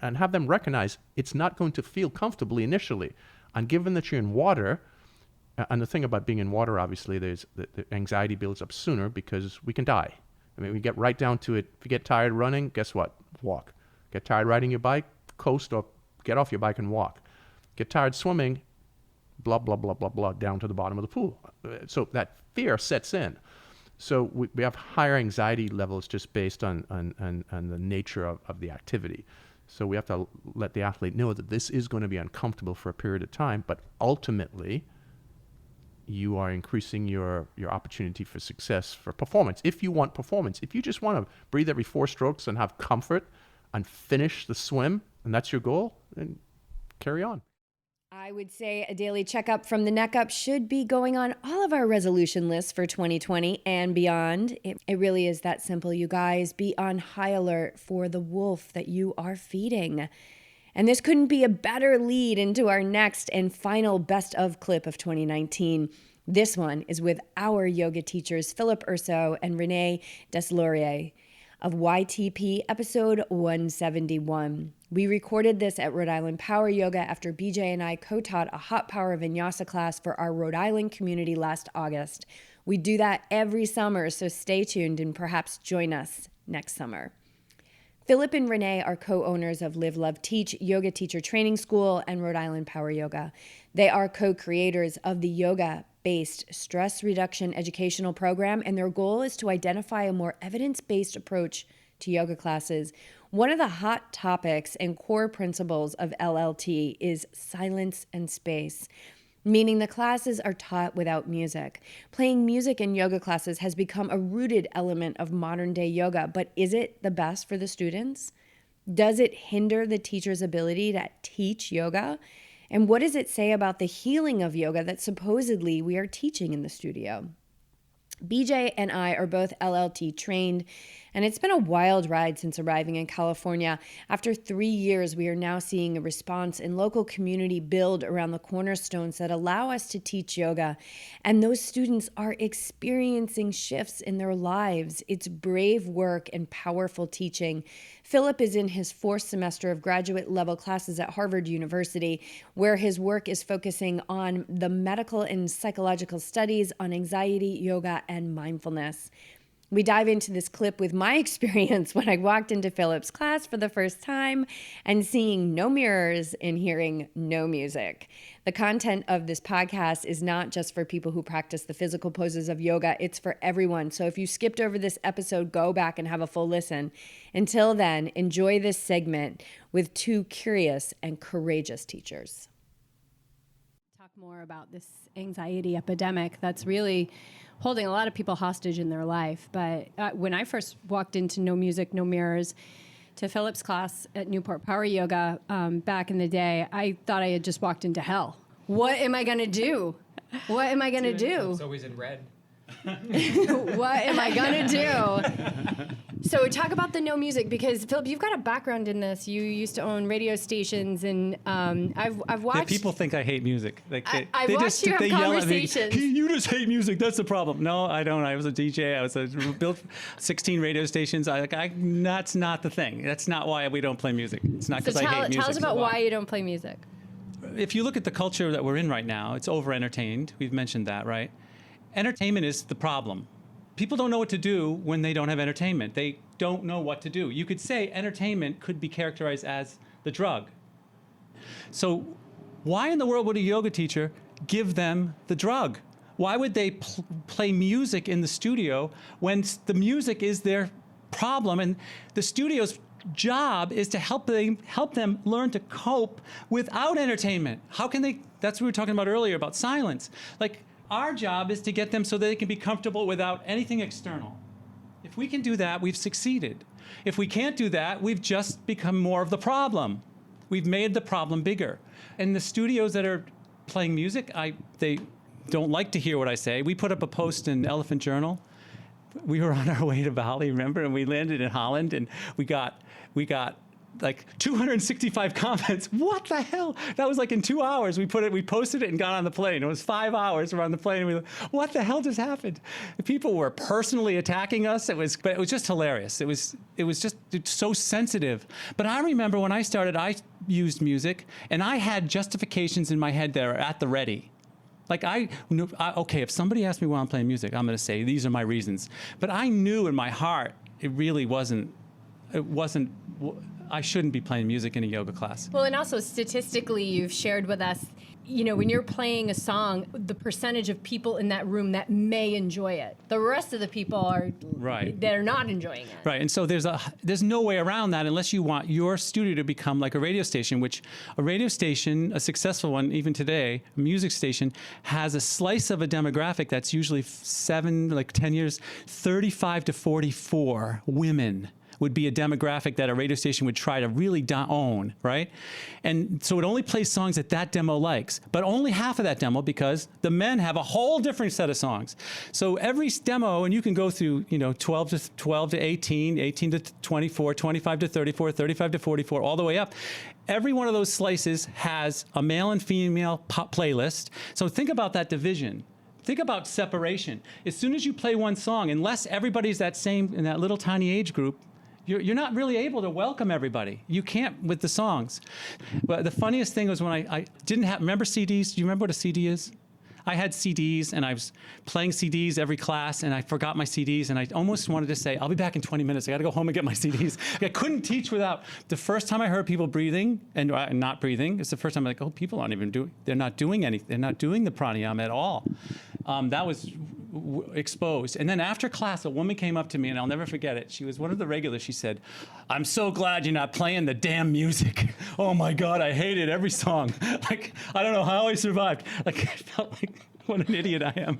have them recognize it's not going to feel comfortably initially. And given that you're in water, and the thing about being in water, obviously, there's the anxiety builds up sooner because we can die. I mean, we get right down to it. If you get tired running, guess what? Walk. Get tired riding your bike, coast or get off your bike and walk. Get tired swimming, blah, blah, blah, blah, blah, down to the bottom of the pool. So that fear sets in. So we have higher anxiety levels just based on the nature of the activity. So we have to let the athlete know that this is going to be uncomfortable for a period of time, but ultimately you are increasing your opportunity for success for performance. If you want performance, if you just want to breathe every 4 strokes and have comfort and finish the swim, and that's your goal, then carry on. I would say a daily checkup from the neck up should be going on all of our resolution lists for 2020 and beyond. It really is that simple, you guys. Be on high alert for the wolf that you are feeding. And this couldn't be a better lead into our next and final best of clip of 2019. This one is with our yoga teachers, Philip Urso and Renee Deslauriers of YTP episode 171. We recorded this at Rhode Island Power Yoga after BJ and I co-taught a hot power vinyasa class for our Rhode Island community last August. We do that every summer, so stay tuned and perhaps join us next summer. Philip and Renee are co-owners of Live, Love, Teach Yoga Teacher Training School and Rhode Island Power Yoga. They are co-creators of the yoga-based stress reduction educational program, and their goal is to identify a more evidence-based approach to yoga classes. One of the hot topics and core principles of LLT is silence and space, meaning the classes are taught without music. Playing music in yoga classes has become a rooted element of modern-day yoga, but is it the best for the students? Does it hinder the teacher's ability to teach yoga? And what does it say about the healing of yoga that supposedly we are teaching in the studio? BJ and I are both LLT trained, and it's been a wild ride since arriving in California. After 3 years, we are now seeing a response in local community build around the cornerstones that allow us to teach yoga. And those students are experiencing shifts in their lives. It's brave work and powerful teaching. Philip is in his 4th semester of graduate level classes at Harvard University, where his work is focusing on the medical and psychological studies on anxiety, yoga, and mindfulness. We dive into this clip with my experience when I walked into Philip's class for the first time and seeing no mirrors and hearing no music. The content of this podcast is not just for people who practice the physical poses of yoga, it's for everyone. So if you skipped over this episode, go back and have a full listen. Until then, enjoy this segment with 2 curious and courageous teachers. Talk more about this anxiety epidemic that's really holding a lot of people hostage in their life. But when I first walked into No Music, No Mirrors to Philip's class at Newport Power Yoga back in the day, I thought I had just walked into hell. What am I going to do? What am I going to do? It's always in red. What am I going to do? So talk about the no music, because Philip, you've got a background in this. You used to own radio stations, and I've watched. Yeah, people think I hate music. Like I've watched you have conversations. You just hate music. That's the problem. No, I don't. I was a DJ. Built 16 radio stations. That's not the thing. That's not why we don't play music. It's not because I hate music. Tell us about why you don't play music. If you look at the culture that we're in right now, it's over-entertained. We've mentioned that, right? Entertainment is the problem. People don't know what to do when they don't have entertainment. They don't know what to do. You could say entertainment could be characterized as the drug. So why in the world would a yoga teacher give them the drug? Why would they play music in the studio when the music is their problem? And the studio's job is to help them learn to cope without entertainment. How can they? That's what we were talking about earlier about silence. Like, our job is to get them so that they can be comfortable without anything external. If we can do that, we've succeeded. If we can't do that, we've just become more of the problem. We've made the problem bigger. And the studios that are playing music, they don't like to hear what I say. We put up a post in Elephant Journal. We were on our way to Bali, remember? And we landed in Holland, and we got like 265 comments. What the hell? That was like in 2 hours. We posted it and got on the plane. It was 5 hours. We're on the plane. And we were like, what the hell just happened? People were personally attacking us. But it was just hilarious. It was just so sensitive. But I remember when I started, I used music, and I had justifications in my head that are at the ready. Like okay, if somebody asks me why I'm playing music, I'm going to say these are my reasons. But I knew in my heart it really wasn't. I shouldn't be playing music in a yoga class. Well, and also statistically, you've shared with us, when you're playing a song, the percentage of people in that room that may enjoy it. The rest of the people are they're not enjoying it. Right, and so there's no way around that unless you want your studio to become like a radio station, which a radio station, a successful one, even today, a music station, has a slice of a demographic that's usually 10 years, 35 to 44 women. Would be a demographic that a radio station would try to really own, right? And so it only plays songs that demo likes, but only half of that demo because the men have a whole different set of songs. So every demo, and you can go through, 12 to 18, 18 to 24, 25 to 34, 35 to 44, all the way up. Every one of those slices has a male and female pop playlist. So think about that division. Think about separation. As soon as you play one song, unless everybody's that same in that little tiny age group, you're not really able to welcome everybody. You can't with the songs. But the funniest thing was when I didn't have, remember CDs? Do you remember what a CD is? I had CDs, and I was playing CDs every class, and I forgot my CDs, and I almost wanted to say, I'll be back in 20 minutes. I got to go home and get my CDs. I couldn't teach without. The first time I heard people breathing and not breathing, it's the first time I'm like, oh, people aren't even doing, they're not doing anything. They're not doing the pranayama at all. That was exposed. And then after class, a woman came up to me, and I'll never forget it. She was one of the regulars. She said, I'm so glad you're not playing the damn music. Oh my God, I hated every song. Like, I don't know how I survived. Like, I felt like what an idiot I am.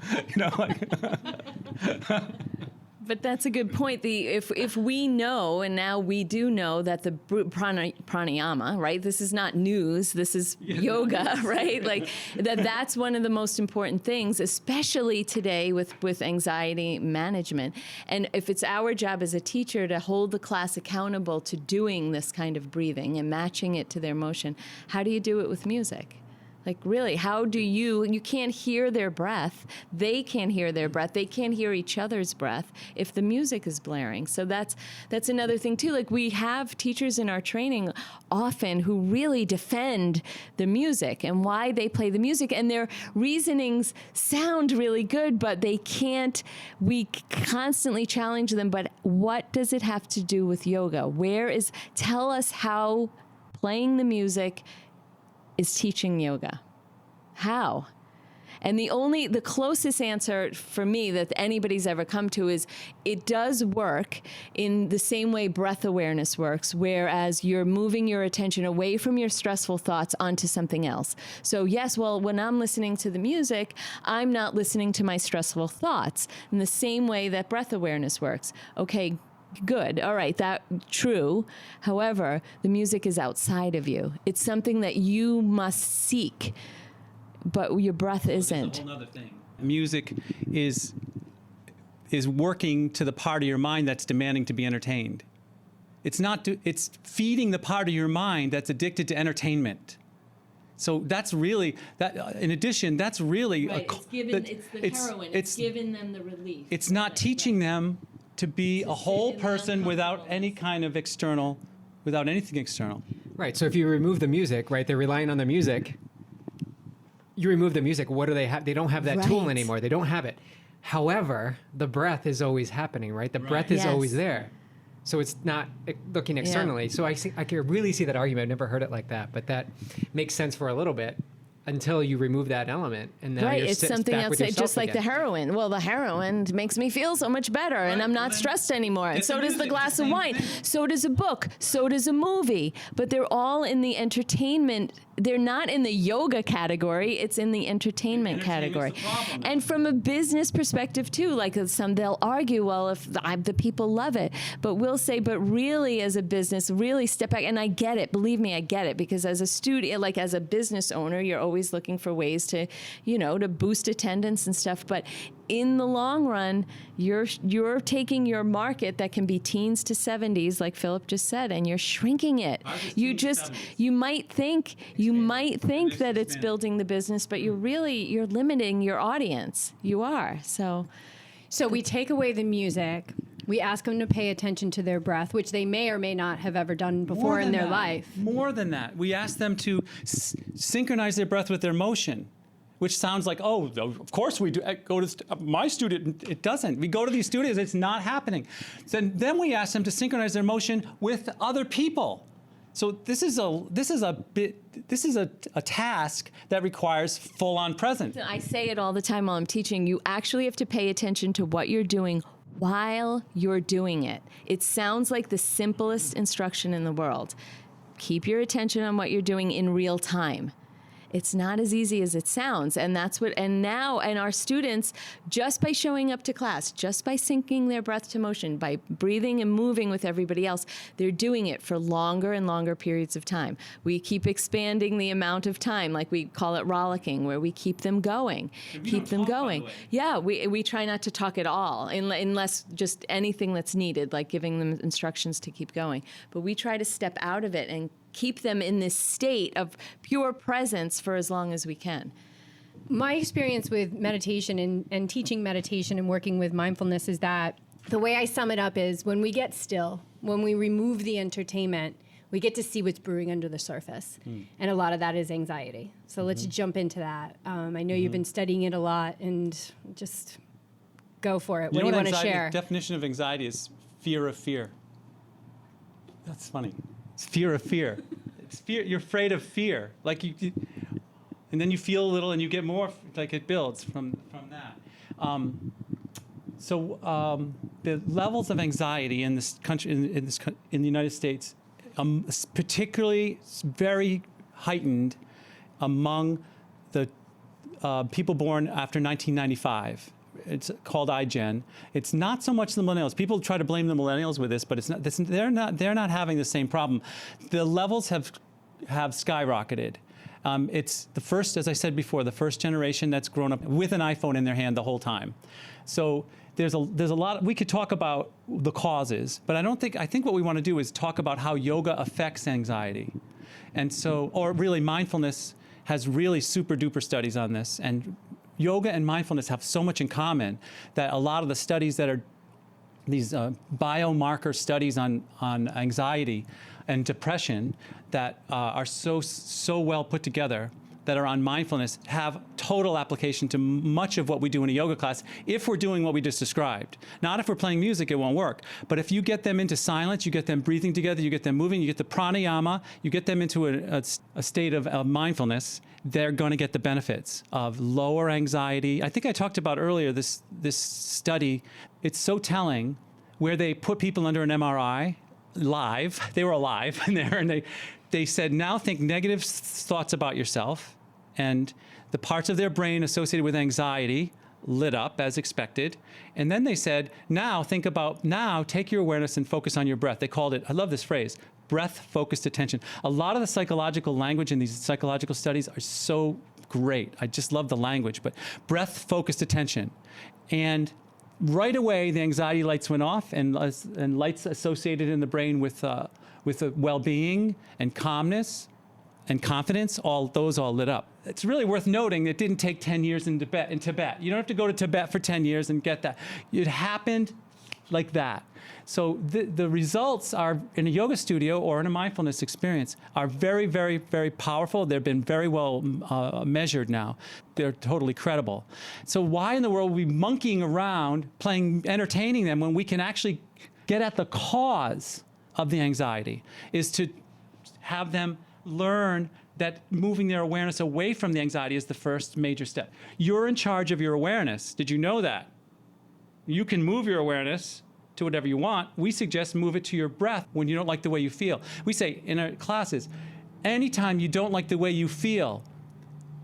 But that's a good point. If we know, and now we do know that the pranayama, right? This is not news. This is yoga, right? Like that's one of the most important things, especially today with anxiety management. And if it's our job as a teacher to hold the class accountable to doing this kind of breathing and matching it to their motion, how do you do it with music? Like, really, how do you can't hear their breath. They can't hear their breath. They can't hear each other's breath if the music is blaring. So that's another thing, too. Like, we have teachers in our training often who really defend the music and why they play the music. And their reasonings sound really good, but they can't. We constantly challenge them. But what does it have to do with yoga? Tell us how playing the music is teaching yoga. How? And the closest answer for me that anybody's ever come to is it does work in the same way breath awareness works, whereas you're moving your attention away from your stressful thoughts onto something else. So yes, well, when I'm listening to the music, I'm not listening to my stressful thoughts in the same way that breath awareness works. Okay, good. All right. That true. However, the music is outside of you. It's something that you must seek, but your breath isn't. That's a whole other thing. Music is is working to the part of your mind that's demanding to be entertained. It's feeding the part of your mind that's addicted to entertainment. So that's really that. In addition, that's really Right, it's the heroin. It's giving them the relief. It's not teaching them to be a whole person without any kind of without anything external. Right. So if you remove the music, right, they're relying on the music. You remove the music. What do they have? They don't have that tool Right. anymore. They don't have it. However, the breath is always happening, right? The breath is Yes. always there. So it's not looking externally. So I can really see that argument. I've never heard it like that, but that makes sense for a little bit until you remove that element. And now Right, you're it's back something else, with yourself just like the again. heroin. Well, the heroin makes me feel so much better, and I'm not stressed anymore. And get so the does the music, glass the of same wine. thing. So does a book. So does a movie. But they're all in the entertainment. They're not in the yoga category. It's in the entertainment category. Entertainment's the problem. And from a business perspective too, like they'll argue, well, if the people love it, but we'll say, but really, as a business, really step back. And I get it. Believe me, I get it, because as a student, like as a business owner, you're always looking for ways to, to boost attendance and stuff. But in the long run, you're taking your market that can be teens to 70s, like Philip just said, and you're shrinking it. You might think that it's building the business, but you're limiting your audience. You are. So we take away the music. We ask them to pay attention to their breath, which they may or may not have ever done before in their life. More than that, we ask them to synchronize their breath with their motion, which sounds like, oh, of course we do. Go to my studio. It doesn't. We go to these studios. It's not happening. Then we ask them to synchronize their motion with other people. So this is a task that requires full-on presence. I say it all the time while I'm teaching. You actually have to pay attention to what you're doing while you're doing it. It sounds like the simplest instruction in the world. Keep your attention on what you're doing in real time. It's not as easy as it sounds. And our students, just by showing up to class, just by syncing their breath to motion, by breathing and moving with everybody else, they're doing it for longer and longer periods of time. We keep expanding the amount of time, like we call it rollicking, where we keep them going. Yeah, we try not to talk at all, unless just anything that's needed, like giving them instructions to keep going. But we try to step out of it and keep them in this state of pure presence for as long as we can. My experience with meditation and teaching meditation and working with mindfulness is that the way I sum it up is when we get still, when we remove the entertainment, we get to see what's brewing under the surface. And a lot of that is anxiety. So let's jump into that. I know you've been studying it a lot, and just go for it. What do you want to share? The definition of anxiety is fear of fear. That's funny. It's fear of fear. It's fear. You're afraid of fear. Like and then you feel a little, and you get more. Like it builds from that. The levels of anxiety in this country, in the United States, particularly very heightened among the people born after 1995. It's called iGen. It's not so much the millennials. People try to blame the millennials with this, but it's not. They're not having the same problem. The levels have skyrocketed. It's the first, as I said before, the first generation that's grown up with an iPhone in their hand the whole time. So there's a lot. We could talk about the causes, but I think what we want to do is talk about how yoga affects anxiety, or really mindfulness has really super duper studies on this, and yoga and mindfulness have so much in common that a lot of the studies that are these biomarker studies on anxiety and depression that are so well put together that are on mindfulness have total application to much of what we do in a yoga class if we're doing what we just described. Not if we're playing music, it won't work. But if you get them into silence, you get them breathing together, you get them moving, you get the pranayama, you get them into a state of mindfulness, they're going to get the benefits of lower anxiety. I think I talked about earlier this study. It's so telling where they put people under an MRI live. They were alive in there, and they said, now think negative thoughts about yourself, and the parts of their brain associated with anxiety lit up as expected. And then they said, now take your awareness and focus on your breath. They called it, I love this phrase, breath-focused attention. A lot of the psychological language in these psychological studies are so great. I just love the language, but breath-focused attention. And right away the anxiety lights went off, and lights associated in the brain with well-being and calmness and confidence, all lit up. It's really worth noting it didn't take 10 years in Tibet. You don't have to go to Tibet for 10 years and get that. It happened like that. So the results are in a yoga studio or in a mindfulness experience are very, very, very powerful. They've been very well measured now. They're totally credible. So why in the world are we monkeying around entertaining them when we can actually get at the cause of the anxiety? Is to have them learn that moving their awareness away from the anxiety is the first major step. You're in charge of your awareness. Did you know that? You can move your awareness to whatever you want. We suggest move it to your breath when you don't like the way you feel. We say in our classes, anytime you don't like the way you feel,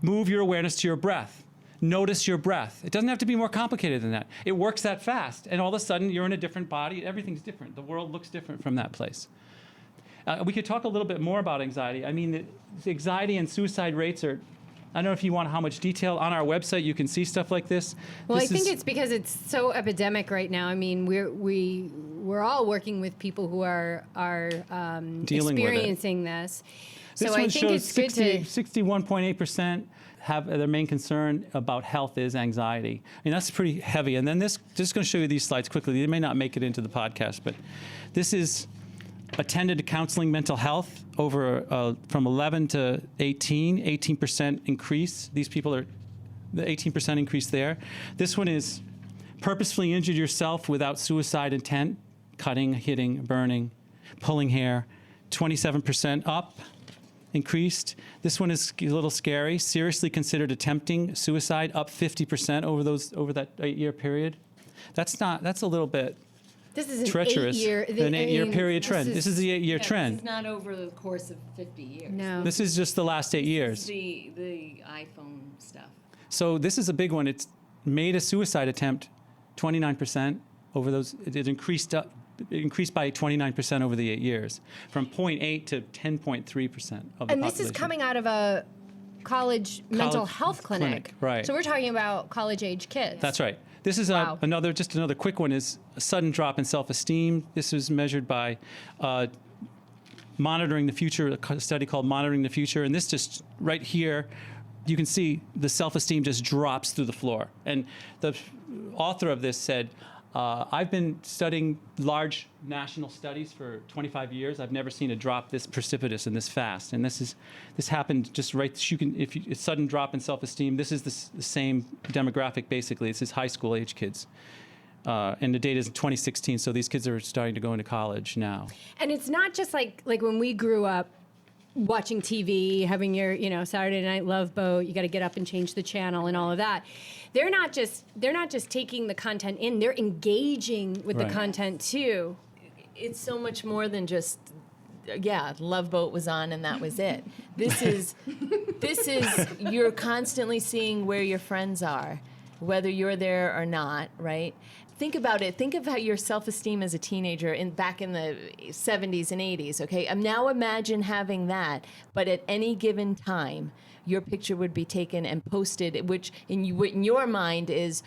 move your awareness to your breath. Notice your breath. It doesn't have to be more complicated than that. It works that fast, and all of a sudden you're in a different body. Everything's different. The world looks different from that place. We could talk a little bit more about anxiety. I mean, the anxiety and suicide rates are, I don't know if you want how much detail. On our website, you can see stuff like this. Well, I think it's because it's so epidemic right now. I mean, we're all working with people who are dealing experiencing this. This So one I think shows it's good to 61.8% have their main concern about health is anxiety. I mean, that's pretty heavy. And then just going to show you these slides quickly. They may not make it into the podcast, but this is attended counseling mental health over from 11 to 18% increase. These people are the 18% increase there. This one is purposefully injured yourself without suicide intent, cutting, hitting, burning, pulling hair, 27% up increased. This one is a little scary. Seriously considered attempting suicide, up 50% over that 8-year period. That's a little bit this is an treacherous. 8-year period trend. This is the 8-year trend. It's not over the course of 50 years. No. This is just the last 8 years. The iPhone stuff. So this is a big one. It's made a suicide attempt 29% over those. It increased by 29% over the 8 years, from 0.8 to 10.3% of the population. And this is coming out of a college mental health clinic. Right. So we're talking about college-age kids. That's right. This is Wow. another quick one is a sudden drop in self-esteem. This was measured by monitoring the future, a study called Monitoring the Future. And this just right here, you can see the self-esteem just drops through the floor. And the author of this said, I've been studying large national studies for 25 years. I've never seen a drop this precipitous and this fast. And this happened just right. If a sudden drop in self-esteem, this is the same demographic basically. This is high school age kids. And the data is 2016, so these kids are starting to go into college now. And it's not just like when we grew up watching TV, having your Saturday Night Love Boat, you got to get up and change the channel and all of that. They're not just taking the content in, they're engaging with the content too. It's so much more than just Love Boat was on and that was it. This is you're constantly seeing where your friends are, whether you're there or not, right? Think about it. Think about your self-esteem as a teenager back in the 70s and 80s, okay? Now imagine having that, but at any given time, your picture would be taken and posted, which in your mind is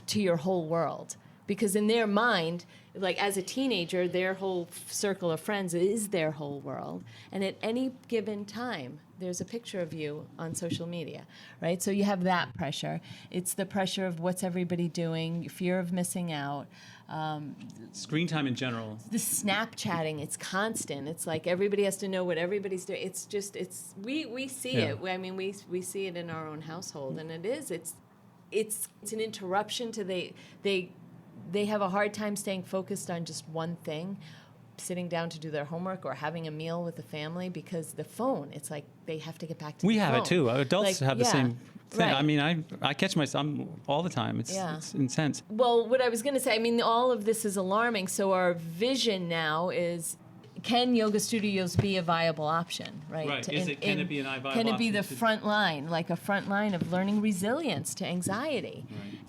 to your whole world. Because in their mind, like as a teenager, their whole circle of friends is their whole world. And at any given time, there's a picture of you on social media, right? So you have that pressure. It's the pressure of what's everybody doing, fear of missing out. Screen time in general. The Snapchatting, it's constant. It's like everybody has to know what everybody's doing. It's just, we see it. I mean, we see it in our own household, and it's an interruption to they have a hard time staying focused on just one thing, sitting down to do their homework or having a meal with the family, because the phone, it's like they have to get back to the phone. We have it too. Adults have the same thing. Right. I mean, I catch myself all the time. It's intense. Well, what I was going to say, I mean, all of this is alarming. So our vision now is, can yoga studios be a viable option, right? Right. Can it be an viable option? Can it be the front line, like a front line of learning resilience to anxiety? Right.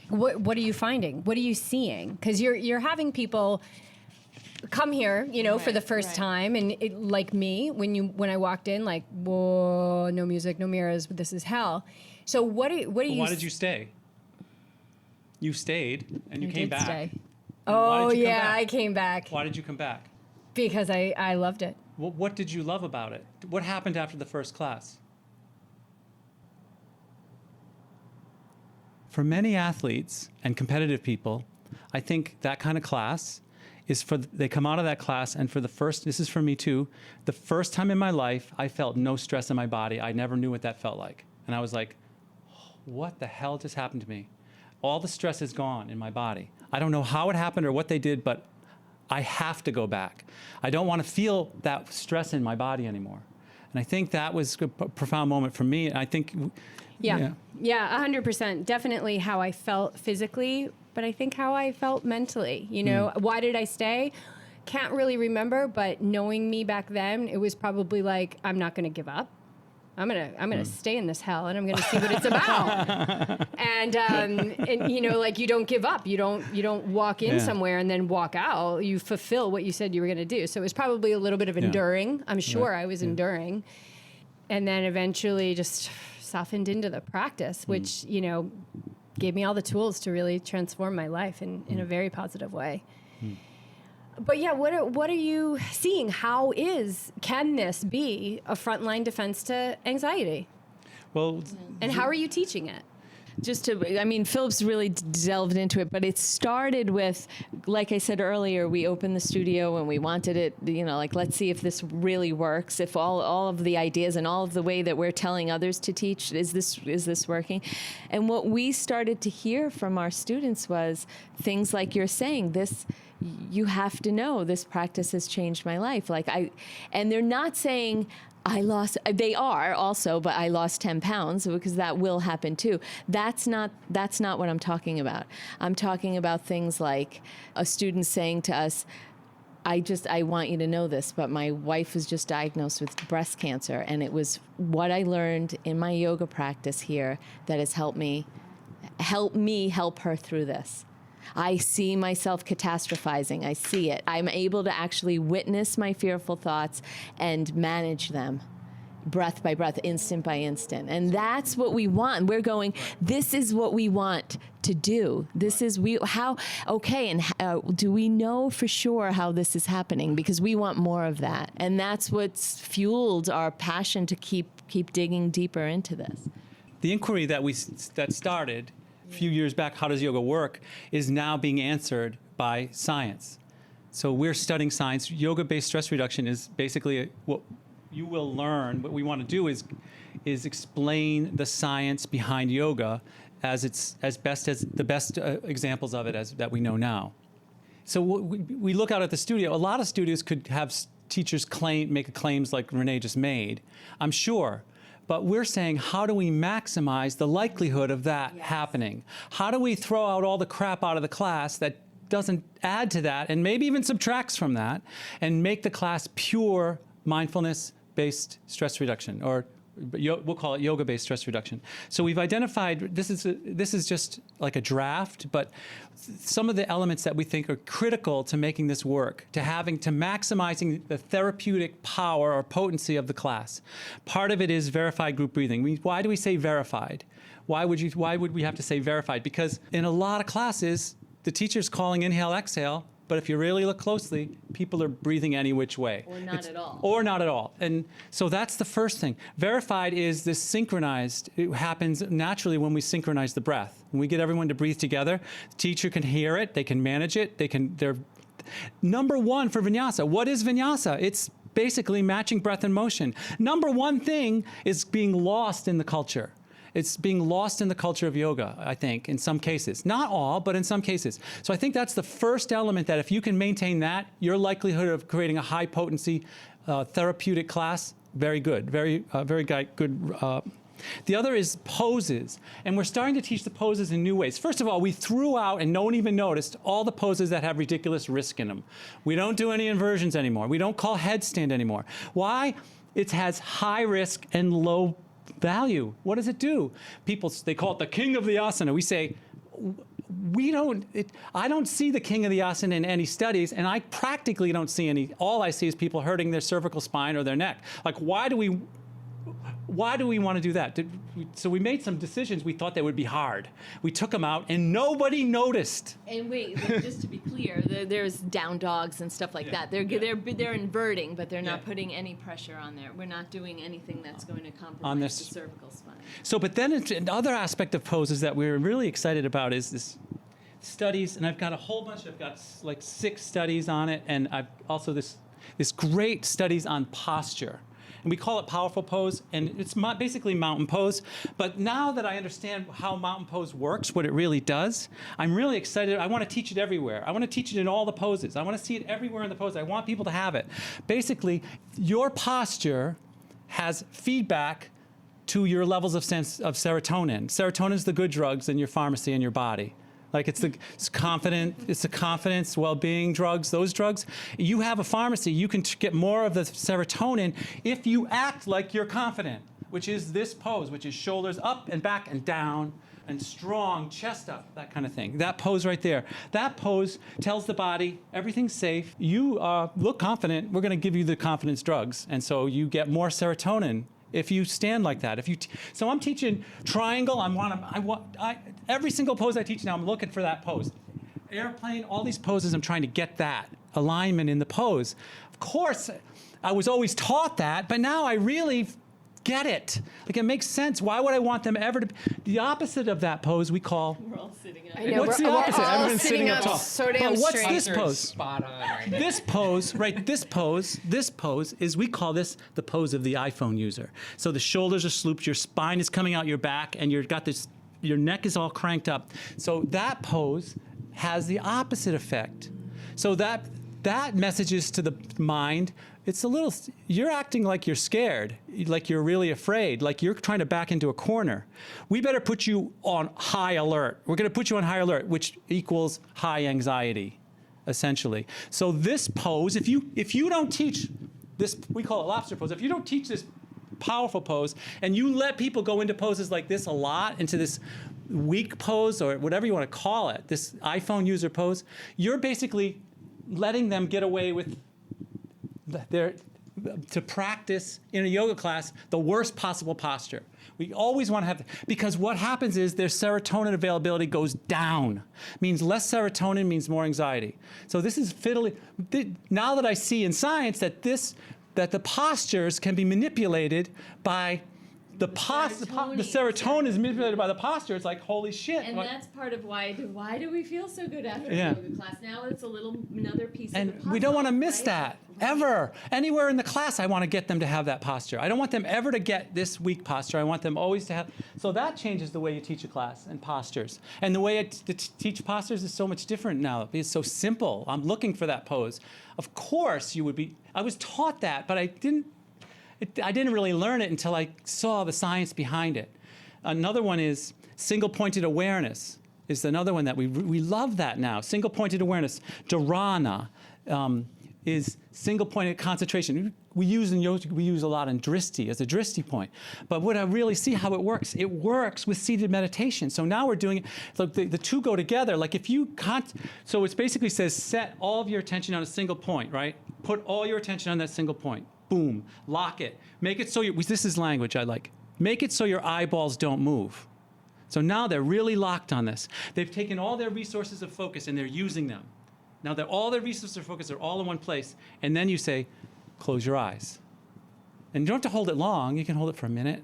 What are you finding? What are you seeing? Because you're having people come here, for the first time, and like me, when I walked in, like, whoa, no music, no mirrors, but this is hell. So what are you? Why did you stay? You stayed and you I came did back. stay. And why Oh did you come yeah, back? I came back Why did you come back? because I loved it. What did you love about it? What happened after the first class? For many athletes and competitive people, I think that kind of class is they come out of that class and this is for me too, the first time in my life I felt no stress in my body. I never knew what that felt like. And I was like, what the hell just happened to me? All the stress is gone in my body. I don't know how it happened or what they did, but I have to go back. I don't want to feel that stress in my body anymore. And I think that was a profound moment for me. I think, Yeah, 100%. Definitely how I felt physically, but I think how I felt mentally. You know, why did I stay? Can't really remember, but knowing me back then, it was probably like, I'm not going to give up. I'm gonna stay in this hell, and I'm gonna see what it's about. and you know, like, you don't give up. You don't walk in somewhere and then walk out. You fulfill what you said you were gonna do. So it was probably a little bit of enduring. I'm sure I was enduring, and then eventually just softened into the practice, which you know gave me all the tools to really transform my life in a very positive way. But yeah, what are you seeing? Can this be a frontline defense to anxiety? well, And how are you teaching it? Philip's really delved into it, but it started with, like I said earlier, we opened the studio and we wanted it, you know, like, let's see if this really works, if all of the ideas and all of the way that we're telling others to teach, is this working? And what we started to hear from our students was things like you're saying, you have to know this practice has changed my life. And they're not saying, they are also, but I lost 10 pounds, because that will happen too. That's not what I'm talking about. I'm talking about things like a student saying to us, I want you to know this, but my wife was just diagnosed with breast cancer, and it was what I learned in my yoga practice here that has helped me help her through this. I see myself catastrophizing. I see it. I'm able to actually witness my fearful thoughts and manage them breath by breath, instant by instant. And that's what we want. We're going, this is what we want to do. This is do we know for sure how this is happening? Because we want more of that. And that's what's fueled our passion to keep digging deeper into this. the inquiry that started a few years back, how does yoga work, is now being answered by science. So we're studying science. Yoga-based stress reduction is basically what you will learn. What we want to do is explain the science behind yoga as the best examples of it that we know now. So we look out at the studio. A lot of studios could have teachers make claims like Renee just made, I'm sure. But we're saying, how do we maximize the likelihood of that happening? How do we throw out all the crap out of the class that doesn't add to that and maybe even subtracts from that, and make the class pure mindfulness-based stress reduction, or we'll call it yoga-based stress reduction. So we've identified, this is just like a draft, but some of the elements that we think are critical to making this work, to maximizing the therapeutic power or potency of the class. Part of it is verified group breathing. Why do we say verified? Why would we have to say verified? Because in a lot of classes, the teacher's calling inhale, exhale, but if you really look closely, people are breathing any which way. Or not at all. Or not at all. And so that's the first thing. Verified is this synchronized. It happens naturally when we synchronize the breath. When we get everyone to breathe together, the teacher can hear it, they can manage it, they're number one for vinyasa. What is vinyasa? It's basically matching breath and motion. Number one thing is being lost in the culture. It's being lost in the culture of yoga, I think, in some cases. Not all, but in some cases. So I think that's the first element, that if you can maintain that, your likelihood of creating a high potency therapeutic class, very good, very good. The other is poses. And we're starting to teach the poses in new ways. First of all, we threw out, and no one even noticed, all the poses that have ridiculous risk in them. We don't do any inversions anymore. We don't call headstand anymore. Why? It has high risk and low value. What does it do? They call it the king of the asana. We say, I don't see the king of the asana in any studies, and I practically don't see any. All I see is people hurting their cervical spine or their neck. Like, why why do we want to do that? So we made some decisions. We thought they would be hard. We took them out, and nobody noticed. And wait, just to be clear, there's down dogs and stuff like that. They're inverting, but they're not putting any pressure on there. We're not doing anything that's going to compromise the cervical spine. So, but then another aspect of poses that we're really excited about is this studies, and I've got a whole bunch. I've got like 6 studies on it, and I've also this great studies on posture. And we call it powerful pose, and it's basically mountain pose. But now that I understand how mountain pose works, what it really does, I'm really excited. I want to teach it everywhere. I want to teach it in all the poses. I want to see it everywhere in the pose. I want people to have it. Basically, your posture has feedback to your levels of serotonin. Serotonin is the good drugs in your pharmacy in your body. Like it's the confidence, well-being drugs, those drugs. You have a pharmacy, you can get more of the serotonin if you act like you're confident, which is this pose, which is shoulders up and back and down and strong, chest up, that kind of thing. That pose right there. That pose tells the body everything's safe. You look confident, we're gonna give you the confidence drugs. And so you get more serotonin if you stand like that. So I'm teaching triangle. Every single pose I teach now, I'm looking for that pose. Airplane, all these poses, I'm trying to get that alignment in the pose. Of course, I was always taught that, but now I really get it. Like it makes sense. Why would I want them ever to? The opposite of that pose we call. We're all sitting up. I know, What's the opposite? We're all Everyone's sitting up tall. so damn But what's straight. this pose? Spot on right now. This pose, right? This pose is, we call this the pose of the iPhone user. So the shoulders are slooped, your spine is coming out your back, and you've got this, your neck is all cranked up. So that pose has the opposite effect. So that messages to the mind, you're acting like you're scared, like you're really afraid, like you're trying to back into a corner. We better put you on high alert. We're going to put you on high alert, which equals high anxiety, essentially. So this pose, if you don't teach this, we call it lobster pose, if you don't teach this powerful pose, and you let people go into poses like this a lot, into this weak pose, or whatever you want to call it, this iPhone user pose, you're basically letting them get away with to practice in a yoga class the worst possible posture. We always want to have, because what happens is their serotonin availability goes down. Means less serotonin means more anxiety. So this is fiddly. Now that I see in science that the postures can be manipulated by the serotonin is manipulated by the posture. It's like, holy shit. And that's part of why do we feel so good after a yoga class? Now it's another piece of the puzzle. And we don't want to miss right? that, ever. Anywhere in the class, I want to get them to have that posture. I don't want them ever to get this weak posture. I want them always to have. So that changes the way you teach a class and postures. And the way I teach postures is so much different now. It's so simple. I'm looking for that pose. Of course, I was taught that, but I didn't really learn it until I saw the science behind it. Another one is single-pointed awareness. Is another one that we love that now. Single-pointed awareness. Dharana is single-pointed concentration. We use in yoga, we use a lot in drishti as a drishti point. But what I really see how it works with seated meditation. So now we're doing it. So the two go together. Like if you so it basically says set all of your attention on a single point, right? Put all your attention on that single point. Boom, lock it. Make it so this is language I like. Make it so your eyeballs don't move. So now they're really locked on this. They've taken all their resources of focus and they're using them. Now all their resources of focus are all in one place. And then you say, close your eyes. And you don't have to hold it long. You can hold it for a minute,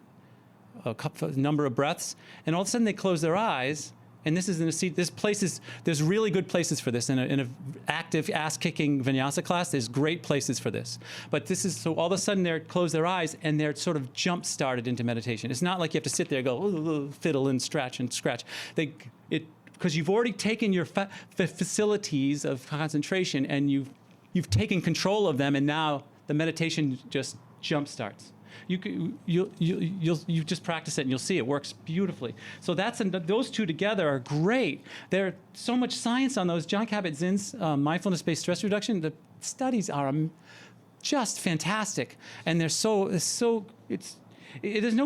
a number of breaths. And all of a sudden they close their eyes. And this is in a seat. There's really good places for this. In an active ass-kicking vinyasa class, there's great places for this. But so all of a sudden they close their eyes and they're sort of jump-started into meditation. It's not like you have to sit there and go, fiddle and scratch. Because you've already taken your facilities of concentration and you've taken control of them, and now the meditation just jump-starts. You just practice it and you'll see it works beautifully. So those two together are great. There's so much science on those. John Kabat-Zinn's mindfulness-based stress reduction. The studies are just fantastic, and there's no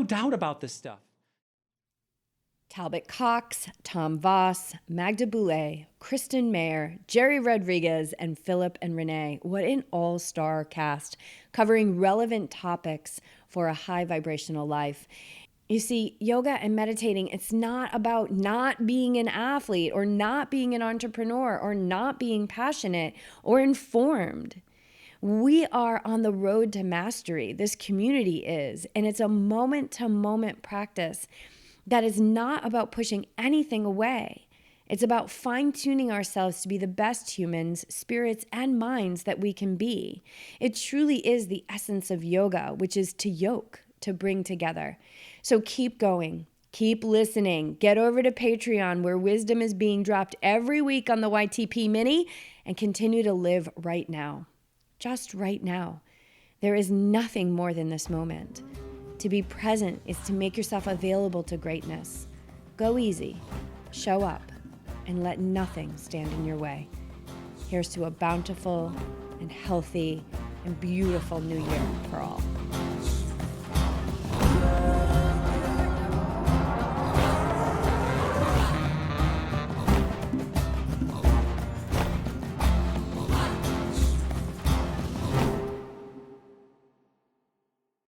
doubt about this stuff. Talbot Cox, Tom Voss, Magda Boulay, Kristen Mayer, Jerry Rodriguez, and Philip and Renee. What an all-star cast covering relevant topics for a high vibrational life. You see, yoga and meditating, it's not about not being an athlete or not being an entrepreneur or not being passionate or informed. We are on the road to mastery. This community is, and it's a moment-to-moment practice that is not about pushing anything away. It's about fine-tuning ourselves to be the best humans, spirits, and minds that we can be. It truly is the essence of yoga, which is to yoke, to bring together. So keep going, keep listening, get over to Patreon where wisdom is being dropped every week on the YTP Mini, and continue to live right now. Just right now. There is nothing more than this moment. To be present is to make yourself available to greatness. Go easy, show up, and let nothing stand in your way. Here's to a bountiful and healthy and beautiful new year for all.